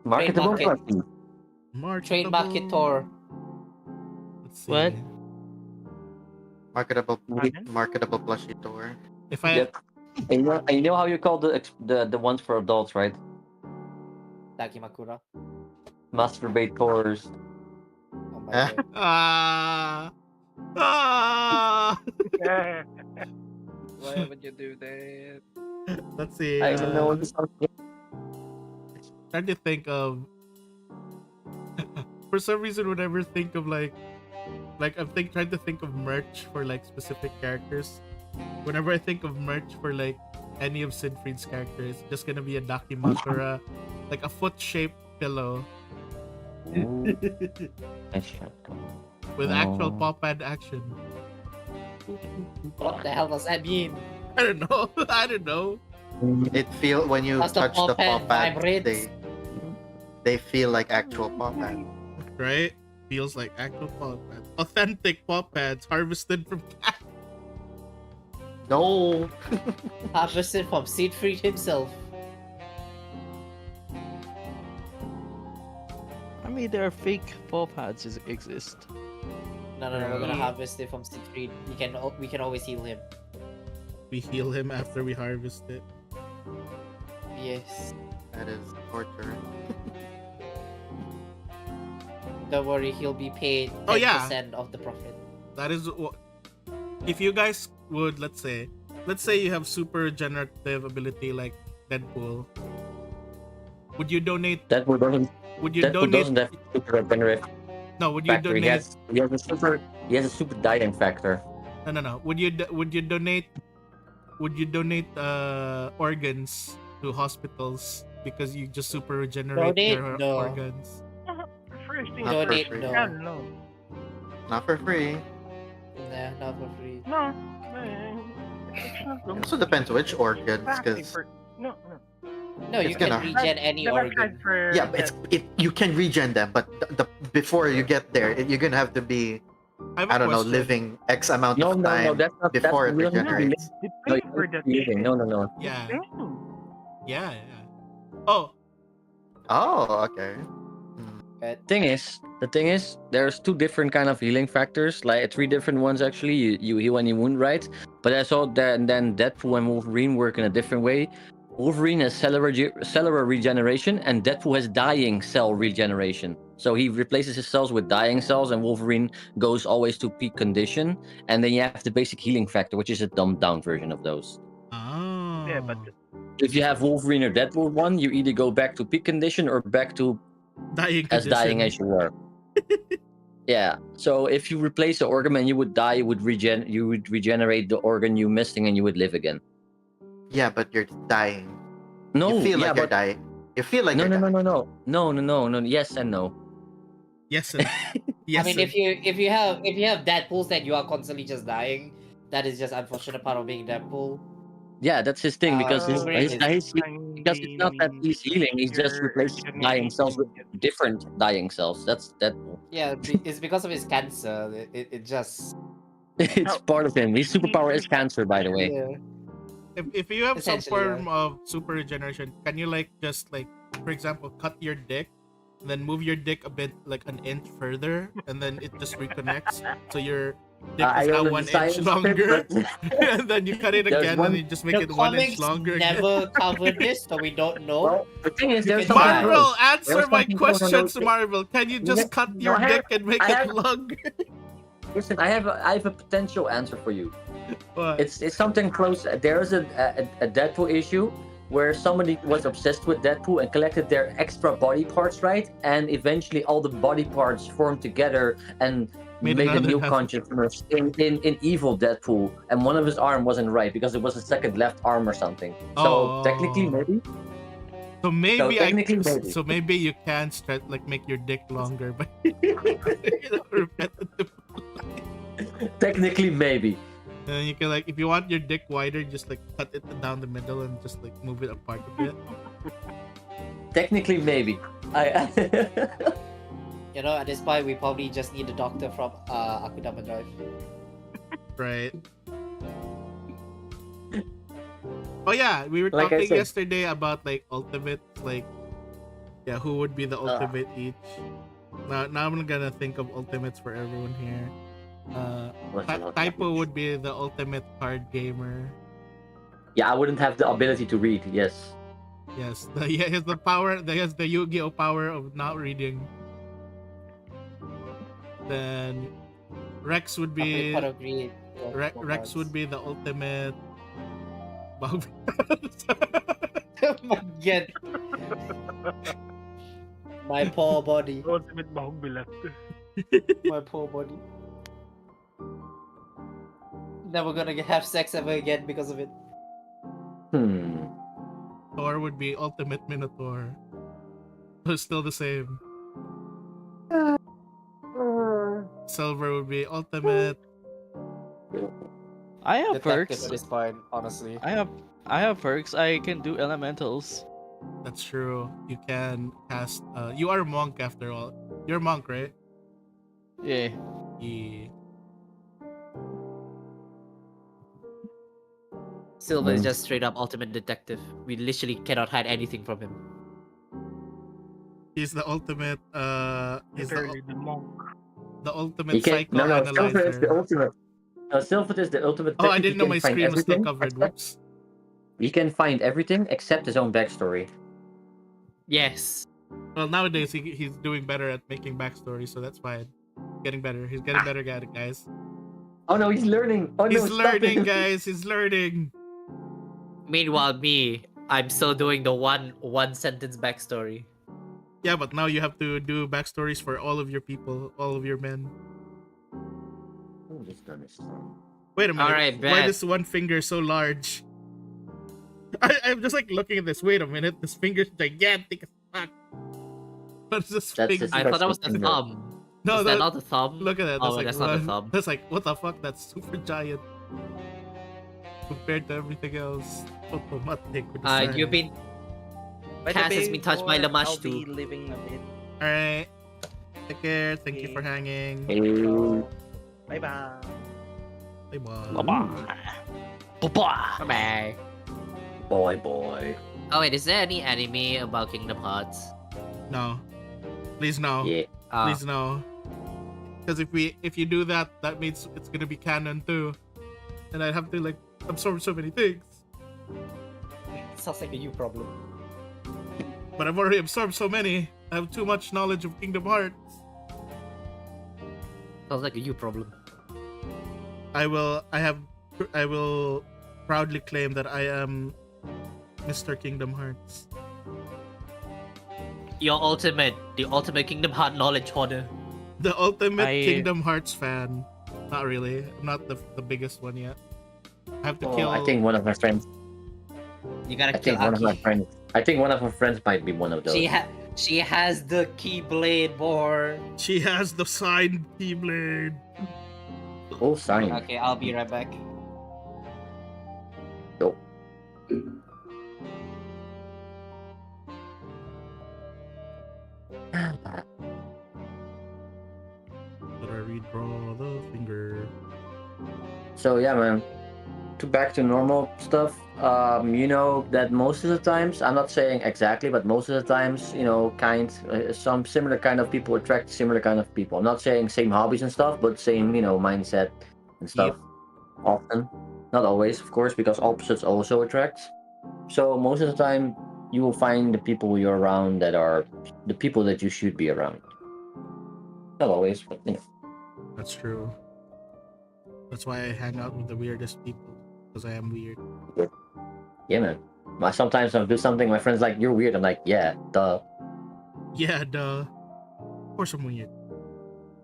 Marketable market. plushie. Trade market Marketable. tour. Let's see. What? Marketable Pardon? marketable plushie tour. If I Yep. And you know how you call the ones for adults, right? Dakimakura. Masturbate tours. Oh my Eh? god. ah. Why would you do that? Let's see. I don't know. Trying to think of. For some reason, whenever I think of like I'm trying to think of merch for like specific characters. Whenever I think of merch for like any of Siegfried's characters, it's just gonna be a Dakimakura, like a foot-shaped pillow Ooh. Nice shot. with actual Oh. paw pad action. What the hell does that mean? I don't know. I don't know. It feel when you Does the touch the paw paw pad pad, vibrate? they feel like actual paw pad. Right? Feels like actual paw pads. Authentic paw pads harvested from cat. No. Harvested from Siegfried himself. I mean, there are fake paw pads exist. No, we're gonna Yeah. harvest it from Siegfried. We can always heal him. We heal him after we harvest it. Yes. That is torture. Don't worry, he'll be paid 10% Oh, yeah. of the profit. That is what. If you guys would, let's say you have super regenerative ability like Deadpool, would you donate? Deadpool doesn't. Would you Deadpool donate? doesn't have super regenerative No, would you factor. He donate? has a super dying factor. No. Would you donate? Would you donate organs to hospitals because you just super regenerate Donate? your No. organs? First thing, Not for Donate, free. no. hell no. Not for free. Nah, not for free. No. Man. It's not It also depends which organs, because No. No, you It's can gonna- regen any Never organ. tried for yeah, but you can regen them, but the before you get there, you're gonna have to be I have a I don't know question. living X amount No, of no, time no. That's not. before That's, it you don't have to be regenerates. They No, pay you for don't have that to be living. shit. No, no, no. Yeah, Damn. yeah. Oh, Oh, okay. The thing is, there's two different kind of healing factors, like three different ones actually. You heal any wound, right? But I saw that and then Deadpool and Wolverine work in a different way. Wolverine has cellular regeneration, and Deadpool has dying cell regeneration. So he replaces his cells with dying cells, and Wolverine goes always to peak condition. And then you have the basic healing factor, which is a dumbed down version of those. oh. Yeah, but If you have Wolverine or Deadpool one, you either go back to peak condition or back to dying as dying condition. as you were. Yeah. So if you replace the organ and you would die, you would regenerate the organ you missing and you would live again. Yeah, but you're dying. No, You feel yeah, like you're but dying. You feel like no, you're no, no, dying. no. Yes and no. Yes, and yes. I mean, if you have Deadpools that you are constantly just dying, that is just unfortunate part of being Deadpool. Yeah, that's his thing because Wolverine because it's not that he's healing. He's just replacing dying cells with different dying cells. That's Deadpool. Yeah, it's because of his cancer. It just It's part of him. His superpower is cancer, by the way. yeah. if you have some Essentially, form of super regeneration, can you like just like, for example, cut your dick, then move your dick a bit like an inch further, and then it just reconnects, so your dick I is now don't 1 know the inch science longer, of it, and then you cut it There's again, one- and you just make The it 1 inch comics longer. again. never covered this, so we don't know. Well, the thing is, there's can something try. Marvel, else. answer There's my something questions, else. Marvel. Can you just cut No, your I have- dick and make I it have- longer? Listen, I have a potential answer for you. What? It's something close. There's a Deadpool issue where somebody was obsessed with Deadpool and collected their extra body parts, right? And eventually all the body parts formed together and Made made a another new Deadpool. consciousness in evil Deadpool. And one of his arm wasn't right because it was a second left arm or something. So Oh. technically, maybe. So maybe technically, maybe. so maybe you can stretch, like make your dick longer, but repetitive. Technically, maybe. And you can like, if you want your dick wider, just like cut it down the middle and just like move it apart a bit. Technically, maybe. I You know, at this point, we probably just need a doctor from Akudama Drive. Right. Oh yeah, we were Like I talking said- yesterday about like ultimate, like who would be the ultimate each. Now I'm gonna think of ultimates for everyone here. Typo would be the ultimate card gamer. Yeah, I wouldn't have the ability to read. Yes. Yes, he has the power. He has the Yu-Gi-Oh power of not reading. Then Rex would be Part of greed. Rex would be the ultimate. Bug. My God. My poor body. Ultimate bahog bilat. My poor body. Never gonna have sex ever again because of it. Thor would be ultimate Minotaur. It's still the same. Silver would be ultimate. I have Detective perks. at this point, honestly. I have perks. I can do elementals. That's true. You can cast. You are a monk after all. You're a monk, right? Yeah. Yeah. Silver is just straight up ultimate detective. We literally cannot hide anything from him. He's the ultimate. He's Literally the monk. the ultimate He can Silver is the psychoanalyzer. ultimate. Silver is the ultimate. Oh, I detective. didn't know He my can find screen was still everything covered. except- Whoops. He can find everything except his own backstory. Yes. Well, nowadays he's doing better at making backstories, so that's fine. Getting better. He's getting better at it, guys. Oh no, he's learning. Oh no, He's stop learning, him. guys. He's learning. Meanwhile, me, I'm still doing the one sentence backstory. Yeah, but now you have to do backstories for all of your people, all of your men. Oh, this gun is strong. Wait a minute. Alright, Why bet. this one finger so large? I'm just like looking at this. Wait a minute. This finger's gigantic as fuck. What's this That's finger? his I thought that was the finger. thumb. No, Is that not the thumb? Look at that. Oh, That's like, that's not the what- thumb. That's like, what the fuck? That's super giant compared to everything else. Automatic with the sign. You've been By the Cass has way, been touched by Boar, Lamash I'll be too. living a bit. Alright. Take care. Thank you for Okay. hanging. Hey. Bye bye. Bye bye. Bye-bye. Bye. Boy. Oh wait, is there any anime about Kingdom Hearts? No. Please no. Yeah. Please no. Because if you do that, that means it's gonna be canon too, and I'd have to like absorb so many things. Sounds like a you problem. But I've already absorbed so many. I have too much knowledge of Kingdom Hearts. Sounds like a you problem. I will proudly claim that I am Mr. Kingdom Hearts. The ultimate Kingdom Heart knowledge hoarder. The ultimate I- Kingdom Hearts fan. Not really. I'm not the biggest one yet. I have to kill. I think one of my friends. You gotta I kill think one of my Aki. friends. I think one of my friends might be one of those. She has the Keyblade, Boar. She has the signed Keyblade. Oh, sign. Okay, I'll be right back. Nope. But I redraw the finger. So yeah, man. Back to normal stuff. You know that most of the times, I'm not saying exactly, but most of the times, you know, some similar kind of people attract similar kind of people. I'm not saying same hobbies and stuff, but same, you know, mindset and stuff. Often, not always, of course, because opposites also attract. So most of the time, you will find the people you're around that are the people that you should be around. Not always, but you know. That's true. That's why I hang out with the weirdest people, because I am weird. Yeah, man. Sometimes I'll do something. My friends like, "You're weird." I'm like, "Yeah, duh." Yeah, duh. Of course I'm weird.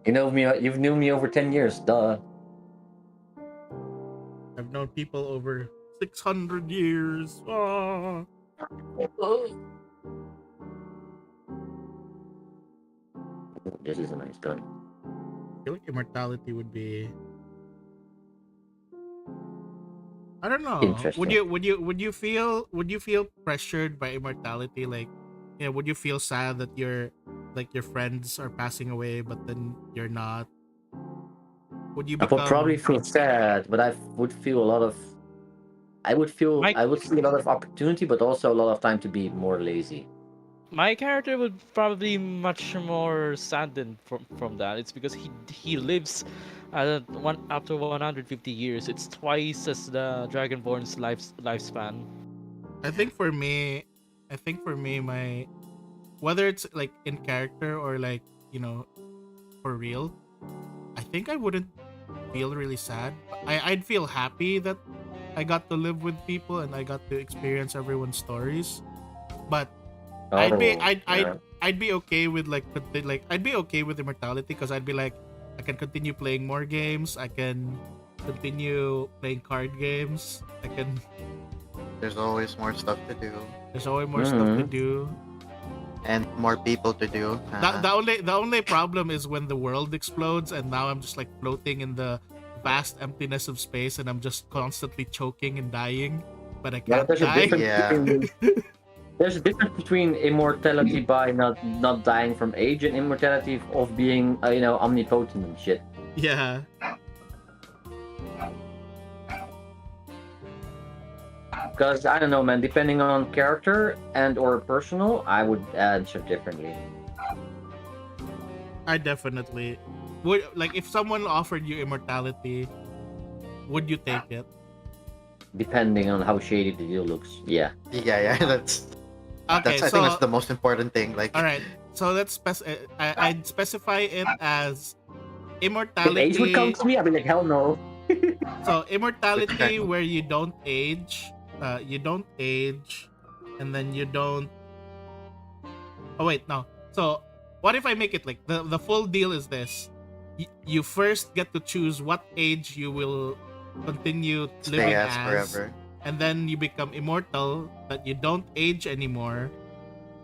You know me. You've known me over 10 years. Duh. I've known people over 600 years. Ah. This is a nice gun. I feel like immortality would be. I don't know. Interesting. Would you feel pressured by immortality? Like, would you feel sad that like your friends are passing away, but then you're not? Would you I would probably become? feel sad, but I would feel a lot of. My I would see a lot of opportunity, but also a lot of time to be more lazy. my character would probably be much more saddened from that. It's because he lives up to 150 years. It's twice as the Dragonborn's lifespan. I think for me, my whether it's like in character or like for real, I think I wouldn't feel really sad. I'd feel happy that I got to live with people and I got to experience everyone's stories. But I'd be Oh, yeah. I'd be okay with I'd be okay with immortality because I'd be like I can continue playing more games. I can continue playing card games. There's always more stuff to do There's always more stuff to Mhm. do. and more people to do. The only problem is when the world explodes and now I'm just like floating in the vast emptiness of space and I'm just constantly choking and dying, but I Yeah, can't there's a die. difference Yeah. between there's a difference between immortality by not dying from age and immortality of being omnipotent and shit. Yeah. Because I don't know, man. Depending on character and or personal, I would answer differently. I definitely would. Like if someone offered you immortality, would you take it? Depending on how shady the deal looks. Yeah. Yeah. That's Okay, I think that's the most important thing. Like, all right. So I'd specify it as If immortality. age would come to me, I'd be like, hell no. So immortality Okay. where you don't age, and then you don't. Oh wait, no. So what if I make it like the full deal is this: you first get to choose what age you will continue stay living as as, forever. and then you become immortal, that you don't age anymore,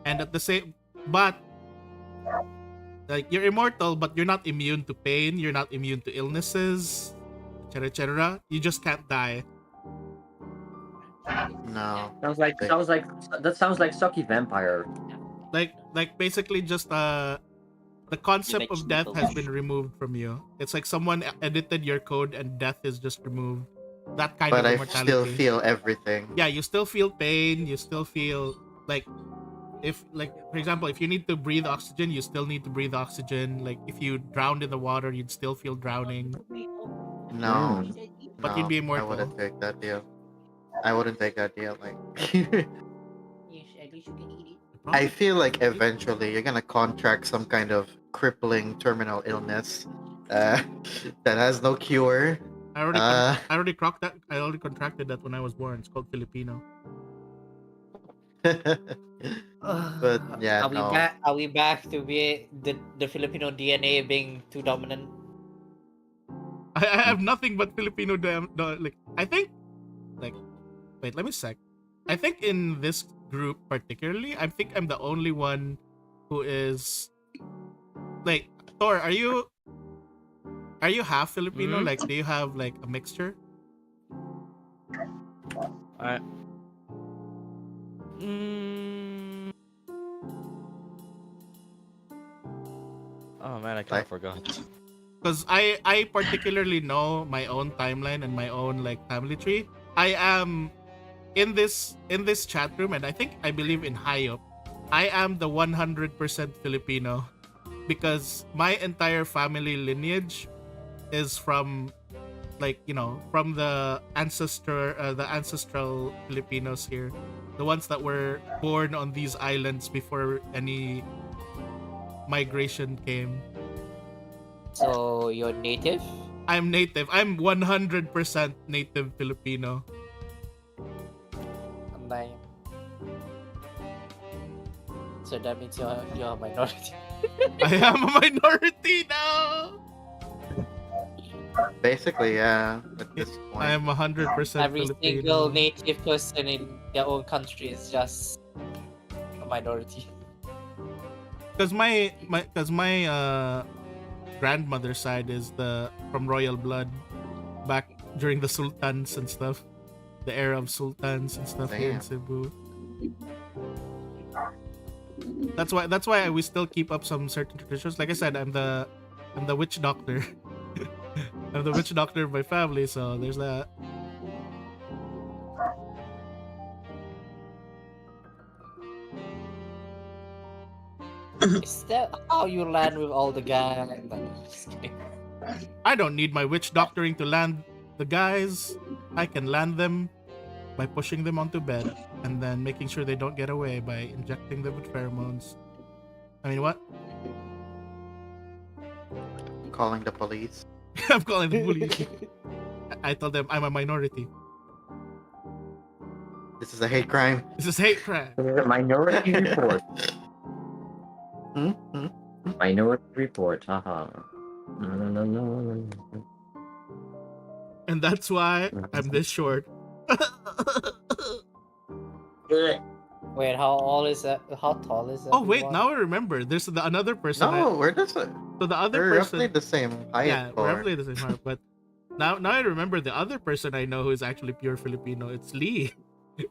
and at the same, but like you're immortal, but you're not immune to pain, you're not immune to illnesses, etc. You just can't die. No. Sounds like sucky vampire. Like basically just the concept of death has been removed from you. It's like someone edited your code and death is just removed. That kind But of I immortality. still feel everything. Yeah, you still feel pain, you still feel like if like for example, if you need to breathe oxygen, you still need to breathe oxygen. Like if you drowned in the water, you'd still feel drowning. No. But No, you'd be I immortal. wouldn't take that deal. I wouldn't take that deal. Like, I feel like eventually you're gonna contract some kind of crippling terminal illness uh, that has no cure. I already Uh, I already contracted that when I was born. It's called Filipino. but yeah, Are we no. back? Are we back to be the Filipino DNA being too dominant? I have nothing but Filipino like I think like wait, let me check. I think in this group particularly, I think I'm the only one who is like Thor, are you half Filipino? Mhm. Like do you have like a mixture? Mm... Oh man, I kind Like- of forgot. Because I particularly know my own timeline and my own like family tree. I am in this chat room, and I believe in Hayop, I am the 100% Filipino because my entire family lineage is from like from the ancestral Filipinos here, the ones that were born on these islands before any migration came. So you're native? I'm native. I'm 100% native Filipino. Like, so that means you're a minority. I am a minority now. Basically, yeah. At this point, I am 100% Every Filipino. single native person in their own country is just a minority. Because my grandmother's side is from royal blood, back during the sultans and stuff, the era of sultans and stuff here in Damn. Cebu. That's why we still keep up some certain traditions. Like I said, I'm the witch doctor. I'm the witch doctor of my family, so there's that. Is that how you land with all the guys? Just kidding. I don't need my witch doctoring to land the guys. I can land them by pushing them onto bed and then making sure they don't get away by injecting them with pheromones. I mean, what? Calling the police. I'm calling the police. I told them I'm a minority. This is a hate crime. This is hate crime. Minority Report. Hmm? Hmm? Minority Report. Haha. No. And that's why I'm this short. Wait, how tall is that? Oh wait, everyone? now I remember. There's another person. No, we're just So the other we're person. roughly the same height. Yeah, or- roughly the same height. But now I remember the other person I know who is actually pure Filipino. It's Lee.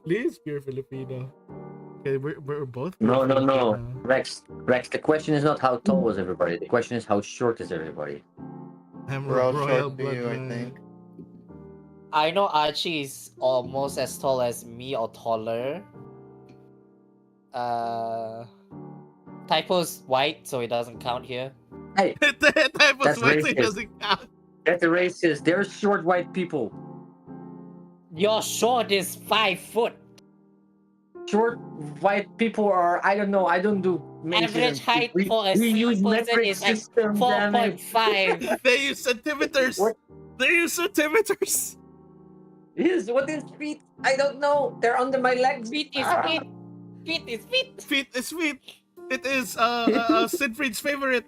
Lee is pure Filipino. Okay, we're both. Pure No. Filipino. Rex, the question is not how tall is everybody. The question is how short is everybody. I'm We're all royal short to you, I bloodline. think. I know Archie is almost as tall as me or taller. Typo's white, so it doesn't count here. Hey, That type of That's spicy racist. doesn't count. that's a racist. They're short white people. Your short is 5 foot. Short white people are, I don't know, I don't do Average maintenance. height We- for a we use single person metric is like system, damn it. 4.5. They use centimeters. What? They use centimeters. What is feet? I don't know. They're under my legs. Feet is Ah. feet. Feet is feet. Feet is feet. It is Siegfried's favorite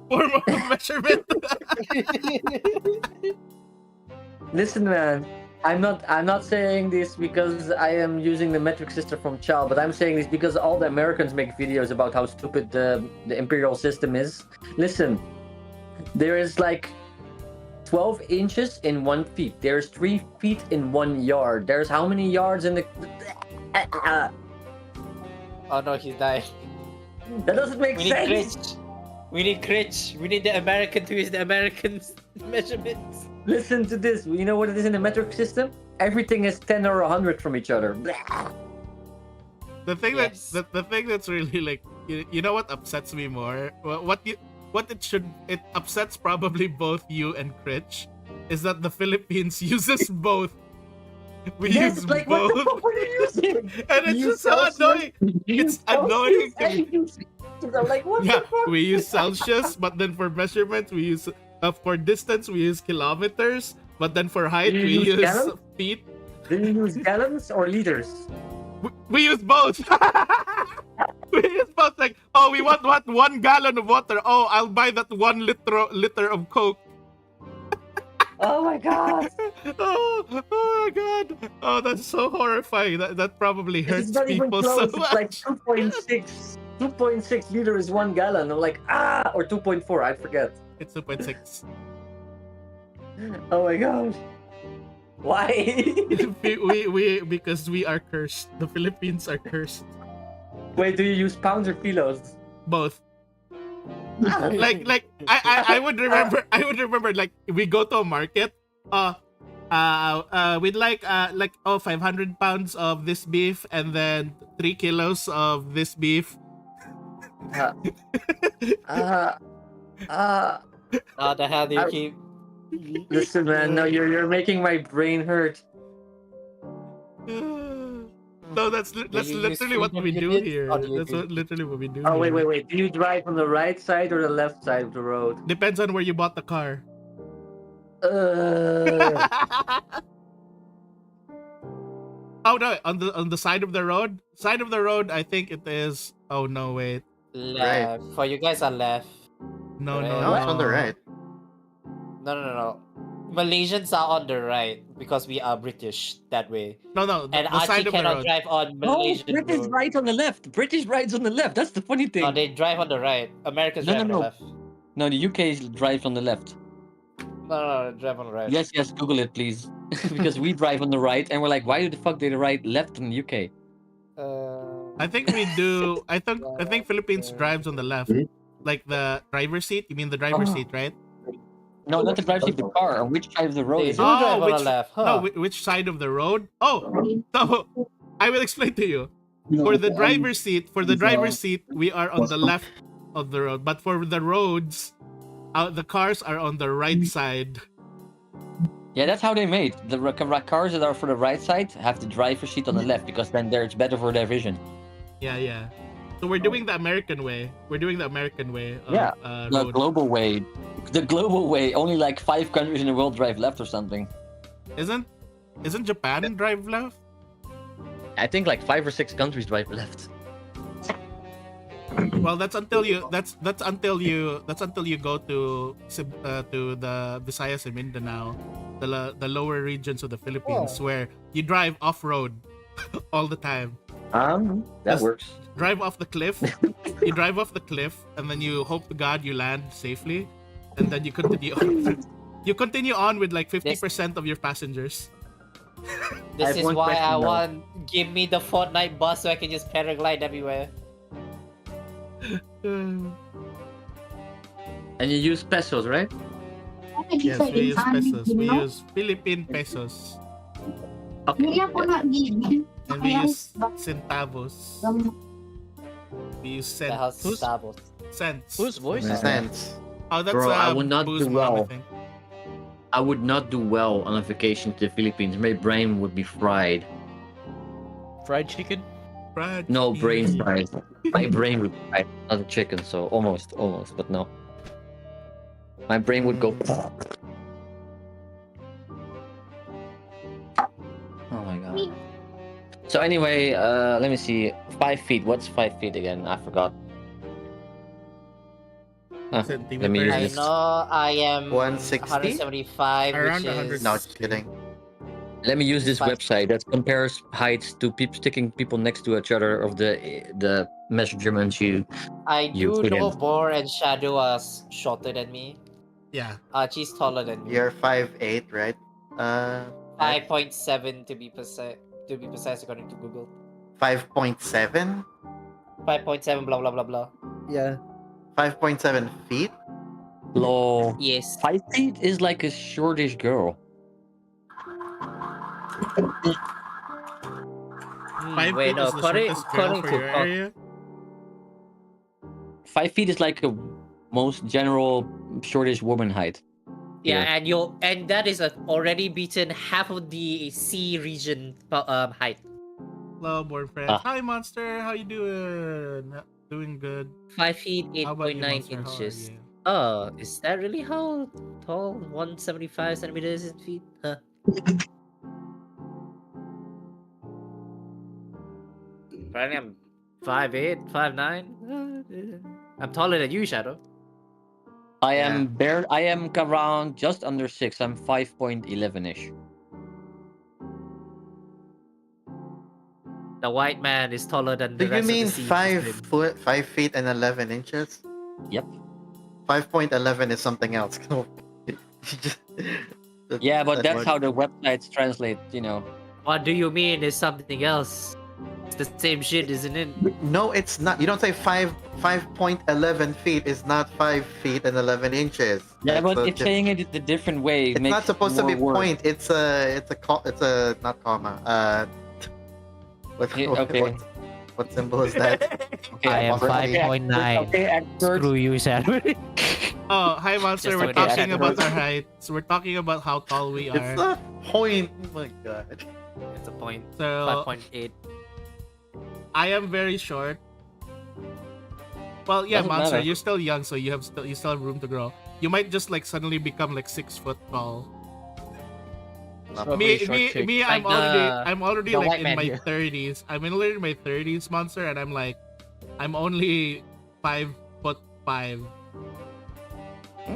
form of measurement. Listen, man. I'm not saying this because I am using the metric system from Chow, but I'm saying this because all the Americans make videos about how stupid the imperial system is. Listen, there is like 12 inches in 1 feet. There's 3 feet in 1 yard. There's how many yards in the? Oh no, he's dying. That doesn't make We need sense. Critch. We need Critch. We need the American to use the American measurements. Listen to this. You know what it is in the metric system? Everything is 10 or 100 from each other. The thing Yes. the thing that's really like you know what upsets me more? It upsets probably both you and Critch is that the Philippines uses both. We Yes, use like what the both. fuck are you using? And it's You just so Celsius? annoying. You It's annoying to me. I'm like, what Yeah, the fuck? we use Celsius, but then for measurements we use for distance we use kilometers, but then for height Do we you use use gallons? feet. Do you use gallons or liters? We use both. We use both. Like, oh, we want 1 gallon of water. Oh, I'll buy that 1 liter of Coke. Oh my god! Oh my god. Oh, that's so horrifying. That probably It's hurts not even people close. so It's like much. 2.6. 2.6 liter is 1 gallon. I'm like, ah! Or 2.4, I forget. It's 2.6. Oh my gosh. Why? we because we are cursed. The Philippines are cursed. Wait, do you use pounds or kilos? Both. Like I would remember like we go to a market we'd like 500 pounds of this beef and then 3 kilos of this beef. How the hell do you I- keep? Listen, man, no, you're making my brain hurt. No, that's you literally use what we freedom do units, here. or do you That's do- literally what we do. Oh, wait, here. wait, wait. Do you drive on the right side or the left side of the road? Depends on where you bought the car. Oh no, on the side of the road. Side of the road, I think it is. Oh no, wait. Left. For you guys are left. No, Right. no, No, it's on the right. No. Malaysians are on the right because we are British that way. No, the And Archie side of the cannot road. drive on No, Malaysian British road. rides on the left. British rides on the left. That's the funny thing. No, they drive on the right. Americans No, drive no, on the no. left. No, the UK drives on the left. No, they drive on the right. Yes, Google it, please. Because we drive on the right, and we're like, why the fuck they right left in the UK? I think we do. I think Philippines drives on the left, Hmm? like the driver's seat. You mean the driver's seat, right? No, not the drive seat, the car. On which side of the road They is do it? Oh, drive on the which left, huh? no, which side of the road? Oh, so I will explain to you. For the driver's seat, we are on the left of the road, but for the roads, the cars are on the right side. Yeah, that's how they made. The cars that are for the right side have the driver's seat on the left because then there it's better for their vision. Yeah. So we're doing the American way. We're doing the American way of Yeah, The road. global way. The global way. Only like 5 countries in the world drive left or something. Isn't Japan drive left? I think like 5 or 6 countries drive left. Well, that's until you go to the Visayas and Mindanao, the lower regions of the Philippines, where you drive off road all the time. That Yes. works. Drive off the cliff. You drive off the cliff, and then you hope to God you land safely, and then you continue on. You continue on with like 50% of your passengers. This I have is one why I question, though. want. Give me the Fortnite bus so I can just paraglide everywhere. And you use pesos, right? Yes, we use pesos. We use Philippine pesos. Okay. And we use centavos. We use The house cents. Stavos. Cents. Whose voice is that? Sense. Oh, that's Bro, I would not Boo's do mom, I well. think. I would not do well on a vacation to the Philippines. My brain would be fried. Fried chicken? Fried No, chicken. brain fried. My brain would be fried, not a chicken, so almost, but no. My brain would go. Oh my god. So anyway, let me see. 5 feet. What's 5 feet again? I forgot. Let me use I this. know I am 160? 175, Around which is 100. No, just kidding. Let me use this Five. website that compares heights to sticking people next to each other of the measurements you. I You do put know in. Boar and Shadow are shorter than me. Yeah. Archie's taller than me. You're 5'8", right? 5.7 to be precise according to Google. 5.7? 5.7 blah blah blah blah. Yeah. 5.7 feet? Low. Yes. 5 feet is like a shortish girl. 5 Wait, feet no, is the shortest girl for your area. 5 feet is like a most general shortish woman height. Yeah, Yeah. and that is already beaten half of the sea region height. Hello, board friends. Ah. Hi, Monster. How you doing? Doing good. 5 feet, How about you, 8.9 Monster? How are inches. you? Oh, is that really how tall 175 centimeters in feet? Huh. Apparently I'm 5'8", 5'9". I'm taller than you, Shadow. I am around just under 6. I'm 5.11ish. The white man is taller than the Do you rest mean of the sea. 5 feet and 11 inches? Yep. 5.11 is something else. Yeah, but that's what- how the websites translate, you know. What do you mean is something else? It's the same shit, isn't it? No, it's not. You don't say 5.11 feet is not 5 feet and 11 inches. Yeah, That's but a if saying it a different way it's makes not supposed to more be work. point. It's a not comma. Okay. What symbol is that? Okay, I am apologies. 5.9. Okay, expert. Screw you, Shadow. Oh, hi, Monster. Just We're okay, talking Shadow. about our heights. We're talking about how tall we It's are. not point. Oh my god. It's a point. So 5.8. I am very short. Well, yeah, Doesn't Monster, matter. you're still young, so you still have room to grow. You might just like suddenly become like 6 foot tall. Probably short chick. I'm already the like white in man my here. 30s. I'm already in my 30s, Monster, and I'm only 5'5".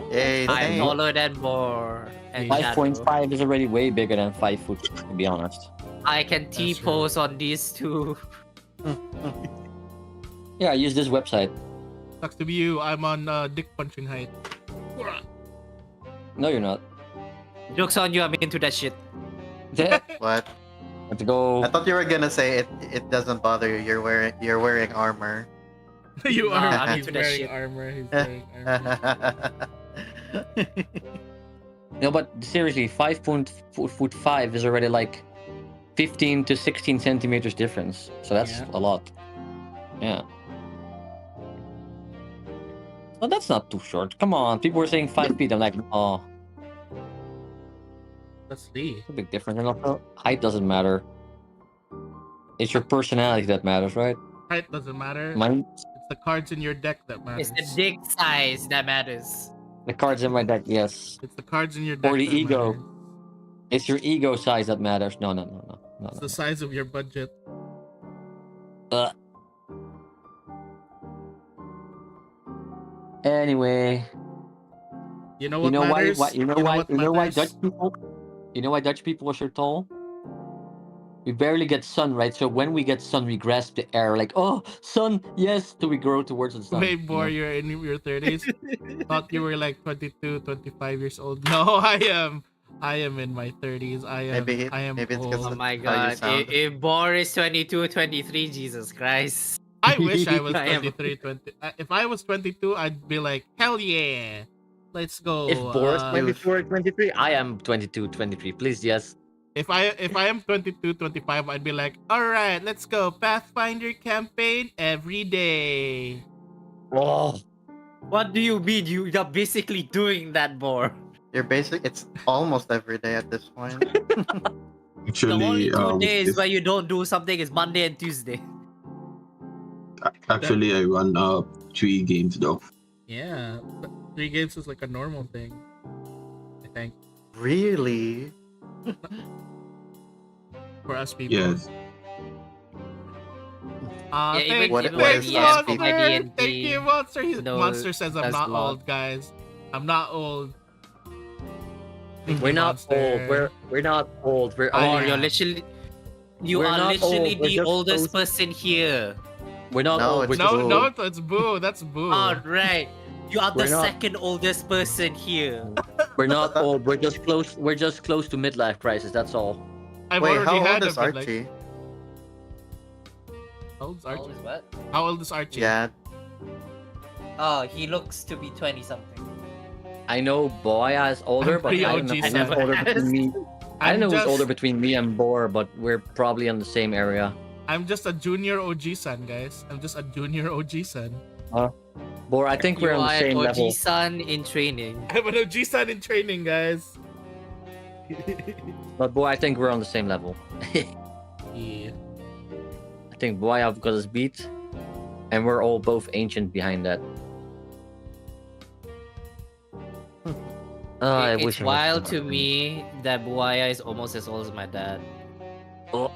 Yay, I'm same. taller than Boar and Shadow. 5.5 is already way bigger than 5 foot, to be honest. I can That's true. T-pose on these two. Yeah, I use this website. Sucks to be you. I'm on dick punching height. No, you're not. Joke's on you, I'm into that shit. What? Let's go. I thought you were gonna say it doesn't bother you. You're wearing armor. You No, are. I'm He's into that wearing shit. armor. He's wearing armor. No, but seriously, 5.5 is already like 15 to 16 centimeters difference. So that's Yeah. a lot. Yeah. Well, that's not too short. Come on, people were saying 5 feet. I'm like, oh, Let's see. it's a big difference. And also, height doesn't matter. It's your personality that matters, right? Height doesn't matter. Mine, It's the cards in your deck that matters. It's the dick size that matters. the cards in my deck, yes. It's the cards in your deck Or the that ego. matters. It's your ego size that matters. No. It's the size of your budget. Anyway, You know what matters? you know why matters? Dutch people? You know why Dutch people are so tall? We barely get sun, right? So when we get sun, we grasp the air like, oh, sun, yes, till we grow towards the sun. Wait, Boar, you know? you're in your 30s? Thought you were like 22, 25 years old. No, I am in my 30s. I am Maybe it's old. 'cause Oh my how you god. sound. If Boris 22, 23, Jesus Christ. I wish I was I am- 23, 20. If I was 22, I'd be like, hell yeah. Let's go. If Boris Uh, 24, 23, I am 22, 23. Please, yes. If I am 22, 25, I'd be like, all right, let's go Pathfinder campaign every day. Oh, What do you mean? You're basically doing that, Bor. It's almost every day at this point. The Actually, only 2 days this- where you don't do something is Monday and Tuesday. actually, I run 3 games though. Yeah, but 3 games is like a normal thing, I think, Really? for us people. Yes. Yeah, Thank What- you, what thanks, is Monster. SPD? Thank you, Monster. No, Monster says I'm that's not not. old, guys. I'm not old. Thank we're you, not Monster. old. We're not old. We're I Or am. you're literally you We're are not literally old, we're the just oldest close- person here. we're not No, old. We're it's just Boo. No, it's Boo. That's Boo. Alright. You are the We're not- second oldest person here. We're not old. We're just close. We're just close to midlife crisis. That's all. I've Wait, already how had old is a bit, like- Archie? How old's How Archie? old is what? How old is Archie? Yeah. Oh, he looks to be 20 something. I know Boya is older, I'm but I don't know pre-OG who's son. older between me. I don't know who's just- older between me and Boar, but we're probably in the same area. I'm just a junior OG son, guys. I'm just a junior OG son. Boar, I think we're You on the are same an OG level. son in training. I'm an OG son in training, guys. But Boy, I think we're on the same level. Yeah. I think Boy I've got us beat, and we're all both ancient behind that. I It's wish I was wild to smarter. me that Buaya is almost as old as my dad. Oh,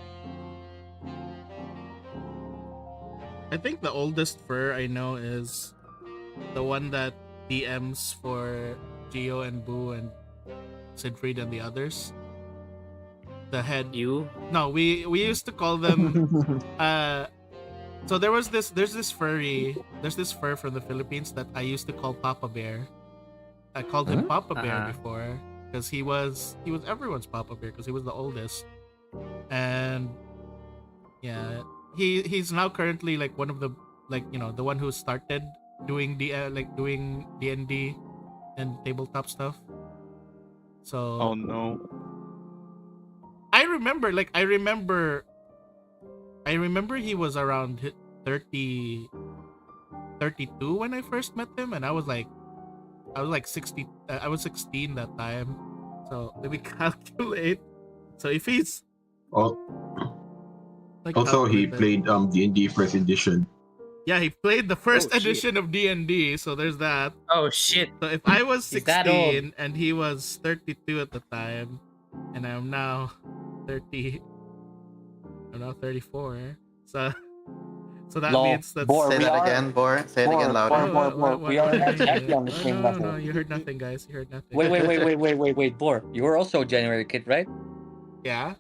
I think the oldest fur I know is the one that DMs for Geo and Boo and Siegfried and the others. The head. You? No, we used to call them. So there's this fur from the Philippines that I used to call Papa Bear. I called him Huh? Papa Bear Uh-huh. before because he was everyone's Papa Bear because he was the oldest, and yeah, he's now currently like one of the the one who started doing doing D&D and tabletop stuff. So Oh no. I remember he was around 30 32 when I first met him, and I was like 60. I was 16 that time. So let me calculate. So if he's Al- like Also, he calculate that. played D&D first edition. Yeah, he played the first Oh, shit. edition of D&D. So there's that. Oh shit. So if I was He's that old. 16 and he was 32 at the time, and I'm now 30, I'm now 34. So that Lol. means that's Boar, Say we that are- again, Bor. Say it again louder. We are exactly on the same no, level. No, you heard nothing, guys. You heard nothing. Wait, Boar. You were also a January kid, right? Yeah.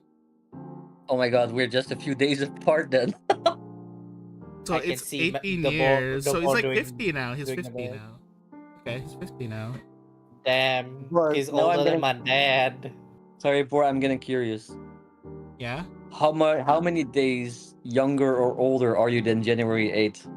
Oh my god, we're just a few days apart then. So I can it's see 18 the ball- years. the So he's ball like doing- 50 now. He's doing the 50 ball. now. Okay, he's 50 now. Damn. Bro, He's now I'm older than gonna- my dad. Sorry, Boar, I'm getting curious. Yeah. How many days younger or older are you than January 8th?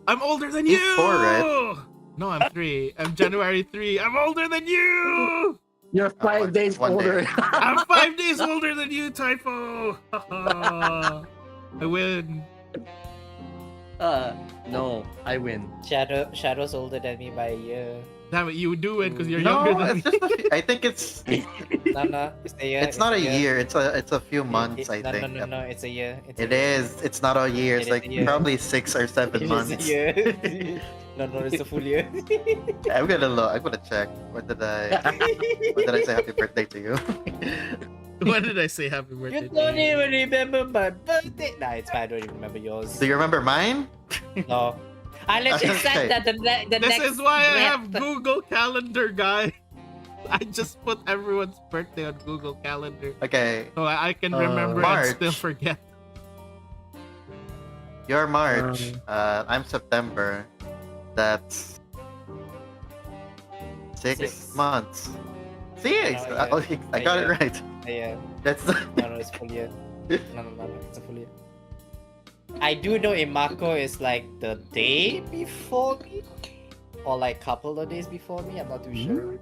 I'm older than He's you. 4, right? No, I'm 3. I'm January 3. I'm older than you. You're Oh, 5 days one day. older. I'm 5 days older than you, Typho. I win. No, I win. Shadow's older than me by a year. Damn it, you do win because you're younger No, than it's me. just I think it's No, it's a year. it's not a year. It's a few months. I No, think. no, it's a year. It's It a year. is. It's not a year. It's It is like a year. probably 6 or 7 It is months. a year. No, it's a full year. I'm gonna look. I'm gonna check. When did I say happy birthday to you? When did I say happy You birthday? don't to you? even remember my birthday. Nah, it's fine. I don't even remember yours. Do you remember mine? No. Unless you Okay. said that the This next is why I have breath. Google Calendar, guy. I just put everyone's birthday on Google Calendar Okay, so I can remember and March. still forget. you're March. I'm September. That's 6 6. months. See, yeah. I got it Yeah. right. Yeah. That's No, it's full year. No, it's a full year. I do know Imako is like the day before me, or like couple of days before me. I'm not too sure.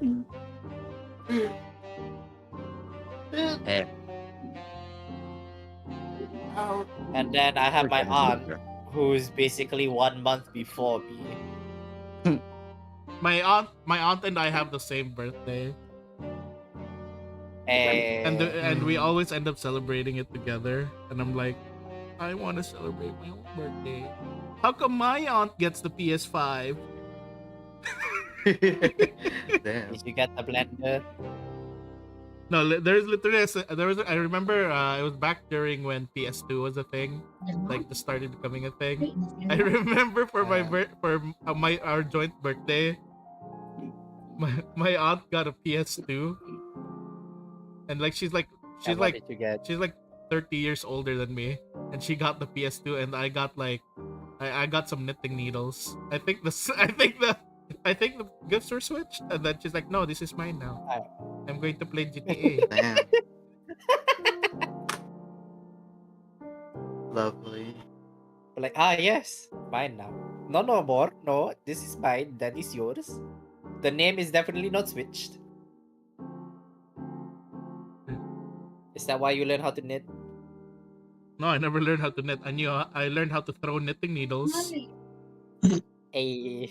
Eh, And then I have my aunt, who's basically 1 month before me. My aunt and I have the same birthday, and we always end up celebrating it together. And I'm like, I want to celebrate my own birthday. How come my aunt gets the PS5? damn. Did you get the blender? No, there's literally I remember it was back during when PS2 was a thing, like just started becoming a thing. I remember for our joint birthday, my aunt got a PS2, and like she's like And what did you get? she's like 30 years older than me, and she got the PS2, and I got like I got some knitting needles. I think the gifts were switched, and then she's like, no, this is mine now. I'm going to play GTA. Damn. Lovely. Like, yes, mine now. No more. No, this is mine. That is yours. The name is definitely not switched. Is that why you learn how to knit? No, I never learned how to knit. I learned how to throw knitting needles. A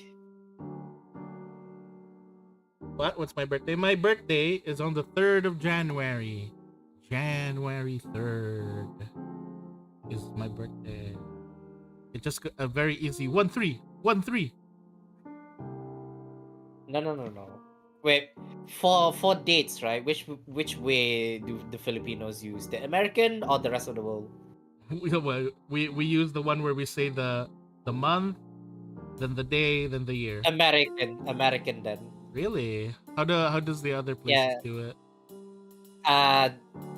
What's my birthday? My birthday is on the 3rd of January. January 3rd is my birthday. It's just a very easy 1-3. 1-3. No. Wait, for dates, right? Which way do the Filipinos use? The American or the rest of the world? We use the one where we say the month, then the day, then the year. American then. Really? How does the other places Yeah. do it?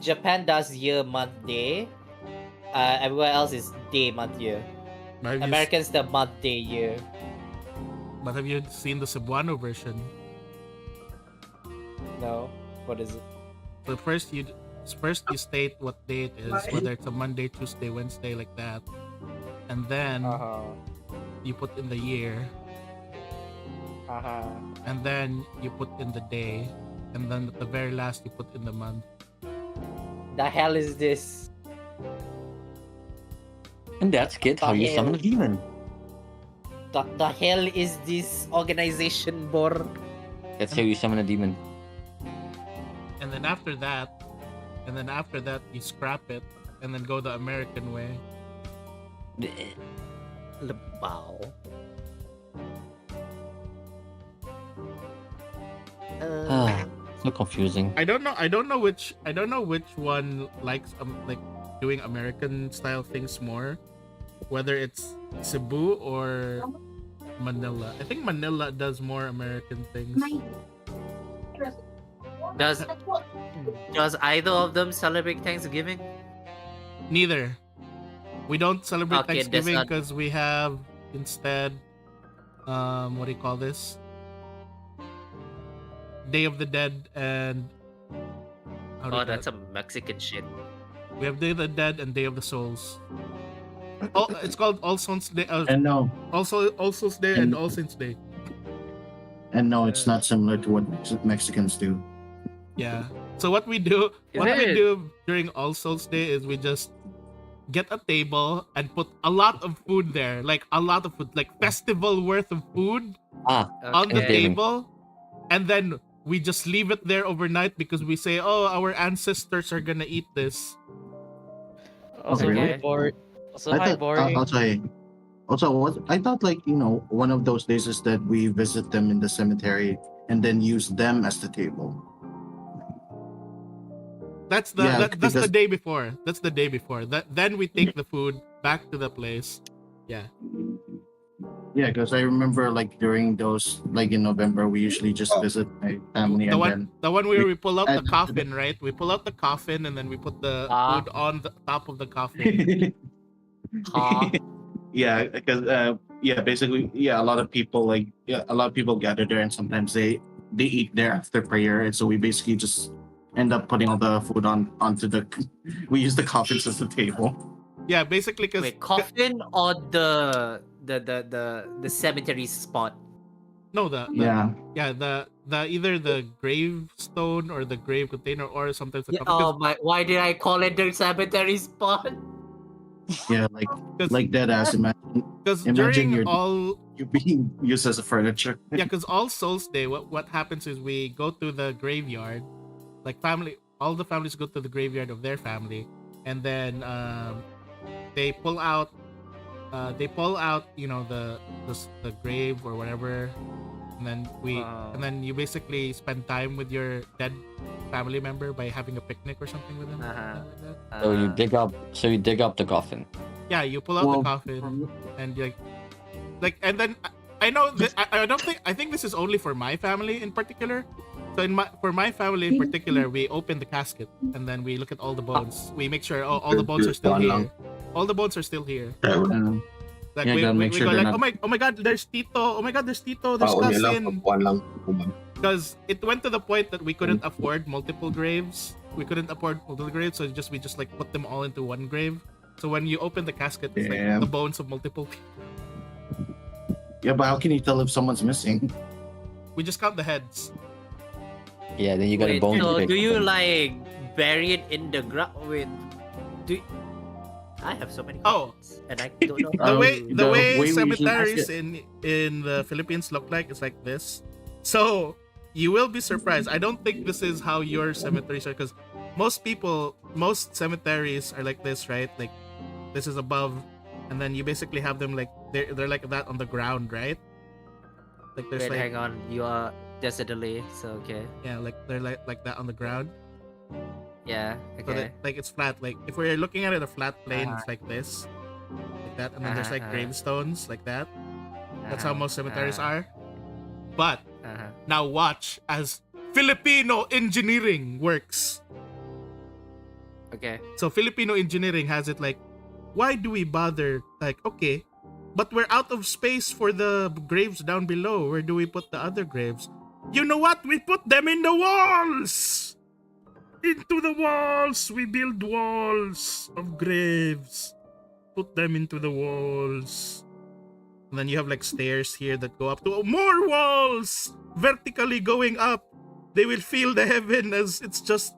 Japan does year, month, day. Everywhere else is day, month, year. But Americans the month, day, year. But have you seen the Cebuano version? No, what is it? So first you state what day it is, whether it's a Monday, Tuesday, Wednesday, like that, and then you put in the year, and then you put in the day, and then at the very last you put in the month. The hell is this? And that's kid how you summon a demon. The hell is this organization, Bor? That's how you summon a demon. And then after that you scrap it and then go the American way. Wow. So confusing. I don't know which one likes like doing American style things more, whether it's Cebu or Manila. I think Manila does more American things. Does either of them celebrate Thanksgiving? Neither. We don't celebrate Okay, that's Thanksgiving not- because we have instead what do you call this? Day of the Dead and How do Oh, you call that's it? a Mexican shit. We have Day of the Dead and Day of the Souls. Oh, it's called All Souls Day. And no, Also All Souls Day and and All Saints Day. it's not similar to what Mexicans do. Yeah. So what we do, Is what we it? do during All Souls Day is we just get a table and put a lot of food there, like a lot of food, like festival worth of food Ah, on the Okay. table, and then we just leave it there overnight because we say, "Oh, our ancestors are gonna eat this." Also, really? hi, boring. Also, I hi, thought boring. also what I thought like one of those days is that we visit them in the cemetery and then use them as the table. That's the Yeah, that's the because day before. That's the day before. Then we take the food back to the place. Yeah. yeah, because I remember like during those like in November we usually just visit my family The and one then the one where we pull out the add them to coffin, right? We pull out the coffin and then we put the Ah. food on the top of the coffin. Ha. yeah, because basically a lot of people gather there and sometimes they eat there after prayer and so we basically just end up putting all the food onto the we use the coffins as the table. Yeah, basically because Wait, coffin or the cemetery spot? no the Yeah. yeah the either the gravestone or the grave container or sometimes the Yeah, coffin. oh my! Why did I call it the cemetery spot? Yeah, like that ass. Because Imagine during all you're being used as a furniture. yeah, because All Souls Day, what happens is we go to the graveyard, like all the families go to the graveyard of their family, and then they pull out the grave or whatever, and then you basically spend time with your dead family member by having a picnic or something with them. Uh-huh. Something like that. So you dig up the coffin. Yeah, you pull out the coffin and and then I know that I think this is only for my family in particular. So for my family in particular, we open the casket and then we look at all the bones. We make sure all the bones are still here. All the bones are still here. Like Yeah, we gotta make sure go they're like, not- oh my god, there's Tito. Oh my god, there's Tito. There's cousin. Because it went to the point that we couldn't afford multiple graves. We couldn't afford multiple graves, so we just like put them all into one grave. So when you open the casket, it's like Damn. the bones of multiple people. Yeah, but how can you tell if someone's missing? We just count the heads. Yeah, then you got a Wait, bone so to pick. do you like bury it in the ground? Wait, I have so many Oh. questions, and I don't know. The way the way we usually cemeteries ask in the Philippines look like is like this. So you will be surprised. I don't think this is how your cemeteries are, because most cemeteries are like this, right? Like this is above, and then you basically have them like they're like that on the ground, right? Like there's Wait, like hang on. You are there's a delay, so okay. yeah, like they're like that on the ground. Yeah, So okay. that, like it's flat. Like if we're looking at it a flat plane, it's like this, like that, and then there's like gravestones like that. That's how most cemeteries are. But now watch as Filipino engineering works. Okay. So Filipino engineering has it like, why do we bother? Like, okay, but we're out of space for the graves down below. Where do we put the other graves? You know what? We put them in the walls! Into the walls! We build walls of graves. Put them into the walls. And then you have like stairs here that go up to more walls! Vertically going up. They will feel the heaven as it's just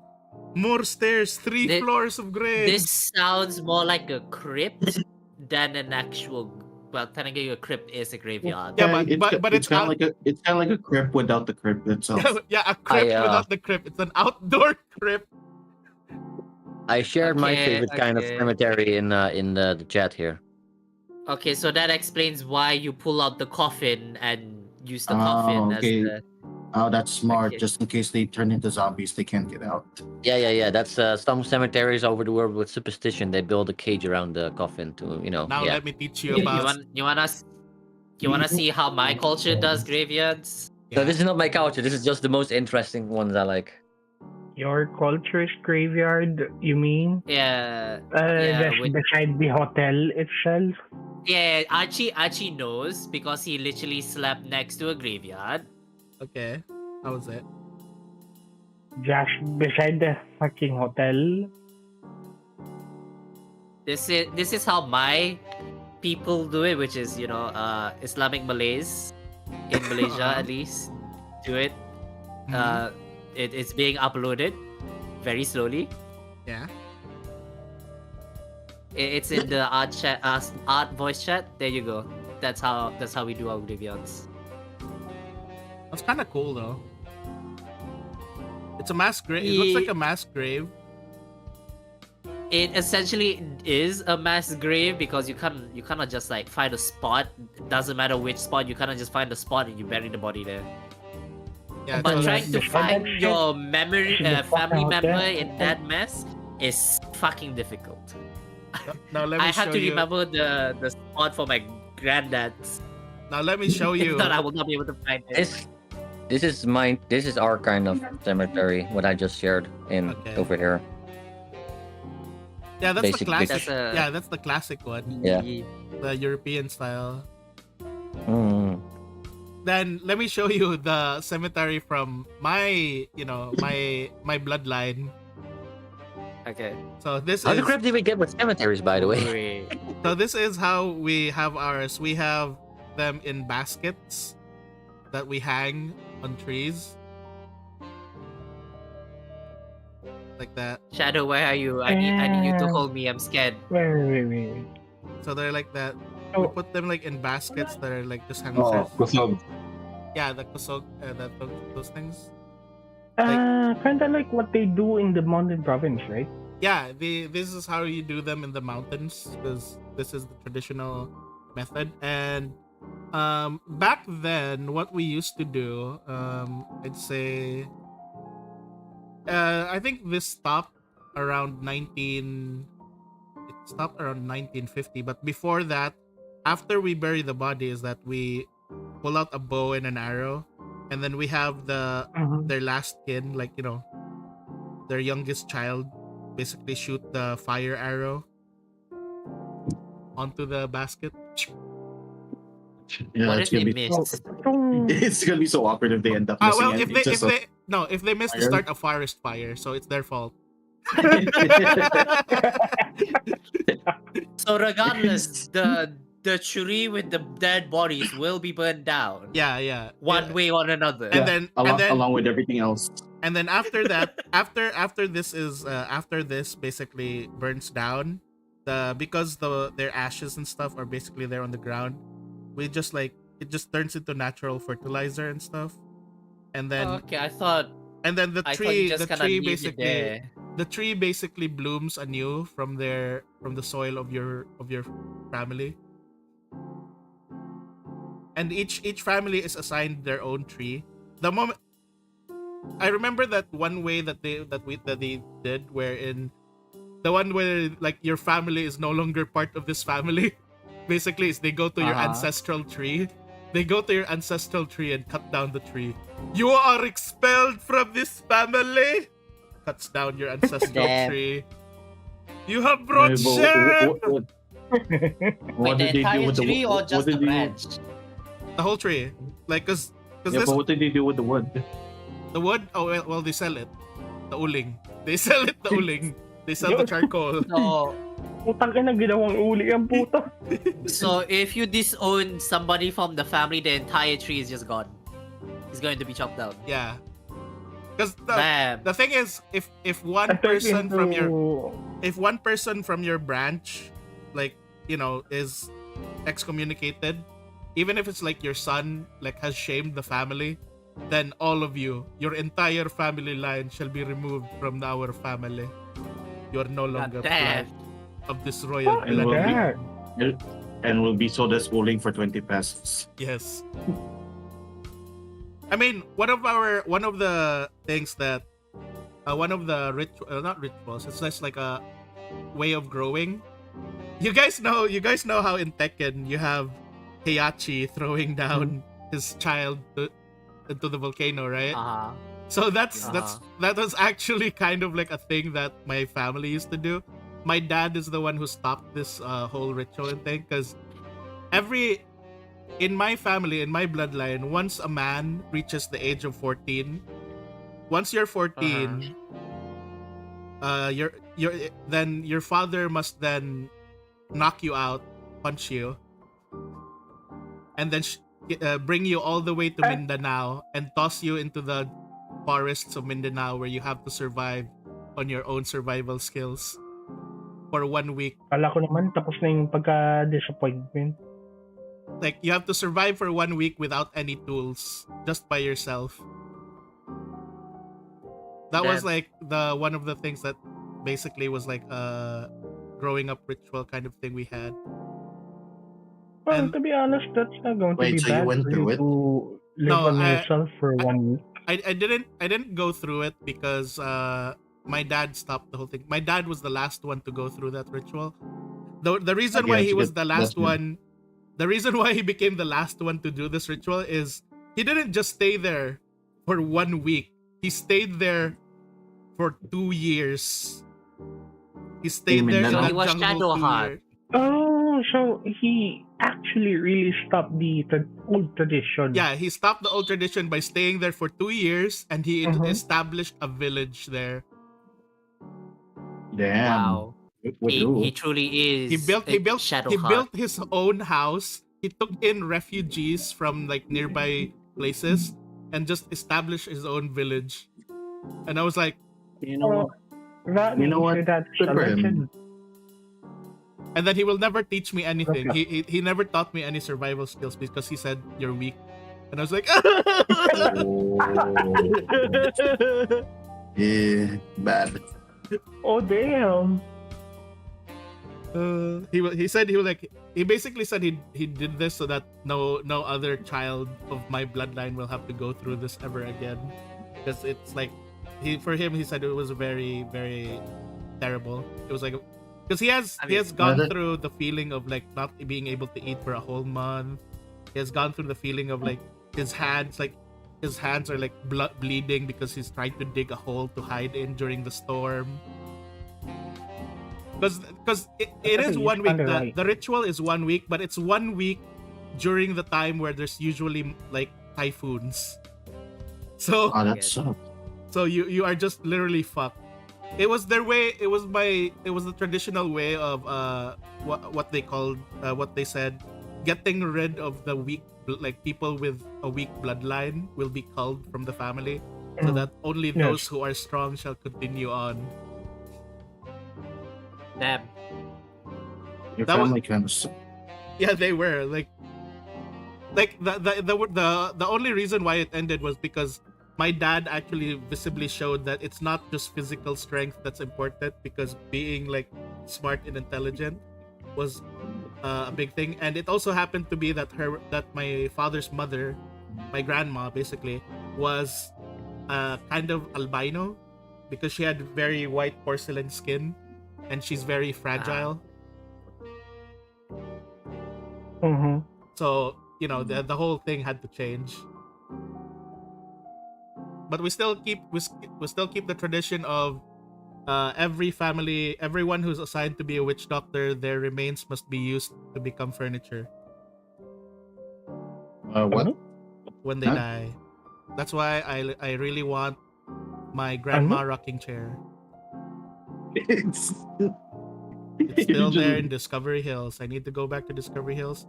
more stairs, 3 Thi- floors of graves. This sounds more like a crypt than an actual. Well, technically, a crypt is a graveyard. Yeah, but it's kind of like a crypt without the crypt itself. yeah, a crypt without the crypt. It's an outdoor crypt. I shared my Okay, favorite kind of okay. cemetery in the chat here. Okay, so that explains why you pull out the coffin and use the coffin okay. as the. Oh, that's smart. Okay. Just in case they turn into zombies, they can't get out. Yeah. That's some cemeteries over the world with superstition. They build a cage around the coffin to, Now yeah. let me teach you You about. wanna see how my culture does graveyards? So this is not my culture. This is just the most interesting ones I like. Your culture's graveyard, you mean? Yeah. Yeah, with- Beside the hotel itself? Yeah, Archie knows because he literally slept next to a graveyard. Okay, how was it? Just beside the fucking hotel. This is how my people do it, which is Islamic Malays in Malaysia at least do it. Mhm. It's being uploaded very slowly. Yeah. It's in the art chat, art voice chat. There you go. That's how we do our Oblivions. That's kind of cool though. It's a mass grave. It looks like a mass grave. It essentially is a mass grave because you cannot just like find a spot. Doesn't matter which spot. You cannot just find a spot and you bury the body there. Yeah, But so- trying to find your memory Should the family fucking member hotel- in that mess is fucking difficult. Now let me I show have to you. remember the spot for my granddad's. Now let me show If you. not, I will not be able to find it. This is our kind of cemetery. What I just shared in Okay. over here. Yeah, that's Basic the classic. That's a- Yeah, that's the classic one. Yeah. The European style. Mm. Then let me show you the cemetery from my my bloodline. Okay. So this How is the crap did we get with cemeteries, by the way? Wait. so this is how we have ours. We have them in baskets that we hang on trees. Like that. Shadow, where are you? I need you to hold me. I'm scared. Wait. So they're like that. We Oh. put them like in baskets that are like just Oh, hamsters. kusog. Yeah, the kusog, those things. Kind of like what they do in the mountain province, right? Yeah, this is how you do them in the mountains because this is the traditional method. And back then, what we used to do, I'd say, I think this stopped around 1950. But before that, after we bury the body, is that we pull out a bow and an arrow, and then we have their last kin, like their youngest child, basically shoot the fire arrow onto the basket. Yeah, What it's if gonna they be missed? it's gonna be so awkward if they end up missing Well, it. if It's just a- they miss to fire? start a forest fire, so it's their fault. So regardless, the tree with the dead bodies will be burned down. Yeah. One way or another. And then along with everything else. and then after that, after this basically burns down, because their ashes and stuff are basically there on the ground, we just like it just turns into natural fertilizer and stuff. And then Okay, I thought the I thought tree you just kinda leave it there. the tree basically blooms anew from the soil of your family. And each family is assigned their own tree. The moment I remember that one way that they did, wherein the one where like your family is no longer part of this family, basically is they go to your ancestral tree. They go to your ancestral tree and cut down the tree. You are expelled from this family. Cuts down your ancestral Damn. tree. You have brought Wait, but shame. what Wait, the did they do entire with the tree or what just did the they- branch? The whole tree, like cause Yeah, this but what did they do with the wood? the wood. Oh well, they sell it. The uling. They sell it. The uling. They sell the charcoal. So Putang ina, ginawang uli ang puto. so if you disown somebody from the family, the entire tree is just gone. It's going to be chopped down. Yeah. Because Bam. the thing is, if one I turned person from your into- branch, like is excommunicated, even if it's like your son like has shamed the family, then all of you, your entire family line shall be removed from our family. You are no longer damn. part of this royal What? And will bloodline. Yeah. and will be sold as bowling for 20 pesos. Yes. I mean, one of the things that one of the not rituals, it's just like a way of growing. You guys know how in Tekken you have Heihachi throwing down his child into the volcano, right? Uh-huh. So that was actually kind of like a thing that my family used to do. My dad is the one who stopped this whole ritual and thing, because in my family, in my bloodline, once a man reaches the age of 14, once you're 14, then your father must then knock you out, punch you, and then bring you all the way to Mindanao and toss you into the forests of Mindanao where you have to survive on your own survival skills for 1 week. Kala ko naman tapos na yung pagka-disappointment. Like you have to survive for 1 week without any tools, just by yourself. That was like the one of the things that basically was like a growing up ritual kind of thing we had. Well, And- to be honest, that's not going to Wait, be so you bad went for through you it? to live on yourself for 1 week. I didn't go through it because my dad stopped the whole thing. My dad was the last one to go through that ritual. The reason why Okay, he that's was good. the That's last good. one, the reason why he became the last one to do this ritual is he didn't just stay there for 1 week. He stayed there for 2 years. He stayed there in Mindanao? that He was jungle shadow 2 hut. years. Oh, so he actually really stopped the old tradition. Yeah, he stopped the old tradition by staying there for 2 years, and he Mhm. established a village there. Damn. Wow. Would He do. truly is He built shadow he hut. built his own house. He took in refugees from like nearby places and just established his own village. And I was like, You know, That You know means what? that's Good a for him. legend. and then he will never teach me anything. Okay. He never taught me any survival skills because he said you're weak. And I was like, yeah, bad. Oh, damn. he said he was like he basically said he did this so that no other child of my bloodline will have to go through this ever again, because it's like for him he said it was very very terrible. It was like because he has gone Another- through the feeling of like not being able to eat for a whole month. He has gone through the feeling of like his hands are like bleeding because he's trying to dig a hole to hide in during the storm. Because it is Okay, 1 he's week. kinda The, right. the ritual is 1 week, but it's 1 week during the time where there's usually like typhoons. So Oh, that sucks. so you are just literally fucked. It was their way. It was the traditional way of what they called what they said, getting rid of the weak, like people with a weak bloodline will be culled from the family, so Mm. that only Yes. those who are strong shall continue on. Damn. Your that was- family kind of sucks. Yeah, they were like the only reason why it ended was because my dad actually visibly showed that it's not just physical strength that's important, because being like smart and intelligent was a big thing. And it also happened to be that my father's mother, my grandma basically, was kind of albino, because she had very white porcelain skin and she's very fragile. Mm-hmm. So, the whole thing had to change. But we still keep the tradition of everyone who's assigned to be a witch doctor, their remains must be used to become furniture What? when they Huh? die. That's why I really want my grandma rocking chair. It's It's still there in Discovery Hills. I need to go back to Discovery Hills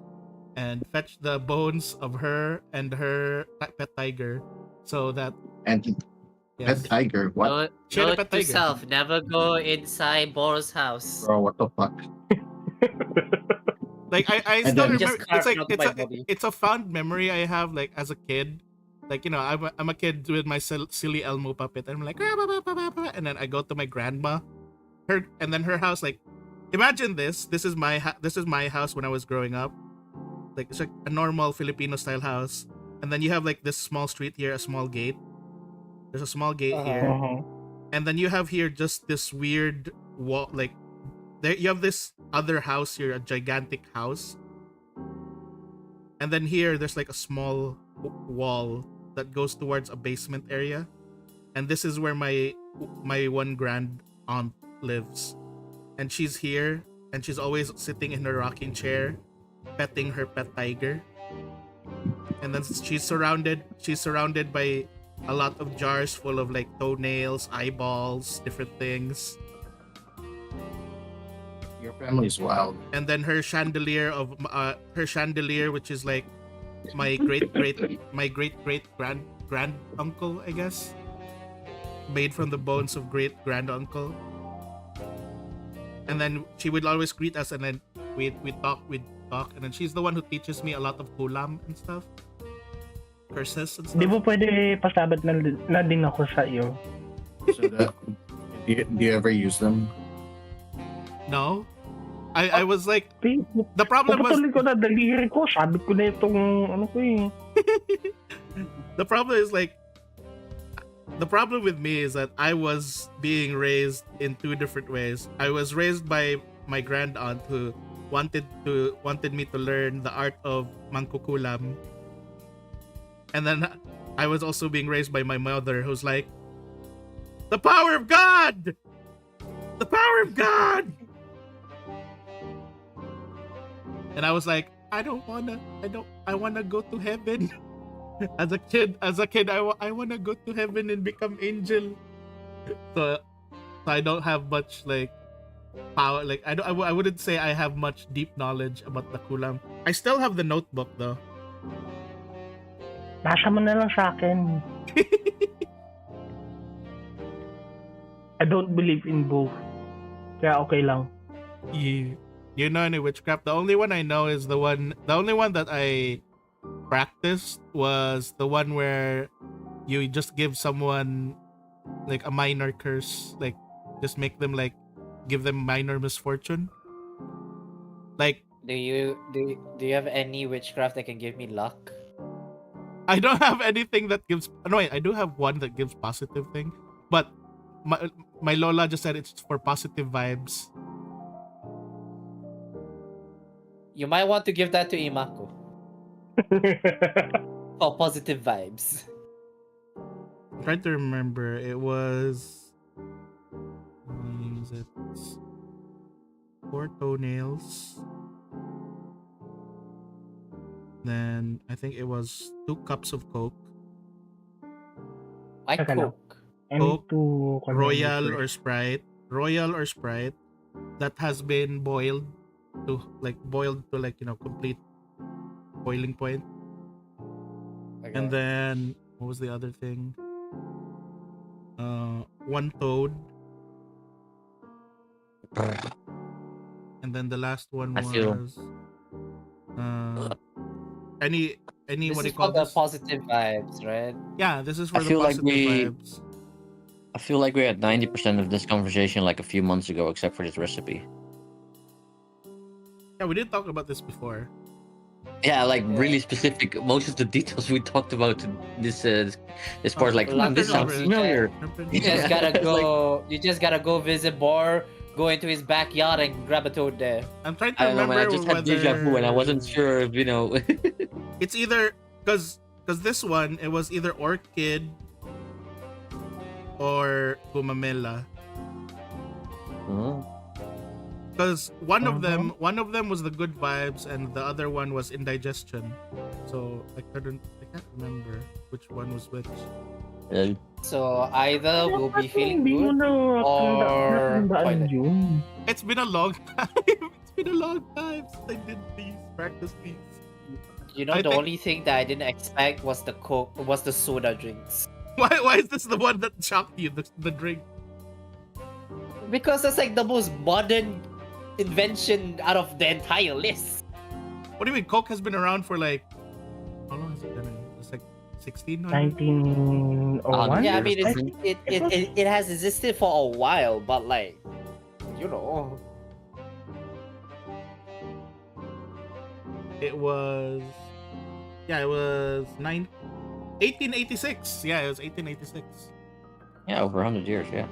and fetch the bones of her and her pet tiger, so that And yes. Pet tiger. What? She had a Note pet to tiger. self, never go inside Boar's house. Bro, what the fuck? Like I And still then- remember. Just It's like carved out my body. it's a fond memory I have, like as a kid. Like I'm a kid with my silly Elmo puppet, and I'm like, "Ah, bah, bah, bah, bah, bah," and then I go to my grandma, and then her house. Like, imagine this. This is my house when I was growing up. Like it's like a normal Filipino style house, and then you have like this small street here, a small gate. There's a small gate here, Uh-huh. and then you have here just this weird wall. Like there, you have this other house here, a gigantic house, and then here there's like a small wall that goes towards a basement area, and this is where my one grand aunt lives, and she's here, and she's always sitting in her rocking chair, petting her pet tiger, and then she's surrounded by a lot of jars full of like toenails, eyeballs, different things. Your family's wild. And then her chandelier, which is like my great grand uncle, I guess, made from the bones of great grand uncle. And then she would always greet us, and then we'd talk, and then she's the one who teaches me a lot of kulam and stuff, curses and stuff. Di ba pwede pasabot na din ako sa iyo? So that, do you ever use them? No, I was like, the problem was, Papatuloy ko na daliri ko, sabit ko na itong ano ko eh. the problem is like, the problem with me is that I was being raised in two different ways. I was raised by my grand aunt who wanted me to learn the art of mangkukulam, and then I was also being raised by my mother, who's like, the power of God, the power of God. And I was like, I wanna go to heaven. As a kid, I wanna go to heaven and become angel. So I don't have much like power. Like I wouldn't say I have much deep knowledge about the kulam. I still have the notebook though. Basa mo na lang sa akin. I don't believe in both. Kaya okay lang. Yeah. You know any witchcraft? The only one I know is the only one that I practiced was the one where you just give someone like a minor curse, like just make them like give them minor misfortune. Like, Do you have any witchcraft that can give me luck? I don't have anything that gives. No, wait, I do have one that gives positive thing, but my Lola just said it's for positive vibes. You might want to give that to Imako. For positive vibes. I'm trying to remember. It was. Is it 4 toenails? Then I think it was 2 cups of Coke. Why Teka lang. Coke? I need to Royal or Sprite. Royal or Sprite that has been boiled to like complete boiling point. Okay. And then what was the other thing? 1 toad. And then the last one I feel- was any This what do is you call for the this? positive vibes, right? Yeah, this is for I the feel like positive we- vibes. I feel like we had 90% of this conversation like a few months ago, except for this recipe. Yeah, we did talk about this before. Yeah, like Yeah. really specific. Most of the details we talked about this part, like, Luck this sounds is familiar. You just gotta It's like- go. You just gotta go visit Boar. Go into his backyard and grab a toad there. I'm trying to I don't know, remember man. I just had deja vu, and I wasn't sure if It's either because this one, it was either orchid or gumamela. Oh. Because one of them was the good vibes and the other one was indigestion. So I can't remember which one was which. Yeah. So either we'll be feeling Hindi mo good. na or natandaan toilet. yun. It's been a long time. It's been a long time since I did these, practice these. You know, I the think- only thing that I didn't expect was the Coke, was the soda drinks. Why is this the one that shocked you, the drink? Because that's like the most modern invention out of the entire list. What do you mean? Coke has been around for like, how long has it been? It's like 1600? 1901? Yeah, I mean, Yes. it has existed for a while, but like, you know, It was, yeah, it was 1886. Yeah, it was 1886. Yeah, over 100 years, yeah.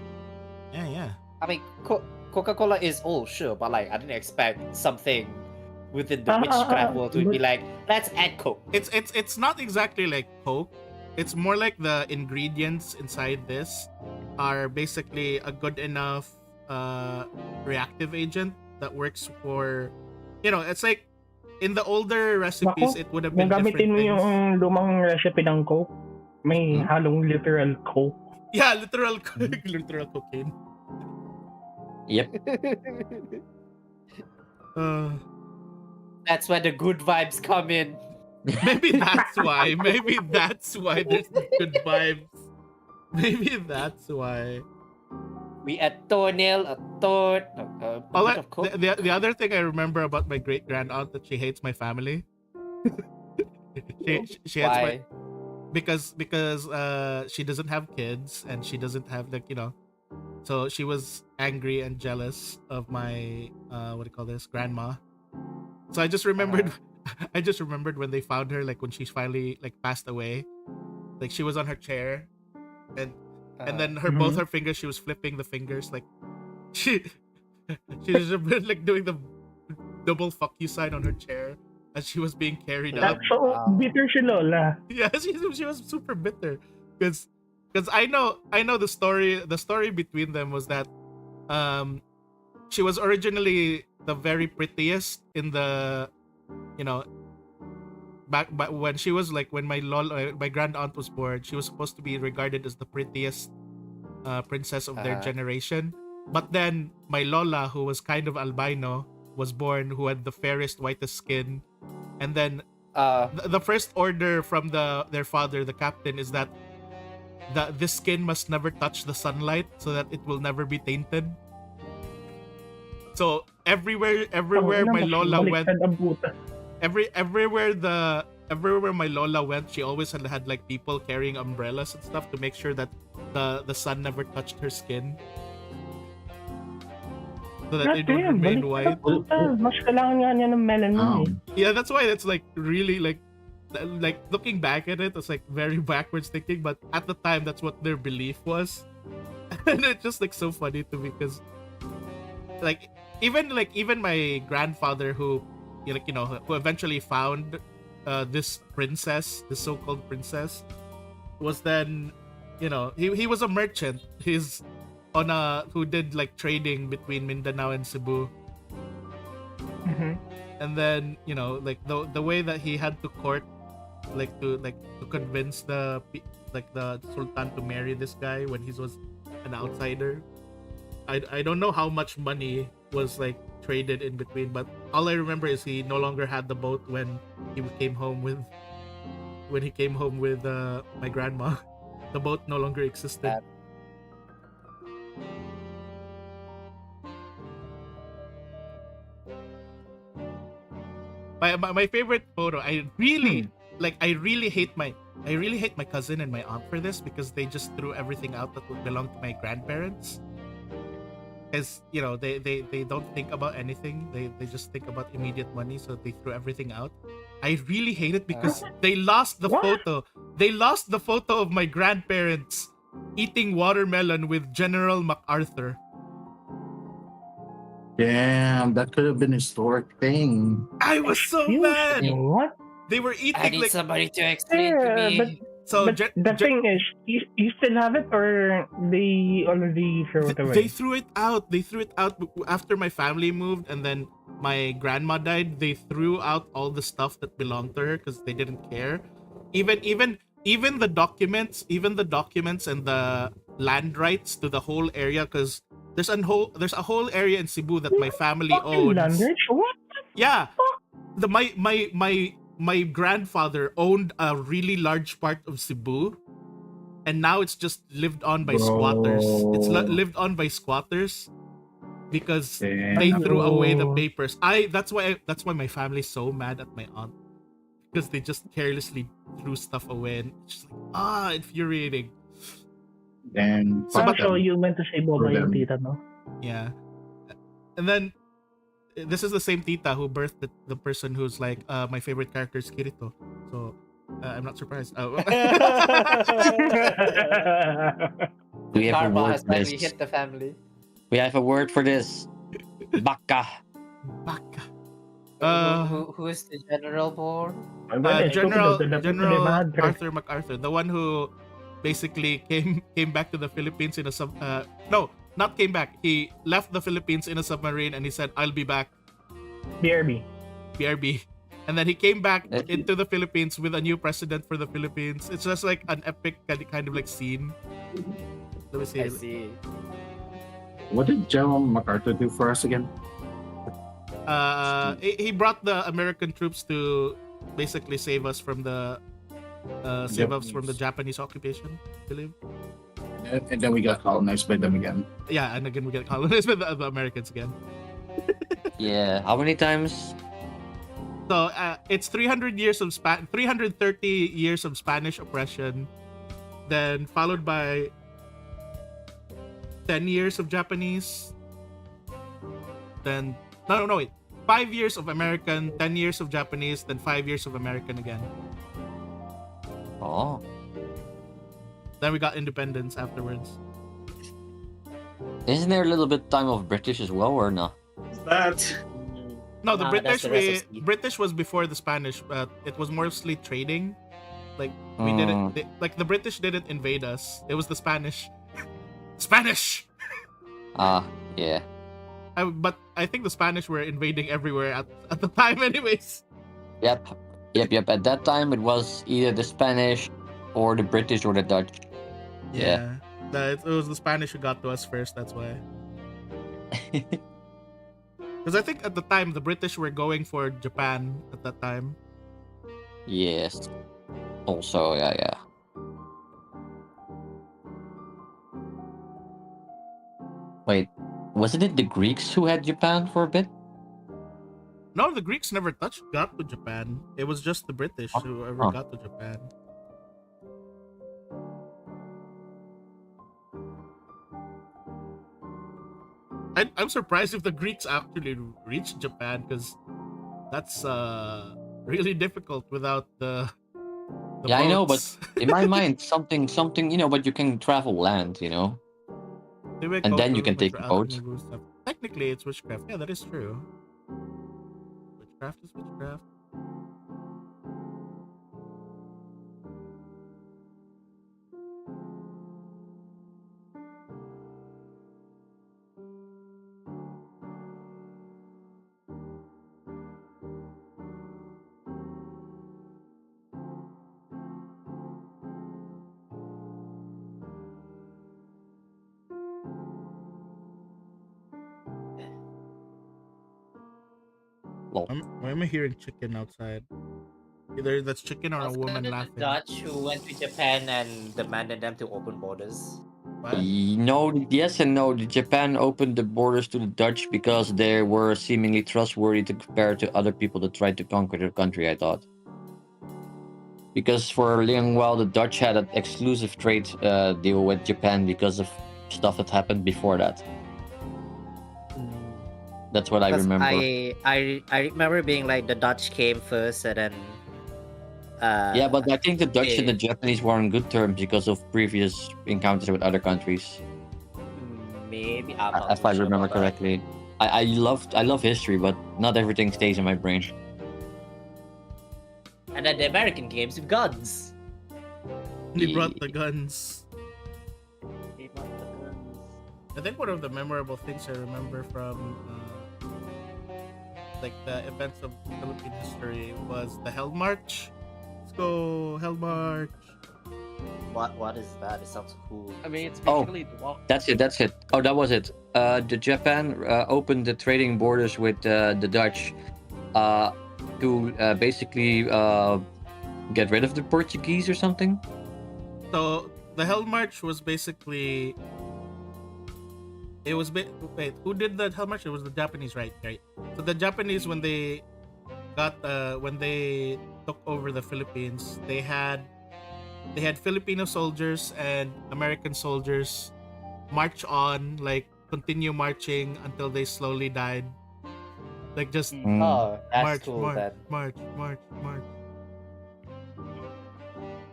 Yeah. I mean, Coca-Cola is old, sure, but like, I didn't expect something within the witchcraft world to be like, let's add Coke. It's not exactly like Coke. It's more like the ingredients inside this are basically a good enough reactive agent that works for, it's like in the older recipes Naku, it would have been different Gagamitin mo things. yung lumang recipe ng Coke. May Hmm? halong literal coke. Yeah, literal literal cocaine. Yep. Uh, That's where the good vibes come in. maybe that's why. Maybe that's why there's good vibes. Maybe that's why. We add toenail, a toad, a All bit I, of coke. the other thing I remember about my great grand aunt that she hates my family. she hates my Why? because she doesn't have kids and she doesn't have like so she was angry and jealous of my what do you call this grandma. So I just remembered I just remembered when they found her, like when she finally like passed away, like she was on her chair and then both her fingers, she was flipping the fingers like she was like doing the double fuck you sign on her chair as she was being carried That's out. so bitter si Lola. Yeah, she was super bitter because I know the story between them was that she was originally the very prettiest in the back when she was like when my grand aunt was born, she was supposed to be regarded as the prettiest princess of their generation. But then my lola, who was kind of albino, was born, who had the fairest, whitest skin. And then the first order from their father, the captain, is that this skin must never touch the sunlight so that it will never be tainted. So everywhere my lola went, everywhere my lola went, she always had like people carrying umbrellas and stuff to make sure that the sun never touched her skin, so that it would remain white. Mas kailangan nga niya ng melanin eh. Yeah, that's why it's like really like looking back at it, it's like very backwards thinking, but at the time that's what their belief was. And it's just like so funny to me because even my grandfather who who eventually found this princess, this so-called princess, was then he was a merchant. He's who did like trading between Mindanao and Cebu. And then like the way that he had to court to convince the sultan to marry this guy when he was an outsider. I don't know how much money was like traded in between, but all I remember is he no longer had the boat when he came home with my grandma. The boat no longer existed. My favorite photo, I really hate my cousin and my aunt for this, because they just threw everything out that would belong to my grandparents. Because they don't think about anything, they just think about immediate money, so they threw everything out. I really hate it because they lost the photo. They lost the photo of my grandparents eating watermelon with General MacArthur. Damn, that could have been a historic thing. I was so mad. What? They were eating I need like somebody to explain to me. But the thing is, you still have it, or they already threw it away? They threw it out. They threw it out after my family moved, and then my grandma died. They threw out all the stuff that belonged to her because they didn't care. Even the documents, and the land rights to the whole area, because there's a whole area in Cebu that my family owns. Land rights? What? Yeah, my grandfather owned a really large part of Cebu, and now it's just lived on by squatters. It's lived on by squatters because they threw away the papers. That's why my family's so mad at my aunt, because they just carelessly threw stuff away, and it's just like infuriating. And So you meant to say boba yung tita, no? Yeah, and then this is the same tita who birthed the person who's like my favorite character is Kirito. So I'm not surprised. We have a Karma word has for finally this. hit the family. We have a word for this. Baka. Who is the general for? General Arthur MacArthur, the one who basically came back to the Philippines in a not came back. He left the Philippines in a submarine and he said, "I'll be back." BRB. And then he came back That- into the Philippines with a new president for the Philippines. It's just like an epic kind of like scene. Let me see. I see. What did General MacArthur do for us again? He brought the American troops to basically save us from the Japanese occupation, I believe. And then we got colonized by them again. Yeah, and again we get colonized by the Americans again. Yeah. How many times? So it's 330 years of Spanish oppression, then followed by 10 years of Japanese, then no wait, 5 years of American, 10 years of Japanese, then 5 years of American again. Oh. Then we got independence afterwards. Isn't there a little bit time of British as well, or no? That No, the Nah, British that's the rest of British was before the Spanish. It was mostly trading. Like we didn't like the British didn't invade us. It was the Spanish. Spanish. Yeah. But I think the Spanish were invading everywhere at the time, anyways. Yep. At that time, it was either the Spanish, or the British, or the Dutch. Yeah. It was the Spanish who got to us first. That's why. Because I think at the time the British were going for Japan at that time. Yes. Also, yeah. Wait, wasn't it the Greeks who had Japan for a bit? No, the Greeks never got to Japan. It was just the British who ever Huh. got to Japan. I'm surprised if the Greeks actually reached Japan, because that's really difficult without the Yeah, I know, but boats. in my mind, something, but you can travel land, They make and then you cultural can take the boat. alchemy stuff. Technically, it's witchcraft. Yeah, that is true. Witchcraft is witchcraft. Lol. Why am I hearing chicken outside? Either that's chicken or a Was woman it laughing. the Dutch who went to Japan and demanded them to open borders? What? No, yes and no. Japan opened the borders to the Dutch because they were seemingly trustworthy to compare to other people that tried to conquer their country, I thought. Because for a long while, the Dutch had an exclusive trade deal with Japan because of stuff that happened before that. That's what I Because remember. I remember being like the Dutch came first and then. Yeah, but I think the Dutch and the they- Japanese were on good terms because of previous encounters with other countries. Maybe I'm not If too I sure remember about that. correctly. I love history, but not everything stays in my brain. And then the American games with guns. They brought the guns. I think one of the memorable things I remember from like the events of Philippine history was the Hell March. Let's go, Hell March. What is that? It sounds cool. I mean, it's Oh. basically the walk. That's it. Oh, that was it. The Japan opened the trading borders with the Dutch to basically get rid of the Portuguese or something. So the Hell March was basically. It was wait, who did the Hell March? It was the Japanese, right? So the Japanese, when they took over the Philippines, they had Filipino soldiers and American soldiers march on, like continue marching until they slowly died. Like just Oh, that's march, cool march, then. march.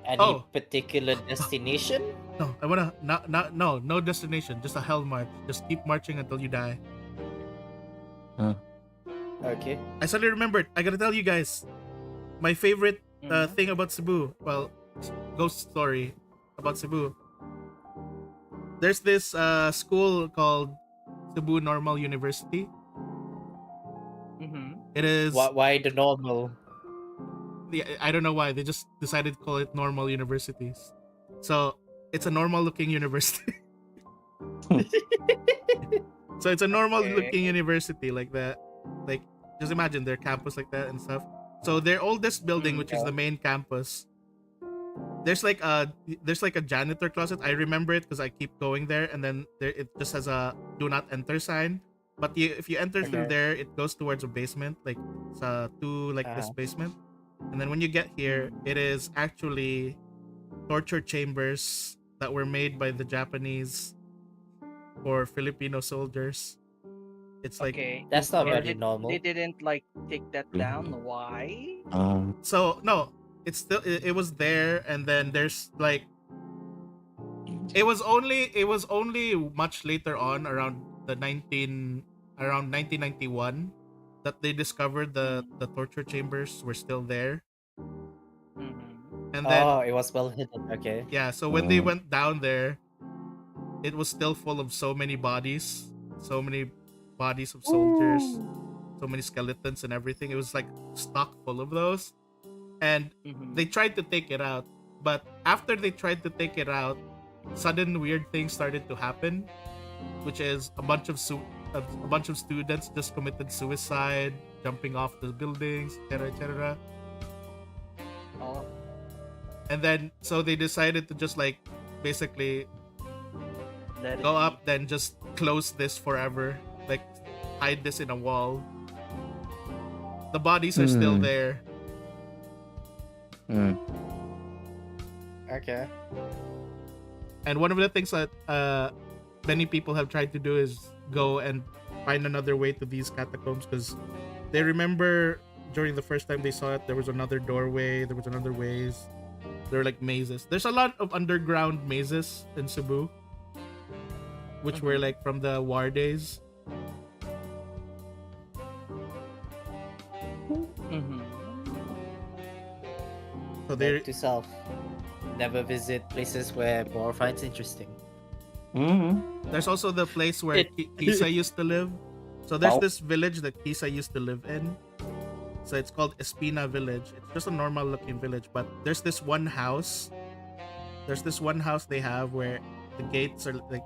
Any Oh. particular destination? No, I wanna no destination, just a Hell March. Just keep marching until you die. Okay. I suddenly remembered. I gotta tell you guys, my favorite thing about Cebu. Well, ghost story about Cebu. There's this school called Cebu Normal University. Mm-hmm. It is Why the normal? I don't know why they just decided to call it normal universities. So it's a normal looking university. So it's a normal looking university like that. Like just imagine their campus like that and stuff. So their oldest building, which is the main campus, there's like a janitor closet. I remember it because I keep going there, and then there it just has a do not enter sign. But if you enter through there, it goes towards a basement, like it's to like this basement. And then when you get here, it is actually torture chambers that were made by the Japanese for Filipino soldiers. It's like That's not very normal. They didn't like take that down. Why? So no, it's still it was there, and then there's like it was only much later on around 1991 that they discovered the torture chambers were still there. And then it was well hidden. Okay. yeah, so when they went down there, it was still full of so many bodies of soldiers, so many skeletons and everything. It was like stock full of those, and they tried to take it out. But after they tried to take it out, sudden weird things started to happen, which is a bunch of students just committed suicide, jumping off the buildings, etc. Oh. And then so they decided to just like basically Let it go be. up, then just close this forever, like hide this in a wall. The bodies are still there. Okay. And one of the things that many people have tried to do is go and find another way to these catacombs, because they remember during the first time they saw it, there was another doorway, there was another ways. They're like mazes. There's a lot of underground mazes in Cebu, which were like from the war days. So they Note to self: never visit places where Boar finds interesting. there's also the place where Kisa used to live. So there's this village that Kisa used to live in. So it's called Espina Village. It's just a normal looking village, but there's this one house. There's this one house they have where the gates are like,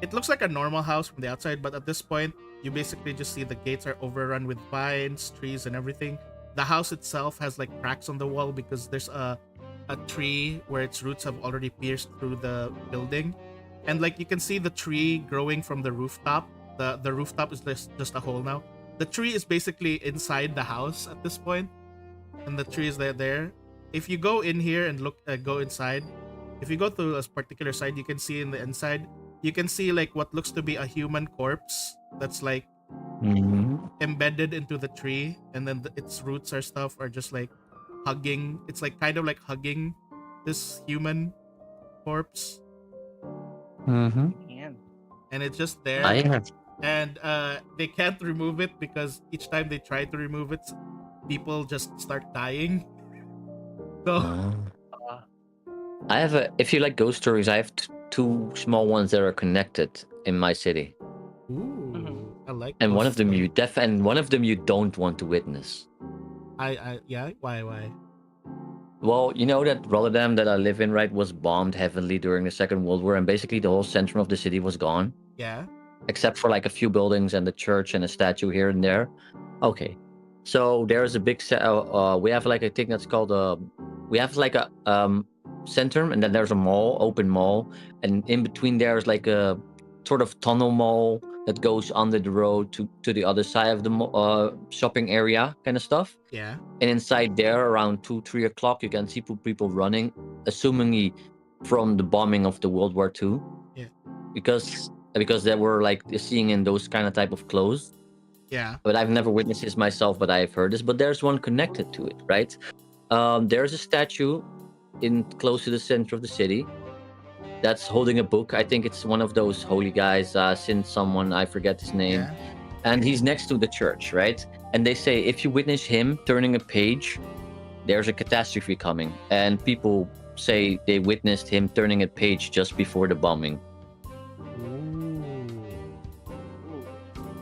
it looks like a normal house from the outside, but at this point you basically just see the gates are overrun with vines, trees, and everything. The house itself has like cracks on the wall because there's a tree where its roots have already pierced through the building, and like you can see the tree growing from the rooftop. The rooftop is just a hole now. The tree is basically inside the house at this point, and the tree is there. If you go in here and go inside, if you go to a particular side, you can see in the inside, you can see like what looks to be a human corpse that's like embedded into the tree, and then its roots are just like hugging. It's like kind of like hugging this human corpse, Man. and it's just there. And they can't remove it because each time they try to remove it, people just start dying. So I have if you like ghost stories, I have two small ones that are connected in my city. ooh, I like. And one those of them stories. one of them you don't want to witness. Yeah, why? Well, you know that Rotterdam that I live in, right, was bombed heavily during the Second World War, and basically the whole center of the city was gone, Yeah. except for like a few buildings and the church and a statue here and there. Okay, so there's a big we have like a thing that's called we have like a center, and then there's a mall, open mall, and in between there's like a sort of tunnel mall that goes under the road to the other side of the shopping area kind of stuff. Yeah. And inside there, around 2-3 o'clock, you can see people running, assumingly from the bombing of the World War II. Yeah. Because they were like seeing in those kind of type of clothes. Yeah. But I've never witnessed this myself, but I've heard this. But there's one connected to it, right? There's a statue in close to the center of the city that's holding a book. I think it's one of those holy guys, since someone, I forget his name. Yeah. And he's next to the church, right? And they say if you witness him turning a page, there's a catastrophe coming. And people say they witnessed him turning a page just before the bombing.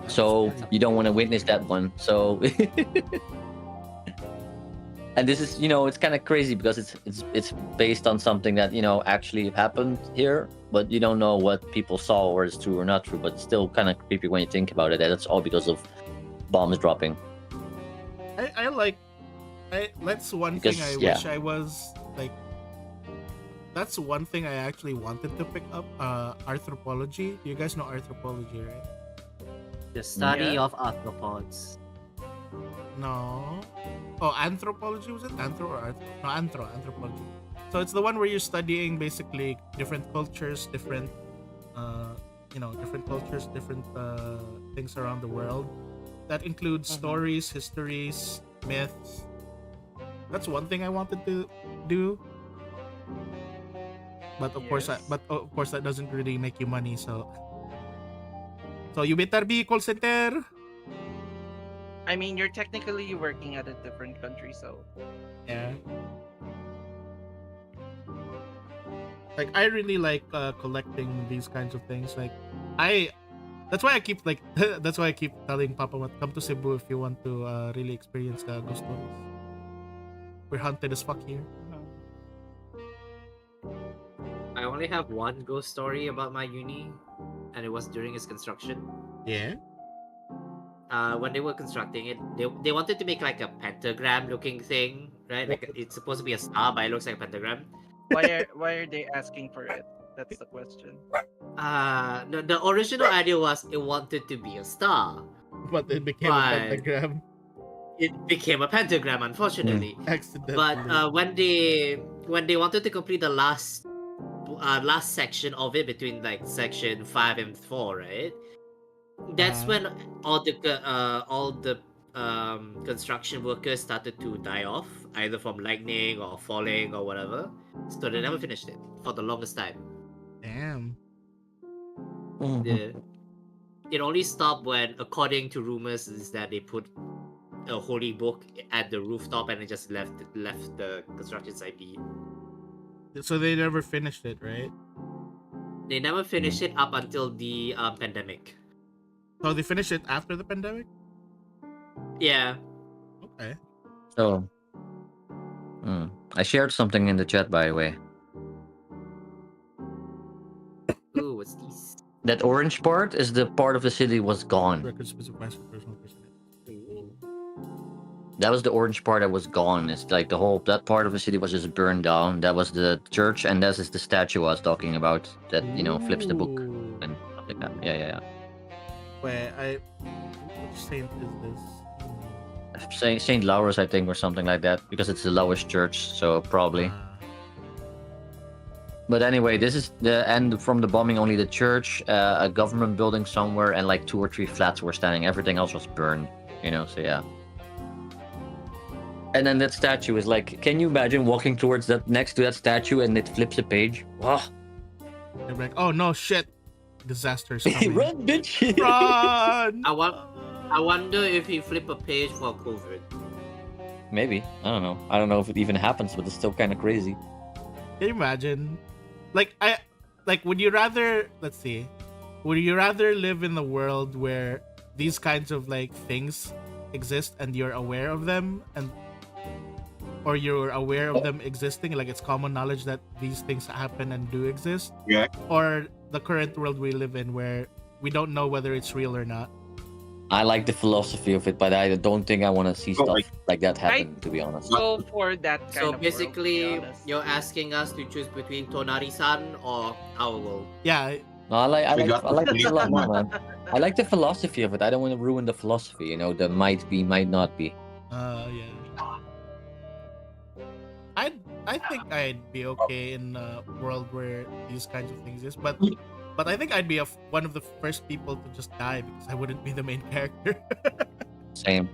So you don't want to witness that one. So And this is, it's kind of crazy because it's based on something that actually happened here, but you don't know what people saw or it's true or not true. But it's still kind of creepy when you think about it. And it's all because of bombs dropping. That's one thing I wish I was like. That's one thing I actually wanted to pick up. Anthropology. You guys know anthropology, right? The study of arthropods. No. Oh, anthropology, was it? Anthro or arthro? No, anthropology. So it's the one where you're studying basically different cultures, different different cultures, different things around the world. That includes stories, histories, myths. That's one thing I wanted to do. But of course, that doesn't really make you money. So you better be call center. I mean, you're technically working at a different country, so yeah. Like I really like collecting these kinds of things. Like that's why I keep telling Papa, come to Cebu if you want to really experience the ghost stories. We're haunted as fuck here. I only have one ghost story about my uni, and it was during its construction. Yeah. When they were constructing it, they wanted to make like a pentagram looking thing, right? Like it's supposed to be a star, but it looks like a pentagram. why are they asking for it? That's the question. The original idea was it wanted to be a star, but it became a pentagram. It became a pentagram, unfortunately. Accidentally. But when they wanted to complete the last section of it between like section 5 and 4, right? That's when all the construction workers started to die off, either from lightning or falling or whatever. So they never finished it for the longest time. Damn. Yeah. It only stopped when, according to rumors, is that they put a holy book at the rooftop and it just left the construction site be. So they never finished it, right? They never finished it up until the pandemic. So they finished it after the pandemic? Yeah. Okay. So, I shared something in the chat, by the way. Ooh, what's this? That orange part is the part of the city was gone. That was the orange part that was gone. It's like that part of the city was just burned down. That was the church, and that is the statue I was talking about that flips the book and stuff like that. Yeah. Wait, which saint is this? Saint Laurus, I think, or something like that, because it's the lowest church, so probably. But anyway, this is the end from the bombing. Only the church, a government building somewhere, and like 2 or 3 flats were standing. Everything else was burned. So yeah. And then that statue is like, can you imagine walking towards that next to that statue and it flips a page? Wow. They're like, oh no, shit. Disaster is coming. Run, bitch! Run! I wonder if he flip a page for COVID. Maybe. I don't know. I don't know if it even happens, but it's still kind of crazy. Can you imagine? Would you rather, let's see, would you rather live in the world where these kinds of like things exist and you're aware of them, or you're aware of them existing, like it's common knowledge that these things happen and do exist? Yeah. Or the current world we live in where we don't know whether it's real or not? I like the philosophy of it, but I don't think I want to see stuff like that happen, to be honest. Go for that kind So of basically, world, to be honest. you're asking us to choose between Tonari-san or our world. Yeah. No, I like I like the philosophy of it. I don't want to ruin the philosophy, the might be, might not be. Yeah. I think I'd be okay in a world where these kinds of things exist, but I think I'd be one of the first people to just die because I wouldn't be the main character. Same.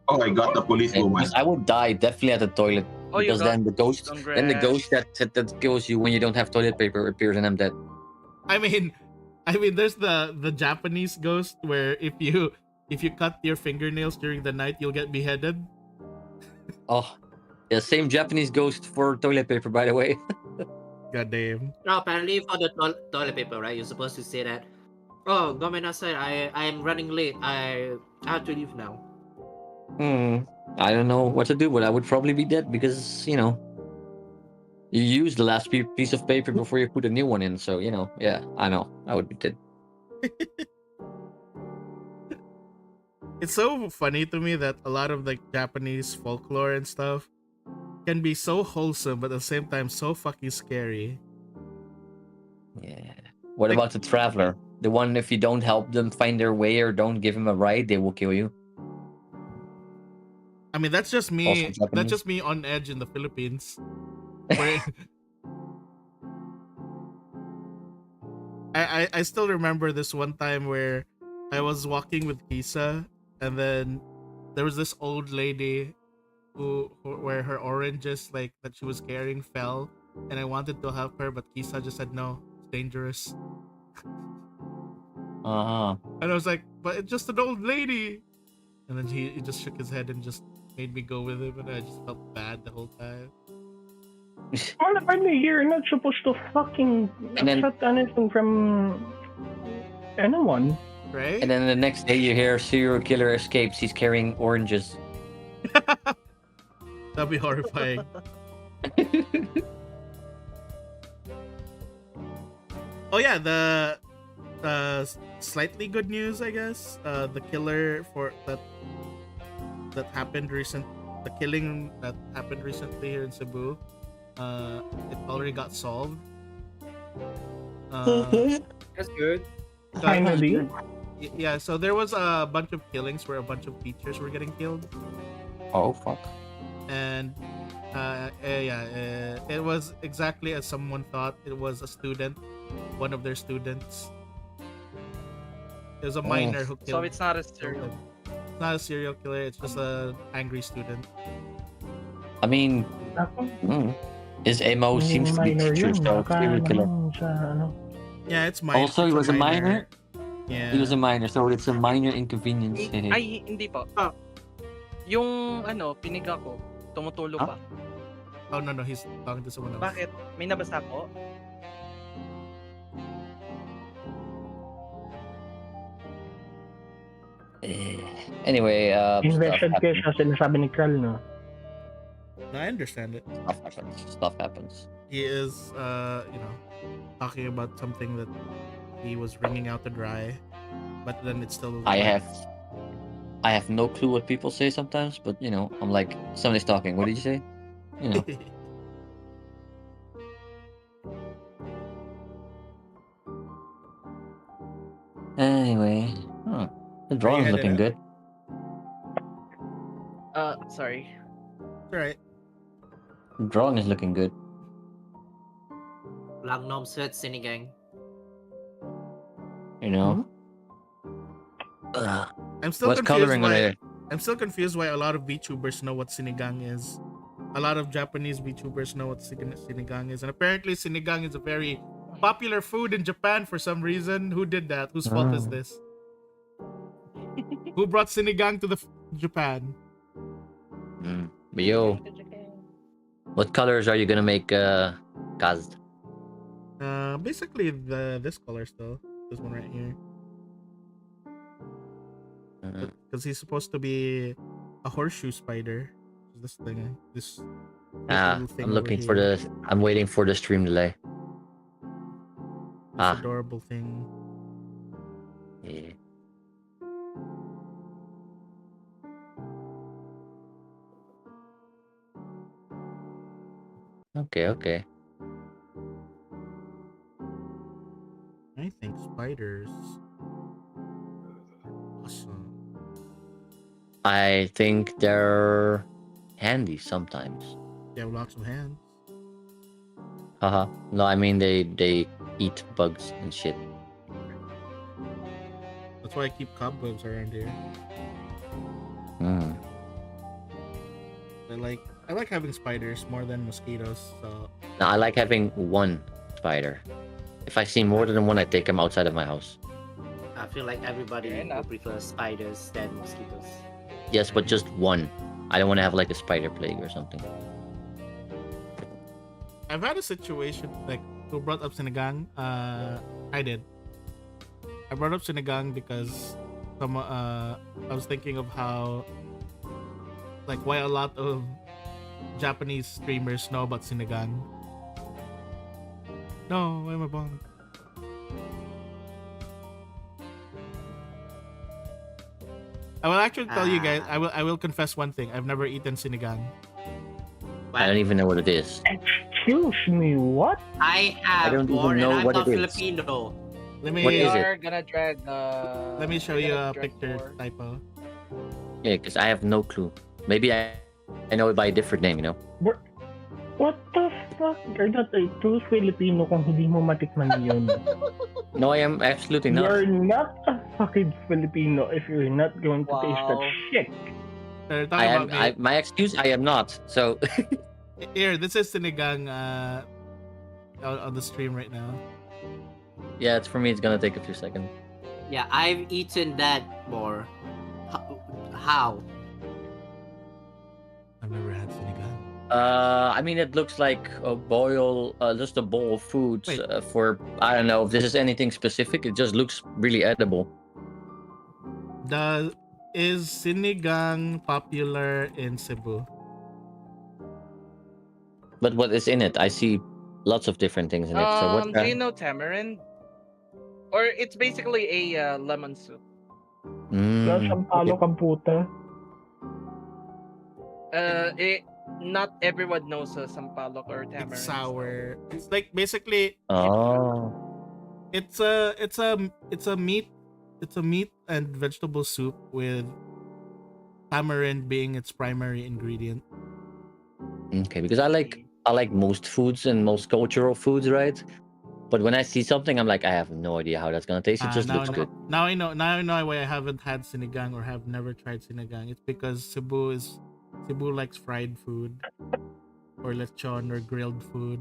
Oh, I got the police woman. I would die definitely at the toilet, because then the ghost that kills you when you don't have toilet paper appears and I'm dead. I mean, there's the Japanese ghost where if you cut your fingernails during the night, you'll get beheaded. Oh, yeah, same Japanese ghost for toilet paper, by the way. God damn. No, apparently for the toilet paper, right? You're supposed to say that. Oh, I am running late. I have to leave now. I don't know what to do, but I would probably be dead because you use the last piece of paper before you put a new one in. So yeah, I know I would be dead. It's so funny to me that a lot of like Japanese folklore and stuff can be so wholesome, but at the same time so fucking scary. Yeah. What Like- about the traveler? The one if you don't help them find their way or don't give them a ride, they will kill you. I mean, that's just Also me. That's Japanese. just me on edge in the Philippines. Where I still remember this one time where I was walking with Kisa, and then there was this old lady where her oranges like that she was carrying fell, and I wanted to help her, but Kisa just said no, it's dangerous. Uh-huh. And I was like, but it's just an old lady. And then he just shook his head and just made me go with him, and I just felt bad the whole time. Motherfucker, you're not supposed to fucking And then- accept anything from anyone. Right? And then the next day you hear serial killer escapes. He's carrying oranges. That'd be horrifying. Oh yeah, the slightly good news, I guess. The killer for that happened the killing that happened recently here in Cebu. It already got solved. That's good. Finally. Yeah, so there was a bunch of killings where a bunch of teachers were getting killed, Oh fuck. and it was exactly as someone thought. It was a student, one of their students. It was a minor who killed. So it's not a killed serial. him. It's not a serial killer. It's just an angry student. I mean, his MO seems to be Minor teacher, yun, so baka serial killer. naman sa ano. Yeah, it's minor. Also, he it's was a minor. Yeah. He was a minor, so it's a minor inconvenience. Ay, hindi po. Yung piniga ko, tumutulo pa. Oh no, he's talking to someone else. Bakit? May nabasa ko? Anyway, Invested kayo sa sinasabi ni Carl, no? No, I understand it. Stuff happens. He is, talking about something that he was wringing out to dry, but then it's still. I have no clue what people say sometimes, but I'm like, somebody's talking. What did you say? Anyway, the drawing's headed looking out? good. Sorry. All right. The drawing is looking good. Lang Nom Sweat Sinigang. You know. I'm still What's confused coloring on why. it? I'm still confused why a lot of VTubers know what sinigang is. A lot of Japanese VTubers know what sinigang is, and apparently sinigang is a very popular food in Japan for some reason. Who did that? Whose fault is this? Who brought sinigang to Japan? But yo, what colors are you gonna make, Kaz? Basically this color still. This one right here. Because he's supposed to be a horseshoe spider. This thing, this little thing I'm looking over for here. I'm waiting for the stream delay. This adorable thing. Yeah. Okay. I think spiders. Awesome. I think they're handy sometimes. They have lots of hands. Haha. No, I mean they eat bugs and shit. That's why I keep cobwebs around here. Mm. I like having spiders more than mosquitoes. So Now I like having one spider. If I see more than one, I take them outside of my house. I feel like everybody Fair would enough. prefer spiders than mosquitoes. Yes, but just one. I don't want to have like a spider plague or something. I've had a situation like who brought up sinigang. I did. I brought up sinigang because I was thinking of how like why a lot of Japanese streamers know about sinigang. No, why am I bong? I will actually tell you guys. I will confess one thing. I've never eaten sinigang. I don't even know what it is. Excuse me, what? I I have don't born even and know I'm what not it is. Filipino. Let What me is it? are gonna drag. let me show we're you gonna a drag picture Boar. typo. Yeah, because I have no clue. Maybe I know it by a different name, you know? What the fuck? You're not a true Filipino kung hindi mo matikman yun. No, I am absolutely not. You're not a fucking Filipino if you're not going to taste that Wow. shit. They're I talking am. about me. My excuse, I am not. So Here, this is sinigang on the stream right now. yeah, it's for me. It's gonna take a few seconds. Yeah, I've eaten that more. How? I've never had sinigang. I mean, it looks like a just a bowl of foods Wait. for I don't know if this is anything specific. It just looks really edible. Is sinigang popular in Cebu? But what is in it? I see lots of different things in it. So what's Do you know tamarind? Or it's basically a lemon soup. Sampalo ka puta. Not everyone knows sampalok or tamarind. It's sour. It's like basically Oh. it's a meat and vegetable soup with tamarind being its primary ingredient. Okay, because I like most foods and most cultural foods, right? But when I see something, I'm like, I have no idea how that's gonna taste. It just looks good. Now I know why I haven't had sinigang or have never tried sinigang. It's because Cebu likes fried food or lechon or grilled food.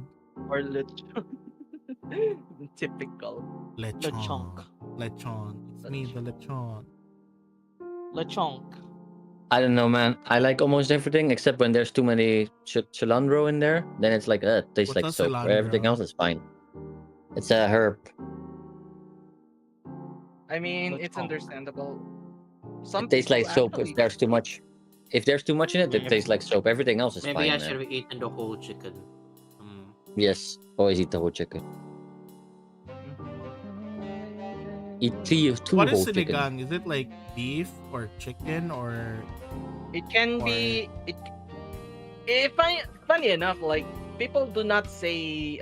Or lechon. Typical. Lechon. It's me, the lechon. Lechonk. I don't know, man. I like almost everything except when there's too many cilantro in there. Then it's like, it tastes What's like a soap. Where everything cilantro? else is fine. It's a herb. I mean, it's Lechon. understandable. Some It tastes like people soap actually- if there's too much. If there's too much in it, it Yeah. tastes like soap. Everything else is Maybe fine, I man. should have eaten the whole chicken. Yes, always eat the whole chicken. Eat two What is whole chicken. sinigang? Is it like beef or chicken or It can be it. If funny enough, like people do not say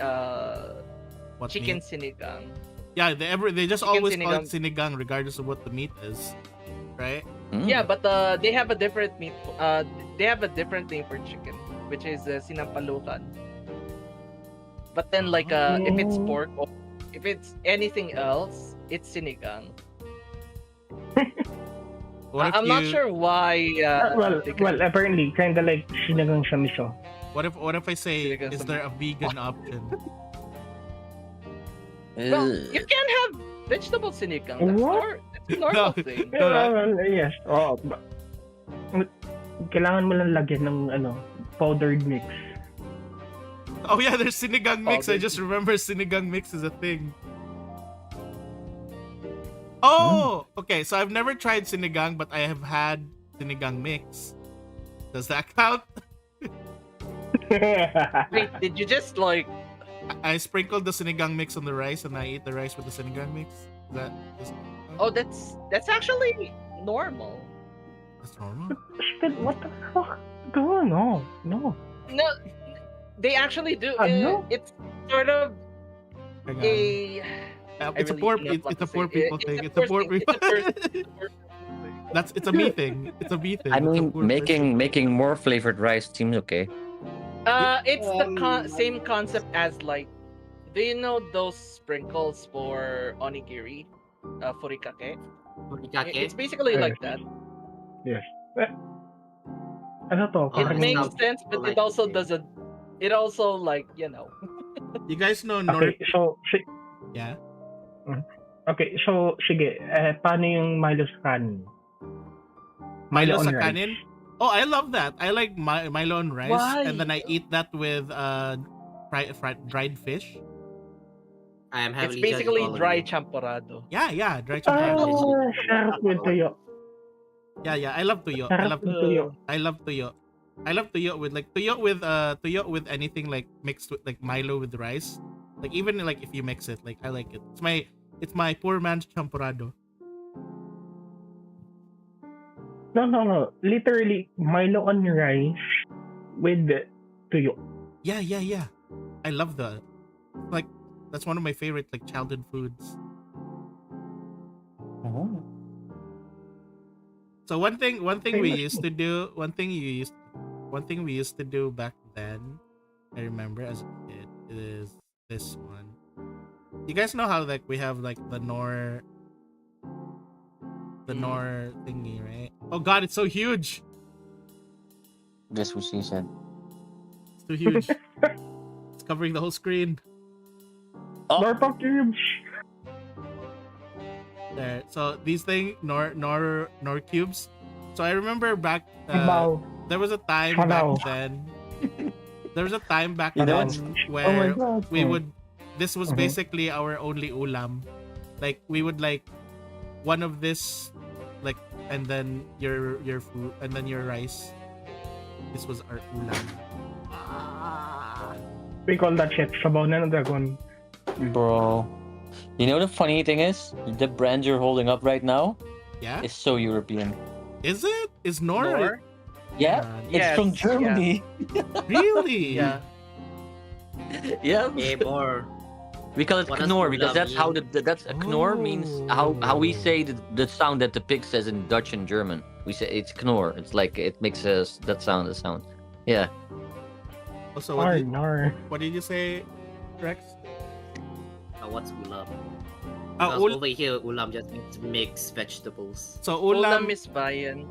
what chicken meat? sinigang. Yeah, they just Chicken always call it sinigang regardless of what the meat is, right? Yeah, but they have a different meat. They have a different name for chicken, which is sinampalukan. But then, like, if it's pork or if it's anything else, it's sinigang. I'm not sure why. Well, apparently, kind of like sinigang sa miso. What if I say, Sinigang is sa there a vegan option? Well, you can have vegetable sinigang. What? That's a normal thing. Yes. Oh, kailangan mo lang lagyan ng powdered mix. Oh yeah, there's sinigang mix. I just remember sinigang mix is a thing. Oh, okay. So I've never tried sinigang, but I have had sinigang mix. Does that count? Wait, did you just like? I sprinkled the sinigang mix on the rice, and I eat the rice with the sinigang mix. Is that? Oh, that's actually normal. That's normal. What the fuck? No. No, they actually do. No? It's sort of Hang on. a. It's a really poor. don't know what It's a to poor say. people thing. It's a poor people. It's a me thing. It's a me thing. I It's a mean, poor making more flavored rice seems okay. It's the same concept as like, do you know those sprinkles for onigiri, furikake? It's basically like that. Yes. Ano to? It Parang- makes sense, but it also doesn't. It also like You guys know Okay, so Yeah. Okay, so sige, paano yung Milo sa kanin? Milo on sa rice. kanin? Oh, I love that. I like Milo on rice, Why? and then I eat that with dried fish. I am It's heavily basically judging all of dry you. champorado. Yeah, dry champorado. Sarap with tuyo. Yeah. I love tuyo. Sarap ng tuyo. I love tuyo. I love tuyo with tuyo with anything like mixed with like Milo with rice. Like even like if you mix it, like I like it. It's my poor man's champurrado. No. Literally, Milo on rice with tuyo. Yeah. I love that. Like that's one of my favorite like childhood foods. Oh. So one thing we Famous used to do, one thing we used to do back then, I remember as a kid, is this one. You guys know how like we have like the Nor thingy, right? Oh god, it's so huge. That's what she said. It's too huge. It's covering the whole screen. Oh. Norpa cubes. There. So these thing Nor cubes. So I remember back Wow. there was a time Wow. back then. There was a time back You know then Oh my where god. we would this was Mhm. basically our only ulam. Like we would like one of this like and then your food and then your rice. This was our ulam. We call that shit sabaw na ng dragon. Bro. You know the funny thing is, the brand you're holding up right now Yeah? is so European. Is it? Is Nor? Nor? Yeah, it's Yes, from yeah. Germany. Really? Yeah. Yeah. Hey, Boar. We call it What does knor because ulam that's how mean? that's knor means how we say the sound that the pig says in Dutch and German. We say it's knor. It's like it makes us that sound. Yeah. Also, Nar. what did you say, Rex? What's ulam? Ah, Because over here, ulam just means mixed vegetables. So Ulam ulam is bayan.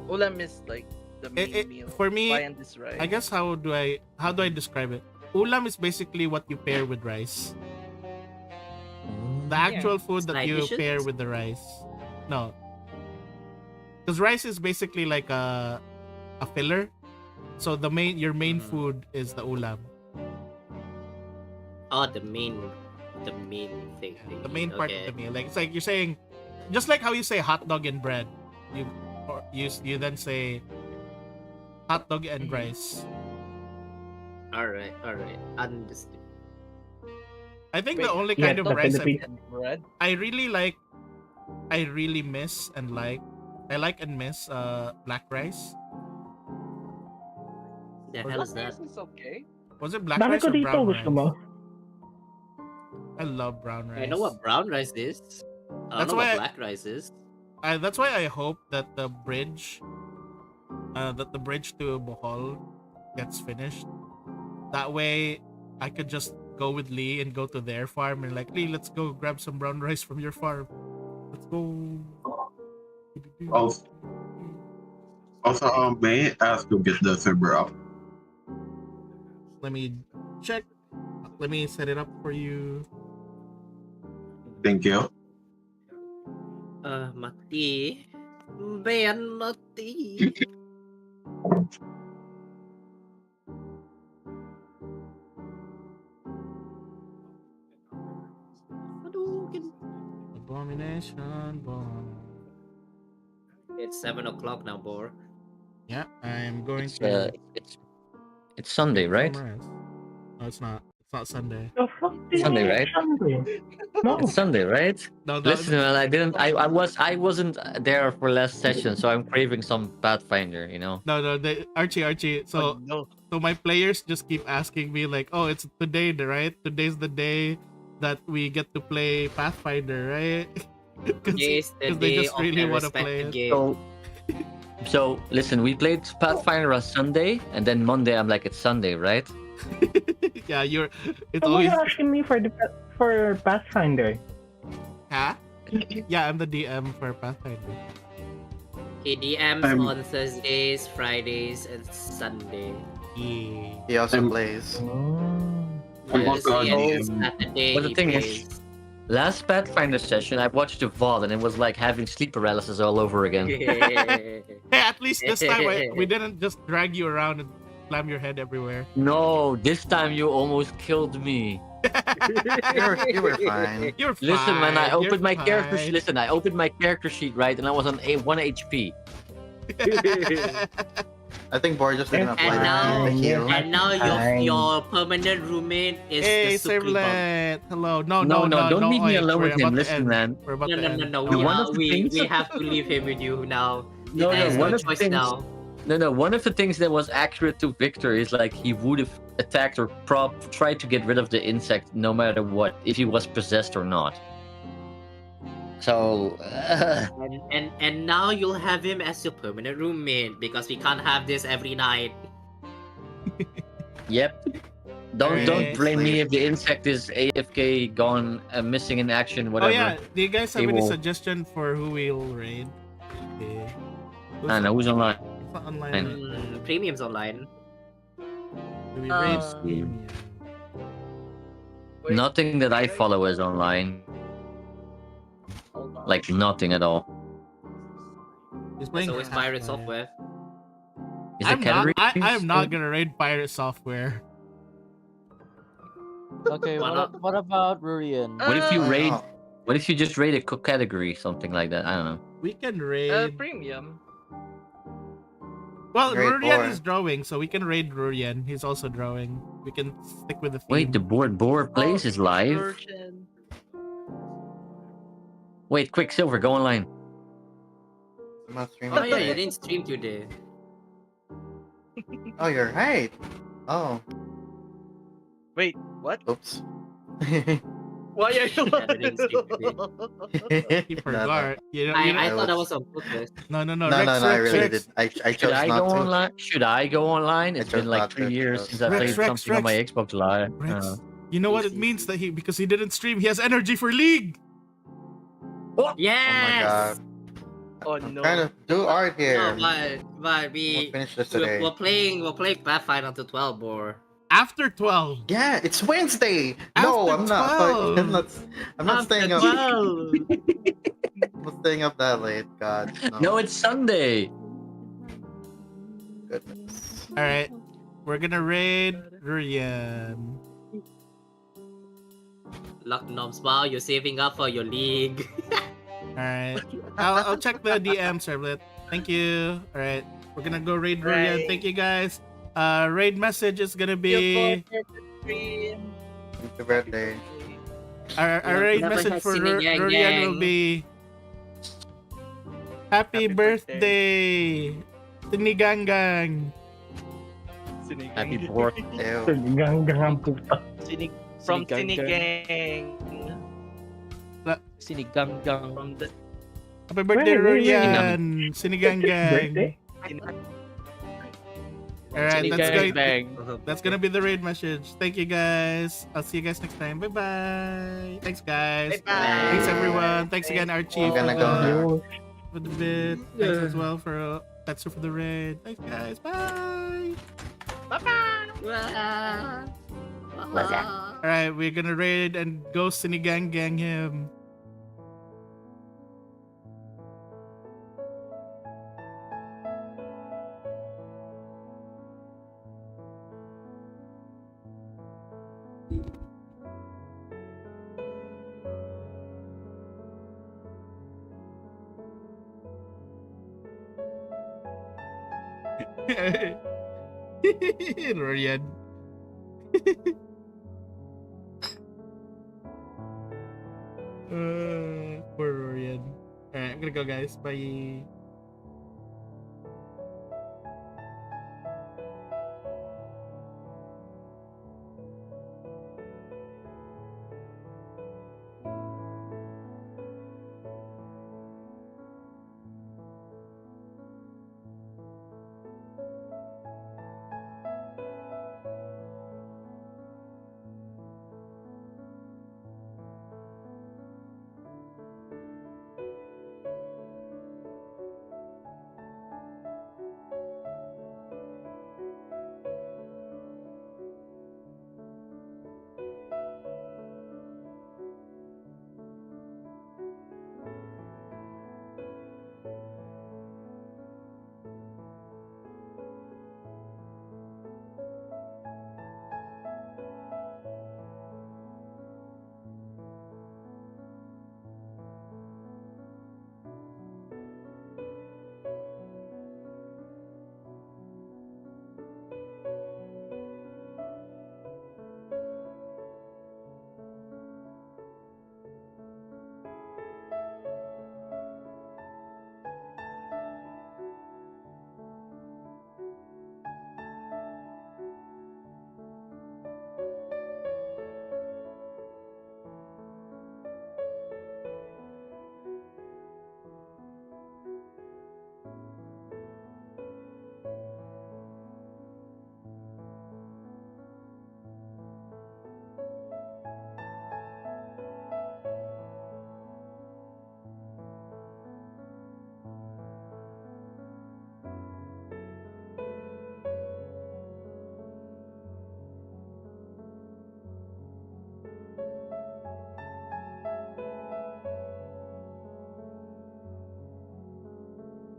Ulam is like the main meal. for me, Bayan is rice. I guess how do I describe it? Ulam is basically what you pair with rice. The actual food that Side you dishes? pair with the rice. No. Because rice is basically like a filler. So your main food is the ulam. Oh, the main thing. The main part Okay. of the meal. Like it's like you're saying just like how you say hot dog and bread. You then say hot dog and rice. Alright. Understood. I think Wait, the only yeah, kind of the rice Philippines. bread. I really miss and like and miss black rice. The Was hell it- is that? Rice is okay. Was it black Dami rice ko or dito, brown gusto rice? mo? I love brown rice. I know what brown rice is. I That's don't know why what black rice is. That's why I hope that the bridge to Bohol gets finished. That way I could just go with Lee and go to their farm and like, Lee, let's go grab some brown rice from your farm. Let's go. Also, may I ask to get the server up? Let me check. Let me set it up for you. Thank you. Mati. Ben mati. Hadouken. Abomination bomb. It's 7 o'clock now, Boar. Yeah, I'm going It's to it's Sunday, right? summarize. No, it's not. It's not Sunday. The fuck is Sunday, right? Sunday? No. It's Sunday, right? No, Listen, man, I wasn't there for last session, so I'm craving some Pathfinder. You know. No, Archie. Oh, So no. so my players just keep asking me like, oh, it's today, right? Today's the day that we get to play Pathfinder, right? Yes, the Because they day just of really the want to play respected it. game. So listen, we played Pathfinder on Sunday, and then Monday I'm like, it's Sunday, right? Yeah, it's So why always you asking me for Pathfinder? huh? Yeah, I'm the DM for Pathfinder. He DMs I'm- on Thursdays, Fridays, and Sunday. Yeah. He also I'm- plays. I'm Yes, also on yes, DM. Saturday But the he thing is- plays. Last Pathfinder session, I watched the VOD, and it was like having sleep paralysis all over again. Hey, at least this time we didn't just drag you around and slam your head everywhere. No, this time you almost killed me. You were fine. You're fine. Listen, man, I you're opened my character sheet. fine. Listen, I opened my character sheet, right, and I was on a 1 HP. I think Boar just didn't apply And now, the heal. and now Fine. your permanent roommate is Hey, the Sukri Bomb. Servlet. Hello. No, No, don't leave me oink. alone We're with him. about to Listen, end. man. We're about No, to no, end. no, no. No, We, one of the we things- have to leave him with you now. No, There's one no of the choice things. now. No. One of the things that was accurate to Victor is like he would have attacked or tried to get rid of the insect no matter what, if he was possessed or not. So, And now you'll have him as your permanent roommate because we can't have this every night. yep. Don't Alright. blame me if the insect is AFK, gone, missing in action, Oh whatever. yeah. Do you guys have They any will- suggestion for who we'll raid? Okay. I don't know who's online. It's not online. Fine. Premium's online. Do we raid Premium? Nothing that I follow is online. Hold on. Like nothing at all. He's It's playing always Half-Life. pirate software. Is there I'm not. categories? I am not gonna raid pirate software. Okay, Why not? what about Rurian? What if you Why raid? not? What if you just raid a category, something like that? I don't know. We can raid. Premium. Well, Raid Rurian Boar. is drawing, so we can raid Rurian. He's also drawing. We can stick with the theme. Wait, the Boar plays is live. Version. Wait, quick, Silver, go online. I'm not streaming Oh yeah, you today. didn't stream today. Oh, you're right. Oh, Wait, what? oops. Why are you? Yeah, I didn't stream He No, forgot. You know, I I thought that was- was on purpose. no, No, Rex, I Rex, really Rex. did. I Should chose I not go to. online? Should I go online? It's chose been like not 3 to, years because- since I Rex, played Rex, something on my Rex. Xbox Live. Rex, you know what it means that because he didn't stream, he has energy for League. Yes. Oh I'm no. trying to do art here. No, but We'll finish this today. we're playing Pathfinder until 12 more. After 12. Yeah, it's Wednesday. No, After I'm not. 12. I'm not staying up. 12. I'm not staying up that late. God. No, it's Sunday. Goodness. All right, we're gonna raid Rurian. Luck Noms, wow, you're saving up for your league. All right, I'll check the DM servlet. Thank you. All right, we're gonna go raid Rurian. Right. Thank you guys. Raid message is gonna be Happy birthday. our raid Never message has for seen a yang Rurian yang. will be Happy birthday, Sinigangang. Happy Boar. Ew. Ganggang ang puta. From Sinigang- Sinigang. Siniganggang. From the Happy birthday, Wait. Rurian. Sinigangang. Birthday? All right, Sinigang. that's gonna be the raid message. Thank you guys. I'll see you guys next time. Bye bye. Thanks guys. Bye-bye. Thanks everyone. Thanks again, Archie, I'm gonna for go the, now. for the bit. Thanks as well for Tetsu for the raid. Thanks guys. Bye. All right, we're gonna raid and go Sinigang gang him. Rorian. Poor Rorian. Alright, I'm gonna go guys. Bye.